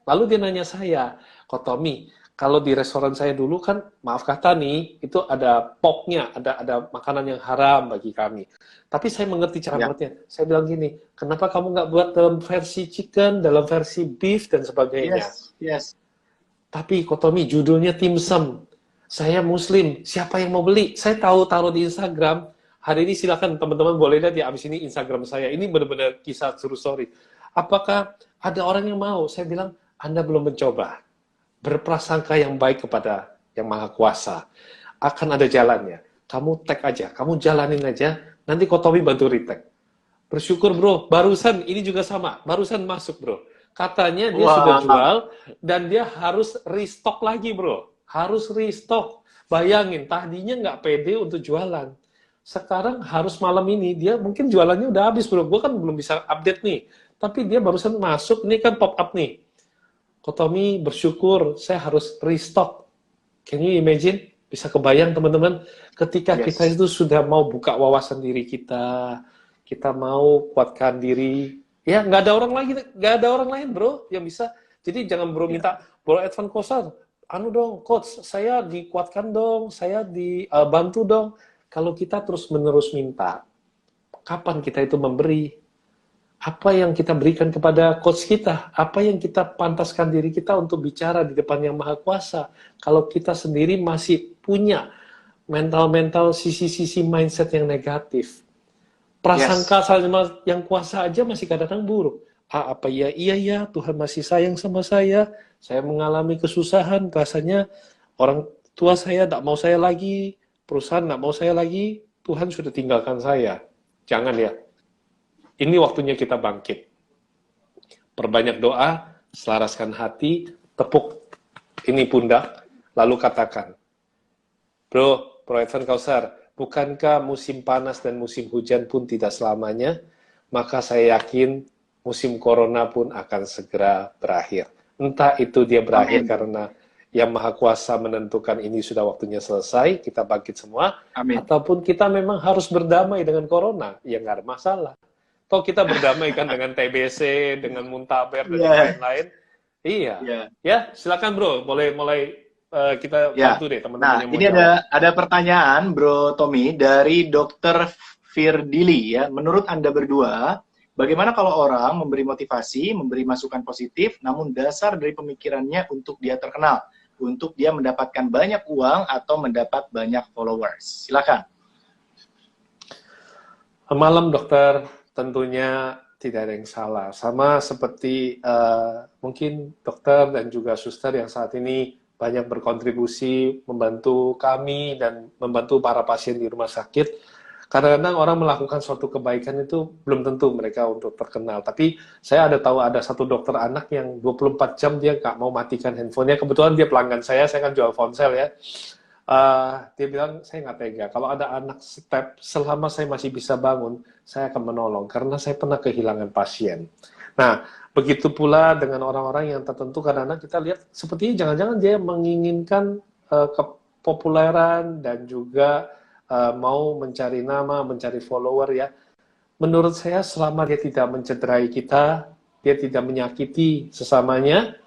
Lalu dia nanya saya, Kok Tommy, kalau di restoran saya dulu kan, maaf kata nih, itu ada porknya, ada makanan yang haram bagi kami. Tapi saya mengerti cara Ya. buatnya. Saya bilang gini, kenapa kamu nggak buat dalam versi chicken, dalam versi beef, dan sebagainya? Yes, yes. Tapi Kotomi judulnya Timsum. Saya Muslim, siapa yang mau beli? Saya tahu taruh di Instagram. Hari ini silakan teman-teman boleh lihat ya abis ini Instagram saya. Ini benar-benar kisah true story. Apakah ada orang yang mau? Saya bilang, Anda belum mencoba. Berprasangka yang baik kepada Yang Maha Kuasa. Akan ada jalannya. Kamu tag aja, kamu jalanin aja. Nanti Kotomi bantu retag. Bersyukur bro, barusan ini juga sama, barusan masuk bro. Katanya dia Wah, sudah jual dan dia harus restock lagi bro, harus restock. Bayangin, tadinya nggak pede untuk jualan. Sekarang harus malam ini, dia mungkin jualannya udah habis bro. Gue kan belum bisa update nih, tapi dia barusan masuk, ini kan pop up nih. Kotomi bersyukur, saya harus restock. Can you imagine? Bisa kebayang teman-teman, ketika yes. kita itu sudah mau buka wawasan diri kita mau kuatkan diri, ya nggak ada orang lagi, nggak ada orang lain bro yang bisa. Jadi jangan bro minta, Bro Edvan Kausar, anu dong coach, saya dikuatkan dong, saya dibantu dong. Kalau kita terus menerus minta, kapan kita itu memberi? Apa yang kita berikan kepada coach kita? Apa yang kita pantaskan diri kita untuk bicara di depan Yang Maha Kuasa? Kalau kita sendiri masih punya mental sisi-sisi mindset yang negatif, prasangka sama yang kuasa aja masih kadang-kadang buruk. Apa ya, iya Tuhan masih sayang sama saya mengalami kesusahan, rasanya orang tua saya tak mau saya lagi, perusahaan tak mau saya lagi, Tuhan sudah tinggalkan saya. Jangan ya, ini waktunya kita bangkit. Perbanyak doa, selaraskan hati, tepuk ini pundak, lalu katakan, Bro Edvan Kausar, bukankah musim panas dan musim hujan pun tidak selamanya? Maka saya yakin musim corona pun akan segera berakhir. Entah itu dia berakhir Amin. karena Yang Maha Kuasa menentukan ini sudah waktunya selesai, kita bangkit semua, Amin. ataupun kita memang harus berdamai dengan corona, ya nggak ada masalah. Toh kita berdamai kan dengan TBC, dengan Muntaber, dan lain-lain. Iya. Ya, silakan bro, mulai kita bantu deh teman-teman Nah, yang mau ini ada pertanyaan Bro Tommy dari Dr. Firdili ya. Menurut Anda berdua, bagaimana kalau orang memberi motivasi, memberi masukan positif, namun dasar dari pemikirannya untuk dia terkenal, untuk dia mendapatkan banyak uang atau mendapat banyak followers? Silakan. Malam dokter, tentunya tidak ada yang salah. Sama seperti mungkin dokter dan juga suster yang saat ini banyak berkontribusi membantu kami dan membantu para pasien di rumah sakit. Kadang-kadang orang melakukan suatu kebaikan itu belum tentu mereka untuk terkenal. Tapi saya tahu ada satu dokter anak yang 24 jam dia nggak mau matikan handphonenya. Kebetulan dia pelanggan saya kan jual ponsel ya. Dia bilang, saya nggak tega. Kalau ada anak step, selama saya masih bisa bangun, saya akan menolong. Karena saya pernah kehilangan pasien. Nah, begitu pula dengan orang-orang yang tertentu. Kadang-kadang kita lihat, sepertinya jangan-jangan dia menginginkan kepopuleran dan juga mau mencari nama, mencari follower ya. Menurut saya selama dia tidak mencederai kita, dia tidak menyakiti sesamanya,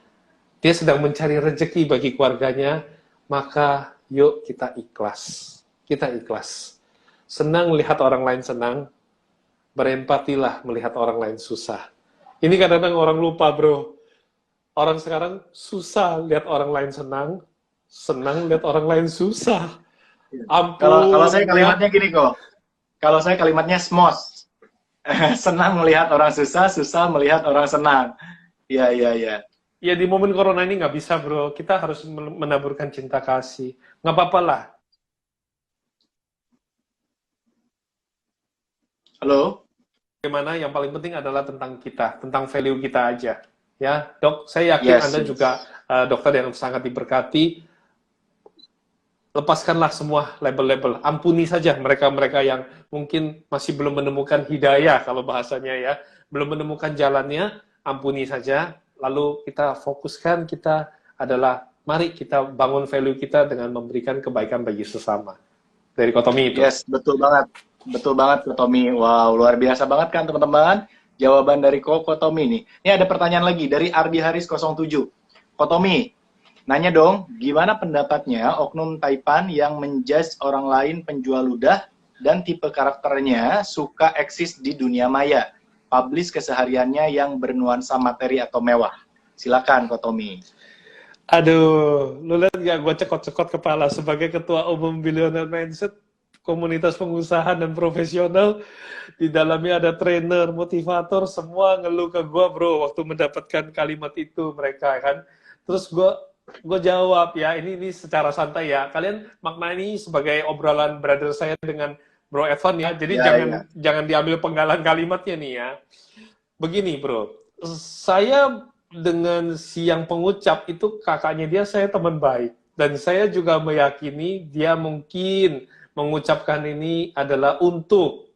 dia sedang mencari rezeki bagi keluarganya, maka yuk kita ikhlas. Kita ikhlas. Senang melihat orang lain senang, berempatilah melihat orang lain susah. Ini kadang-kadang orang lupa bro. Orang sekarang susah lihat orang lain senang, senang lihat orang lain susah. Ampun. Kalau saya kalimatnya gini kok. Kalau saya kalimatnya smos. Senang melihat orang susah, susah melihat orang senang. Iya, iya, iya. Ya di momen corona ini nggak bisa bro. Kita harus menaburkan cinta kasih. Nggak apa-apa lah. Halo? Bagaimana yang paling penting adalah tentang kita, tentang value kita aja. Ya, dok, saya yakin Anda juga dokter yang sangat diberkati. Lepaskanlah semua label-label. Ampuni saja mereka-mereka yang mungkin masih belum menemukan hidayah, kalau bahasanya ya. Belum menemukan jalannya, ampuni saja. Lalu kita fokuskan, kita adalah, mari kita bangun value kita dengan memberikan kebaikan bagi sesama. Dari Kotomi itu. Yes, betul banget. Betul banget, Kotomi. Wow, luar biasa banget kan teman-teman. Jawaban dari Kotomi nih. Ini ada pertanyaan lagi dari Ardi Haris 07. Kotomi, nanya dong, gimana pendapatnya oknum Taipan yang menjudge orang lain penjual ludah dan tipe karakternya suka eksis di dunia maya, publish kesehariannya yang bernuansa materi atau mewah? Silakan, Kotomi. Aduh, lu lihat gak gue cekot-cekot kepala sebagai ketua umum Billionaire Mindset, komunitas pengusaha dan profesional. Di dalamnya ada trainer, motivator, semua ngeluh ke gue bro waktu mendapatkan kalimat itu mereka kan. Terus gue jawab ya, ini secara santai ya. Kalian makna ini sebagai obrolan brother saya dengan Bro Evan ya. Jadi jangan diambil penggalan kalimatnya nih ya. Begini bro, saya dengan si yang pengucap itu kakaknya dia, saya teman baik. Dan saya juga meyakini dia mungkin mengucapkan ini adalah untuk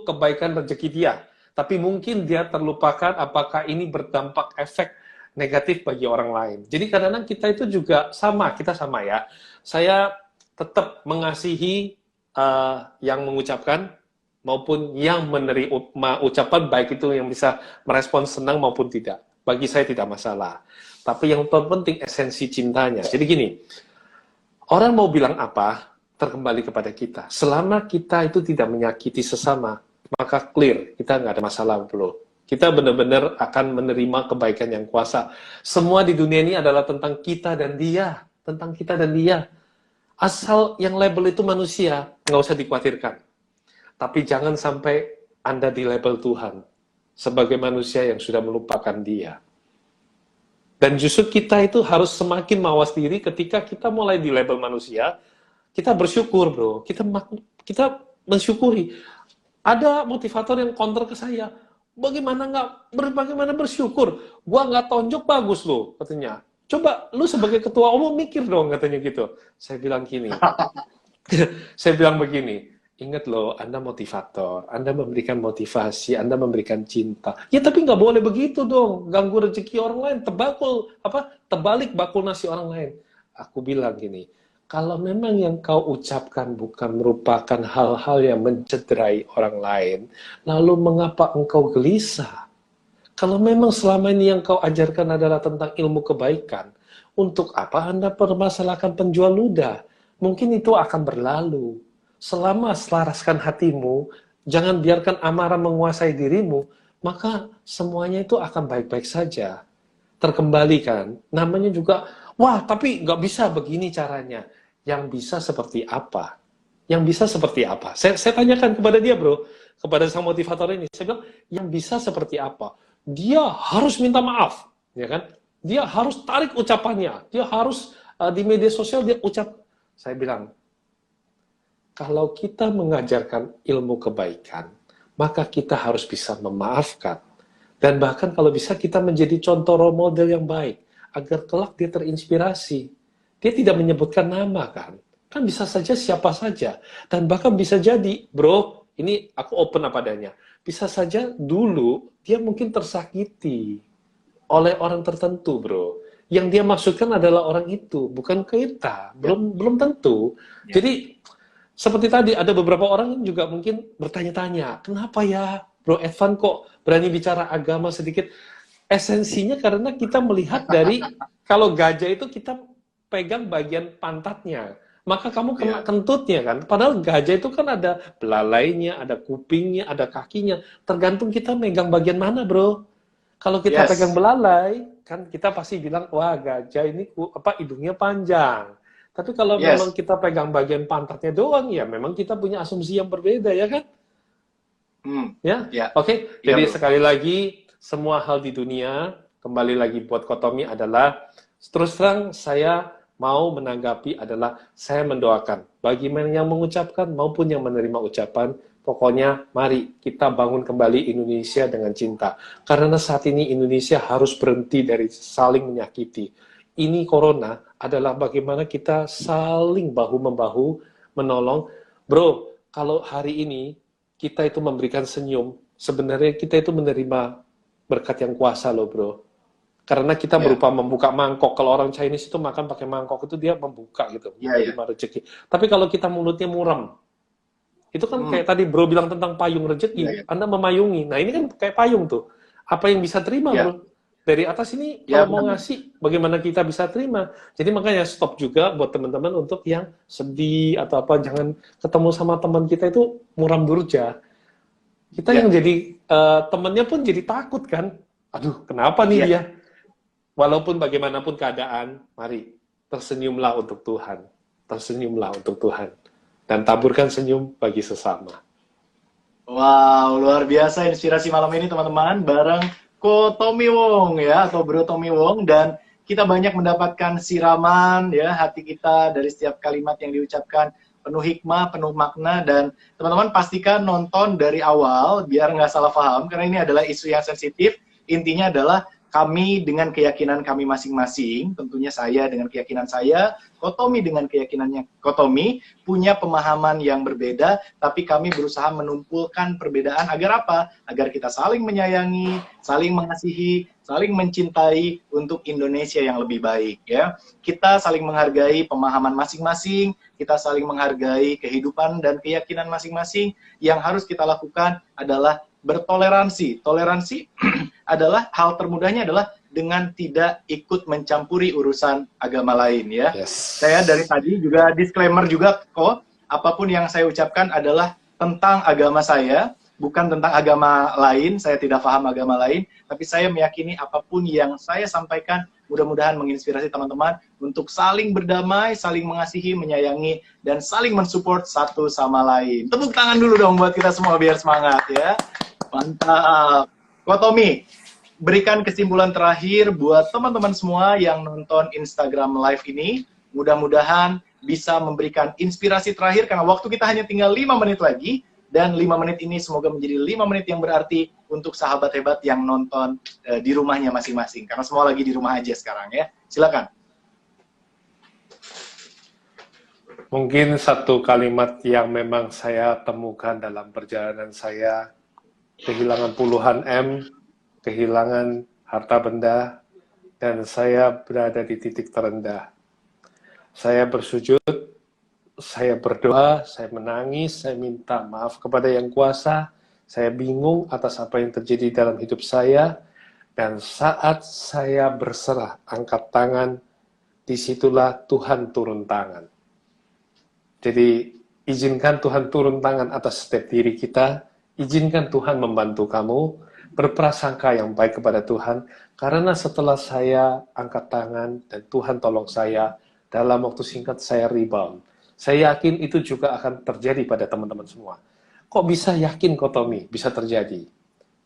kebaikan rezeki dia. Tapi mungkin dia terlupakan apakah ini berdampak efek negatif bagi orang lain. Jadi kadang-kadang kita itu juga sama, kita sama ya. Saya tetap mengasihi yang mengucapkan maupun yang menerima ucapan, baik itu yang bisa merespon senang maupun tidak. Bagi saya tidak masalah. Tapi yang terpenting esensi cintanya. Jadi gini, orang mau bilang apa, terkembali kepada kita. Selama kita itu tidak menyakiti sesama, maka clear, kita nggak ada masalah bro. Kita benar-benar akan menerima kebaikan yang kuasa. Semua di dunia ini adalah tentang kita dan dia. Tentang kita dan dia. Asal yang label itu manusia, nggak usah dikhawatirkan. Tapi jangan sampai Anda di label Tuhan. Sebagai manusia yang sudah melupakan dia. Dan justru kita itu harus semakin mawas diri ketika kita mulai di label manusia. Kita bersyukur bro. Kita mensyukuri. Ada motivator yang counter ke saya. Bagaimana bersyukur? Gua nggak tonjok bagus lo, katanya. Coba lu sebagai ketua umum mikir dong, katanya gitu. Saya bilang gini. Saya bilang begini. Ingat loh, Anda motivator, Anda memberikan motivasi, Anda memberikan cinta. Ya tapi nggak boleh begitu dong, ganggu rezeki orang lain, terbalik bakul nasi orang lain. Aku bilang gini, kalau memang yang kau ucapkan bukan merupakan hal-hal yang mencederai orang lain, lalu mengapa engkau gelisah? Kalau memang selama ini yang kau ajarkan adalah tentang ilmu kebaikan, untuk apa Anda permasalahkan penjual ludah? Mungkin itu akan berlalu. Selama selaraskan hatimu, jangan biarkan amarah menguasai dirimu, maka semuanya itu akan baik-baik saja. Terkembalikan, namanya juga, wah tapi nggak bisa begini caranya. Yang bisa seperti apa? Yang bisa seperti apa? Saya tanyakan kepada dia bro, kepada sang motivator ini, saya bilang, yang bisa seperti apa? Dia harus minta maaf, ya kan? Dia harus tarik ucapannya, dia harus di media sosial dia ucap. Saya bilang, kalau kita mengajarkan ilmu kebaikan, maka kita harus bisa memaafkan. Dan bahkan kalau bisa kita menjadi contoh role model yang baik, agar kelak dia terinspirasi. Dia tidak menyebutkan nama kan. Kan bisa saja siapa saja. Dan bahkan bisa jadi, bro, ini aku open apa adanya. Bisa saja dulu dia mungkin tersakiti oleh orang tertentu, bro. Yang dia maksudkan adalah orang itu, bukan kita. Belum tentu. Jadi seperti tadi ada beberapa orang yang juga mungkin bertanya-tanya, kenapa ya Bro Evan kok berani bicara agama sedikit? Esensinya karena kita melihat dari kalau gajah itu kita pegang bagian pantatnya, maka kamu kena kentutnya kan. Padahal gajah itu kan ada belalainya, ada kupingnya, ada kakinya. Tergantung kita megang bagian mana, bro. Kalau kita pegang belalai, kan kita pasti bilang, wah gajah ini hidungnya panjang. Tapi kalau memang kita pegang bagian pantatnya doang, ya memang kita punya asumsi yang berbeda, ya kan? Oke. Jadi sekali lagi, semua hal di dunia, kembali lagi buat Kotomi adalah, terus terang saya mau menanggapi adalah, saya mendoakan, bagi yang mengucapkan maupun yang menerima ucapan, pokoknya mari kita bangun kembali Indonesia dengan cinta. Karena saat ini Indonesia harus berhenti dari saling menyakiti. Ini corona adalah bagaimana kita saling bahu-membahu menolong. Bro, kalau hari ini kita itu memberikan senyum, sebenarnya kita itu menerima berkat yang kuasa loh, bro. Karena kita berupa membuka mangkok. Kalau orang Chinese itu makan pakai mangkok, itu dia membuka gitu, menerima rezeki. Tapi kalau kita mulutnya muram, itu kan kayak tadi bro bilang tentang payung rezeki, Anda memayungi. Nah ini kan kayak payung tuh. Apa yang bisa terima, bro? Dari atas ini kalau mau ngasih, bagaimana kita bisa terima? Jadi makanya stop juga buat teman-teman untuk yang sedih atau apa, jangan ketemu sama teman kita itu muram durja. Kita yang jadi temannya pun jadi takut kan? Aduh, kenapa nih dia? Walaupun bagaimanapun keadaan, mari tersenyumlah untuk Tuhan, tersenyumlah untuk Tuhan, dan taburkan senyum bagi sesama. Wow, luar biasa inspirasi malam ini teman-teman, bareng Ko Tommy Wong ya, atau Bro Tommy Wong, dan kita banyak mendapatkan siraman ya, hati kita dari setiap kalimat yang diucapkan, penuh hikmah, penuh makna, dan teman-teman pastikan nonton dari awal biar nggak salah paham, karena ini adalah isu yang sensitif. Intinya adalah kami dengan keyakinan kami masing-masing, tentunya saya dengan keyakinan saya, Kotomi dengan keyakinannya Kotomi, punya pemahaman yang berbeda, tapi kami berusaha menumpulkan perbedaan agar apa? Agar kita saling menyayangi, saling mengasihi, saling mencintai untuk Indonesia yang lebih baik ya. Kita saling menghargai pemahaman masing-masing, kita saling menghargai kehidupan dan keyakinan masing-masing. Yang harus kita lakukan adalah bertoleransi. Toleransi adalah hal termudahnya adalah dengan tidak ikut mencampuri urusan agama lain ya. Saya dari tadi juga disclaimer juga kok, apapun yang saya ucapkan adalah tentang agama saya, bukan tentang agama lain. Saya tidak paham agama lain, tapi saya meyakini apapun yang saya sampaikan mudah-mudahan menginspirasi teman-teman untuk saling berdamai, saling mengasihi, menyayangi, dan saling mensupport satu sama lain. Tepuk tangan dulu dong buat kita semua biar semangat ya. Mantap. Kotomi, berikan kesimpulan terakhir buat teman-teman semua yang nonton Instagram Live ini. Mudah-mudahan bisa memberikan inspirasi terakhir, karena waktu kita hanya tinggal 5 menit lagi. Dan 5 menit ini semoga menjadi 5 menit yang berarti untuk sahabat hebat yang nonton di rumahnya masing-masing. Karena semua lagi di rumah aja sekarang ya. Silakan. Mungkin satu kalimat yang memang saya temukan dalam perjalanan saya, kehilangan puluhan M, kehilangan harta benda, dan saya berada di titik terendah. Saya bersujud, saya berdoa, saya menangis, saya minta maaf kepada Yang Kuasa, saya bingung atas apa yang terjadi dalam hidup saya, dan saat saya berserah, angkat tangan, disitulah Tuhan turun tangan. Jadi, izinkan Tuhan turun tangan atas setiap diri kita, izinkan Tuhan membantu kamu, berprasangka yang baik kepada Tuhan, karena setelah saya angkat tangan dan Tuhan tolong saya, dalam waktu singkat saya rebound. Saya yakin itu juga akan terjadi pada teman-teman semua. Kok bisa yakin Kotomi? Bisa terjadi?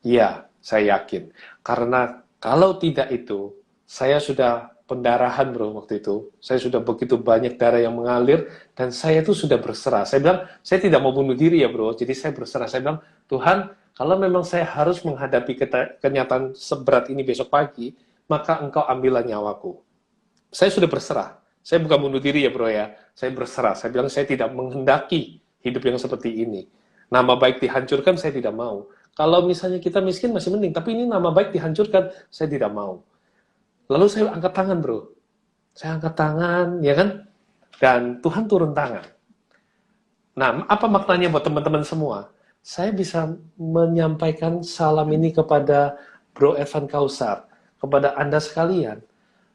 Iya, saya yakin. Karena kalau tidak itu, saya sudah pendarahan bro waktu itu. Saya sudah begitu banyak darah yang mengalir dan saya itu sudah berserah. Saya bilang, saya tidak mau bunuh diri ya bro. Jadi saya berserah. Saya bilang, Tuhan, kalau memang saya harus menghadapi kenyataan seberat ini besok pagi, maka Engkau ambillah nyawaku. Saya sudah berserah. Saya bukan bunuh diri ya bro ya. Saya berserah. Saya bilang saya tidak menghendaki hidup yang seperti ini. Nama baik dihancurkan, saya tidak mau. Kalau misalnya kita miskin masih mending, tapi ini nama baik dihancurkan, saya tidak mau. Lalu saya angkat tangan bro. Saya angkat tangan, ya kan? Dan Tuhan turun tangan. Nah, apa maknanya buat teman-teman semua? Saya bisa menyampaikan salam ini kepada Bro Evan Kausar, kepada Anda sekalian.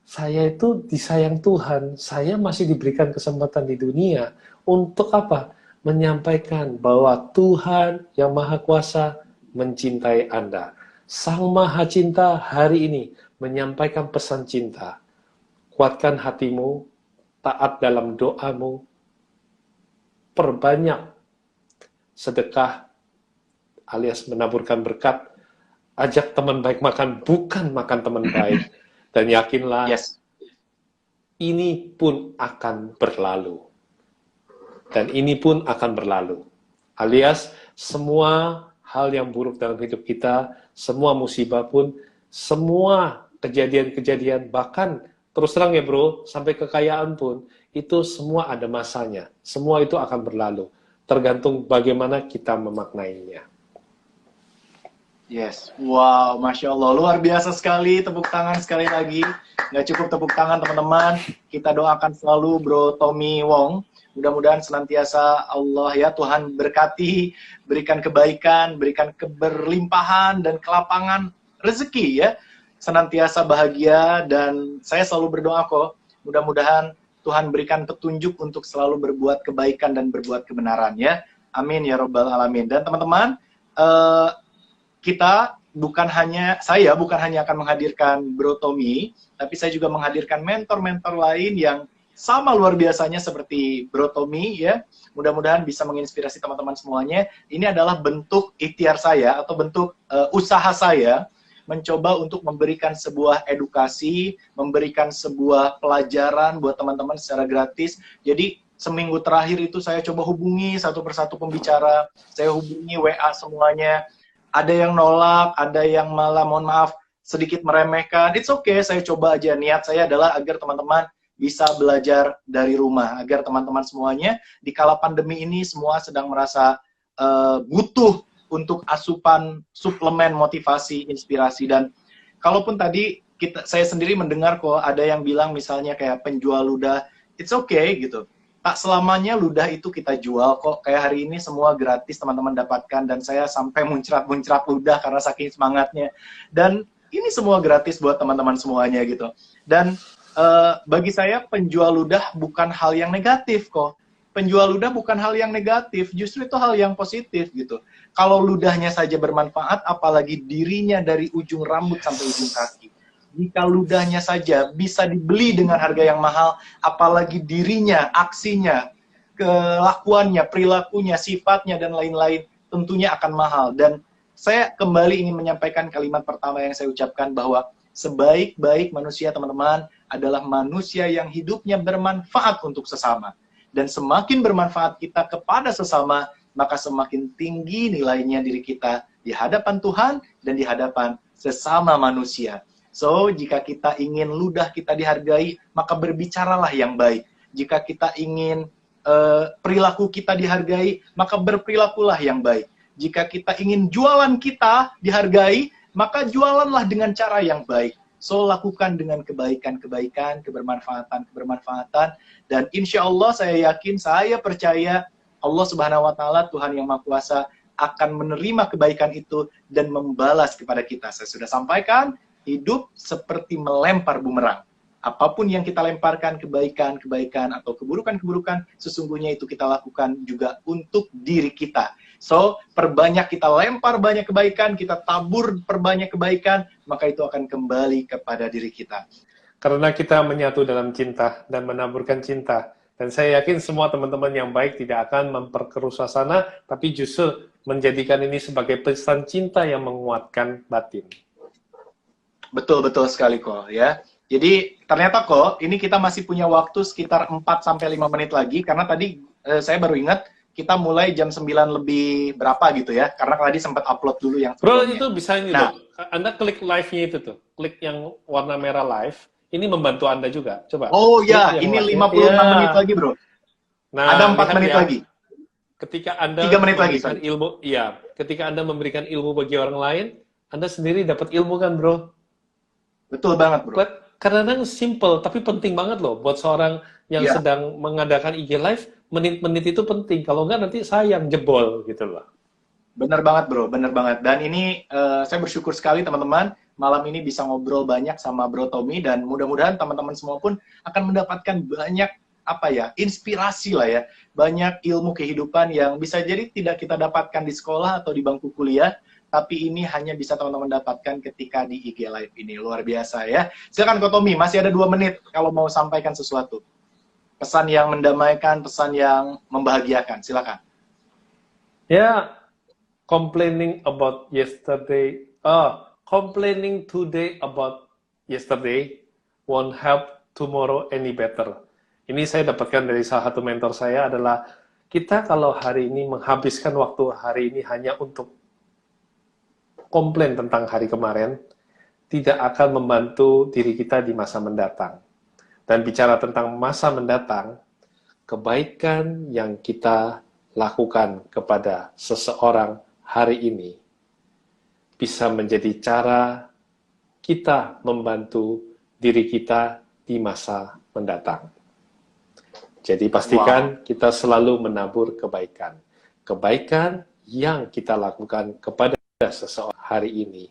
Saya itu disayang Tuhan, saya masih diberikan kesempatan di dunia untuk apa? Menyampaikan bahwa Tuhan yang Maha Kuasa mencintai Anda. Sang Maha Cinta hari ini menyampaikan pesan cinta. Kuatkan hatimu, taat dalam doamu, perbanyak sedekah alias menaburkan berkat, ajak teman baik makan, bukan makan teman baik. Dan yakinlah, ini pun akan berlalu. Dan ini pun akan berlalu. Alias, semua hal yang buruk dalam hidup kita, semua musibah pun, semua kejadian-kejadian, bahkan terus terang ya bro, sampai kekayaan pun, itu semua ada masanya. Semua itu akan berlalu. Tergantung bagaimana kita memaknainya. Yes, wow, Masya Allah, luar biasa sekali, tepuk tangan sekali lagi. Nggak cukup tepuk tangan teman-teman, kita doakan selalu Bro Tommy Wong. Mudah-mudahan senantiasa Allah ya Tuhan berkati, berikan kebaikan, berikan keberlimpahan dan kelapangan rezeki ya. Senantiasa bahagia dan saya selalu berdoa kok, mudah-mudahan Tuhan berikan petunjuk untuk selalu berbuat kebaikan dan berbuat kebenaran ya. Amin ya Rabbal Alamin. Dan teman-teman, saya bukan hanya akan menghadirkan Bro Tommy, tapi saya juga menghadirkan mentor-mentor lain yang sama luar biasanya seperti Bro Tommy ya. Mudah-mudahan bisa menginspirasi teman-teman semuanya. Ini adalah bentuk ikhtiar saya atau bentuk usaha saya mencoba untuk memberikan sebuah edukasi, memberikan sebuah pelajaran buat teman-teman secara gratis. Jadi seminggu terakhir itu saya coba hubungi satu persatu pembicara, saya hubungi WA semuanya. Ada yang nolak, ada yang malah mohon maaf sedikit meremehkan. It's okay, saya coba aja. Niat saya adalah agar teman-teman bisa belajar dari rumah, agar teman-teman semuanya di kala pandemi ini semua sedang merasa butuh untuk asupan suplemen motivasi, inspirasi. Dan kalaupun tadi saya sendiri mendengar kok ada yang bilang misalnya kayak penjual ludah, it's okay gitu. Tak selamanya ludah itu kita jual kok. Kayak hari ini semua gratis teman-teman dapatkan dan saya sampai muncrat-muncrat ludah karena saking semangatnya. Dan ini semua gratis buat teman-teman semuanya gitu. Dan bagi saya penjual ludah bukan hal yang negatif kok. Penjual ludah bukan hal yang negatif, justru itu hal yang positif gitu. Kalau ludahnya saja bermanfaat, apalagi dirinya dari ujung rambut sampai ujung kaki. Jika ludahnya saja bisa dibeli dengan harga yang mahal, apalagi dirinya, aksinya, kelakuannya, perilakunya, sifatnya, dan lain-lain, tentunya akan mahal. Dan saya kembali ingin menyampaikan kalimat pertama yang saya ucapkan bahwa sebaik-baik manusia, teman-teman, adalah manusia yang hidupnya bermanfaat untuk sesama. Dan semakin bermanfaat kita kepada sesama, maka semakin tinggi nilainya diri kita di hadapan Tuhan dan di hadapan sesama manusia. So, jika kita ingin ludah kita dihargai, maka berbicaralah yang baik. Jika kita ingin perilaku kita dihargai, maka berperilakulah yang baik. Jika kita ingin jualan kita dihargai, maka jualanlah dengan cara yang baik. So, lakukan dengan kebaikan-kebaikan, kebermanfaatan, dan insya Allah saya yakin, saya percaya Allah Subhanahu Wa Taala, Tuhan yang Maha Kuasa, akan menerima kebaikan itu dan membalas kepada kita. Saya sudah sampaikan, hidup seperti melempar bumerang. Apapun yang kita lemparkan, kebaikan atau keburukan-keburukan, sesungguhnya itu kita lakukan juga untuk diri kita. So, perbanyak kita lempar banyak kebaikan, kita tabur perbanyak kebaikan, maka itu akan kembali kepada diri kita. Karena kita menyatu dalam cinta dan menaburkan cinta. Dan saya yakin semua teman-teman yang baik tidak akan memperkeruh suasana, tapi justru menjadikan ini sebagai pesan cinta yang menguatkan batin. Betul-betul sekali kok ya. Jadi ternyata kok ini kita masih punya waktu sekitar 4-5 menit lagi karena tadi saya baru ingat kita mulai jam 9 lebih berapa gitu ya. Karena tadi sempat upload dulu yang Bro, sebelumnya. itu bisa ini Nah. loh. Anda klik live-nya itu tuh. Klik yang warna merah live. Ini membantu Anda juga. Coba. Oh Klik ya, yang ini live-nya. 56 Iya. menit lagi bro. Nah, Ada 4 lihat menit ya. lagi. Ketika Anda 3 menit lagi, memberikan ilmu, iya. Ketika Anda memberikan ilmu bagi orang lain, Anda sendiri dapat ilmu kan, bro? Betul banget bro. Kadang-kadang simple, tapi penting banget loh buat seorang yang Iya. sedang mengadakan IG Live, menit-menit itu penting. Kalau enggak nanti sayang, jebol gitu loh. Bener banget bro, bener banget. Dan ini saya bersyukur sekali teman-teman, malam ini bisa ngobrol banyak sama Bro Tommy dan mudah-mudahan teman-teman semua pun akan mendapatkan banyak inspirasi lah ya, banyak ilmu kehidupan yang bisa jadi tidak kita dapatkan di sekolah atau di bangku kuliah, tapi ini hanya bisa teman-teman dapatkan ketika di IG Live ini. Luar biasa ya. Silakan Ko Tommy, masih ada 2 menit kalau mau sampaikan sesuatu. Pesan yang mendamaikan, pesan yang membahagiakan, silakan. Ya, complaining about yesterday, complaining today about yesterday won't help tomorrow any better. Ini saya dapatkan dari salah satu mentor saya adalah kita kalau hari ini menghabiskan waktu hari ini hanya untuk komplain tentang hari kemarin, tidak akan membantu diri kita di masa mendatang. Dan bicara tentang masa mendatang, kebaikan yang kita lakukan kepada seseorang hari ini bisa menjadi cara kita membantu diri kita di masa mendatang. Jadi pastikan kita selalu menabur kebaikan. Kebaikan yang kita lakukan kepada seseorang hari ini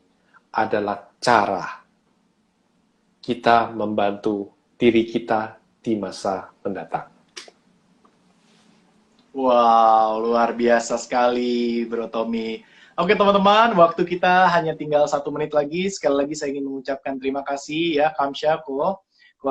adalah cara kita membantu diri kita di masa mendatang. Wow, luar biasa sekali Bro Tommy. Oke teman-teman, waktu kita hanya tinggal 1 menit lagi. Sekali lagi saya ingin mengucapkan terima kasih ya Kamsha, Ko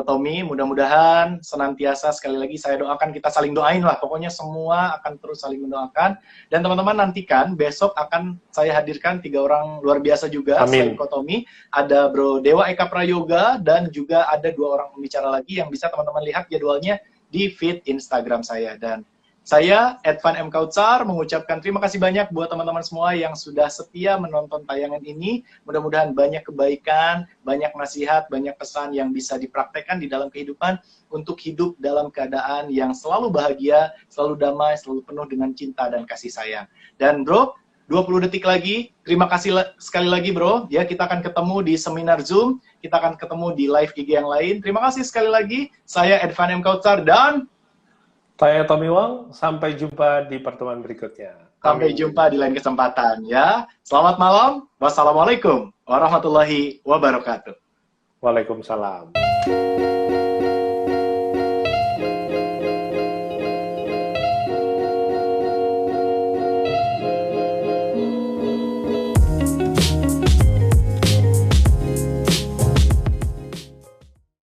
Tommy. Mudah-mudahan senantiasa, sekali lagi saya doakan, kita saling doain lah. Pokoknya semua akan terus saling mendoakan. Dan teman-teman nantikan, besok akan saya hadirkan 3 orang luar biasa juga. Amin. Selain Ko Tommy, ada Bro Dewa Eka Prayoga, dan juga ada 2 orang pembicara lagi yang bisa teman-teman lihat jadwalnya di feed Instagram saya. Dan saya, Edvan M. Kautsar, mengucapkan terima kasih banyak buat teman-teman semua yang sudah setia menonton tayangan ini. Mudah-mudahan banyak kebaikan, banyak nasihat, banyak pesan yang bisa dipraktekkan di dalam kehidupan untuk hidup dalam keadaan yang selalu bahagia, selalu damai, selalu penuh dengan cinta dan kasih sayang. Dan bro, 20 detik lagi, terima kasih sekali lagi bro. Ya, kita akan ketemu di seminar Zoom, kita akan ketemu di live IG yang lain. Terima kasih sekali lagi. Saya Edvan M. Kautsar dan Saya Tommy Wong, sampai jumpa di pertemuan berikutnya. sampai jumpa di lain kesempatan ya. Selamat malam. Wassalamualaikum warahmatullahi wabarakatuh. Waalaikumsalam.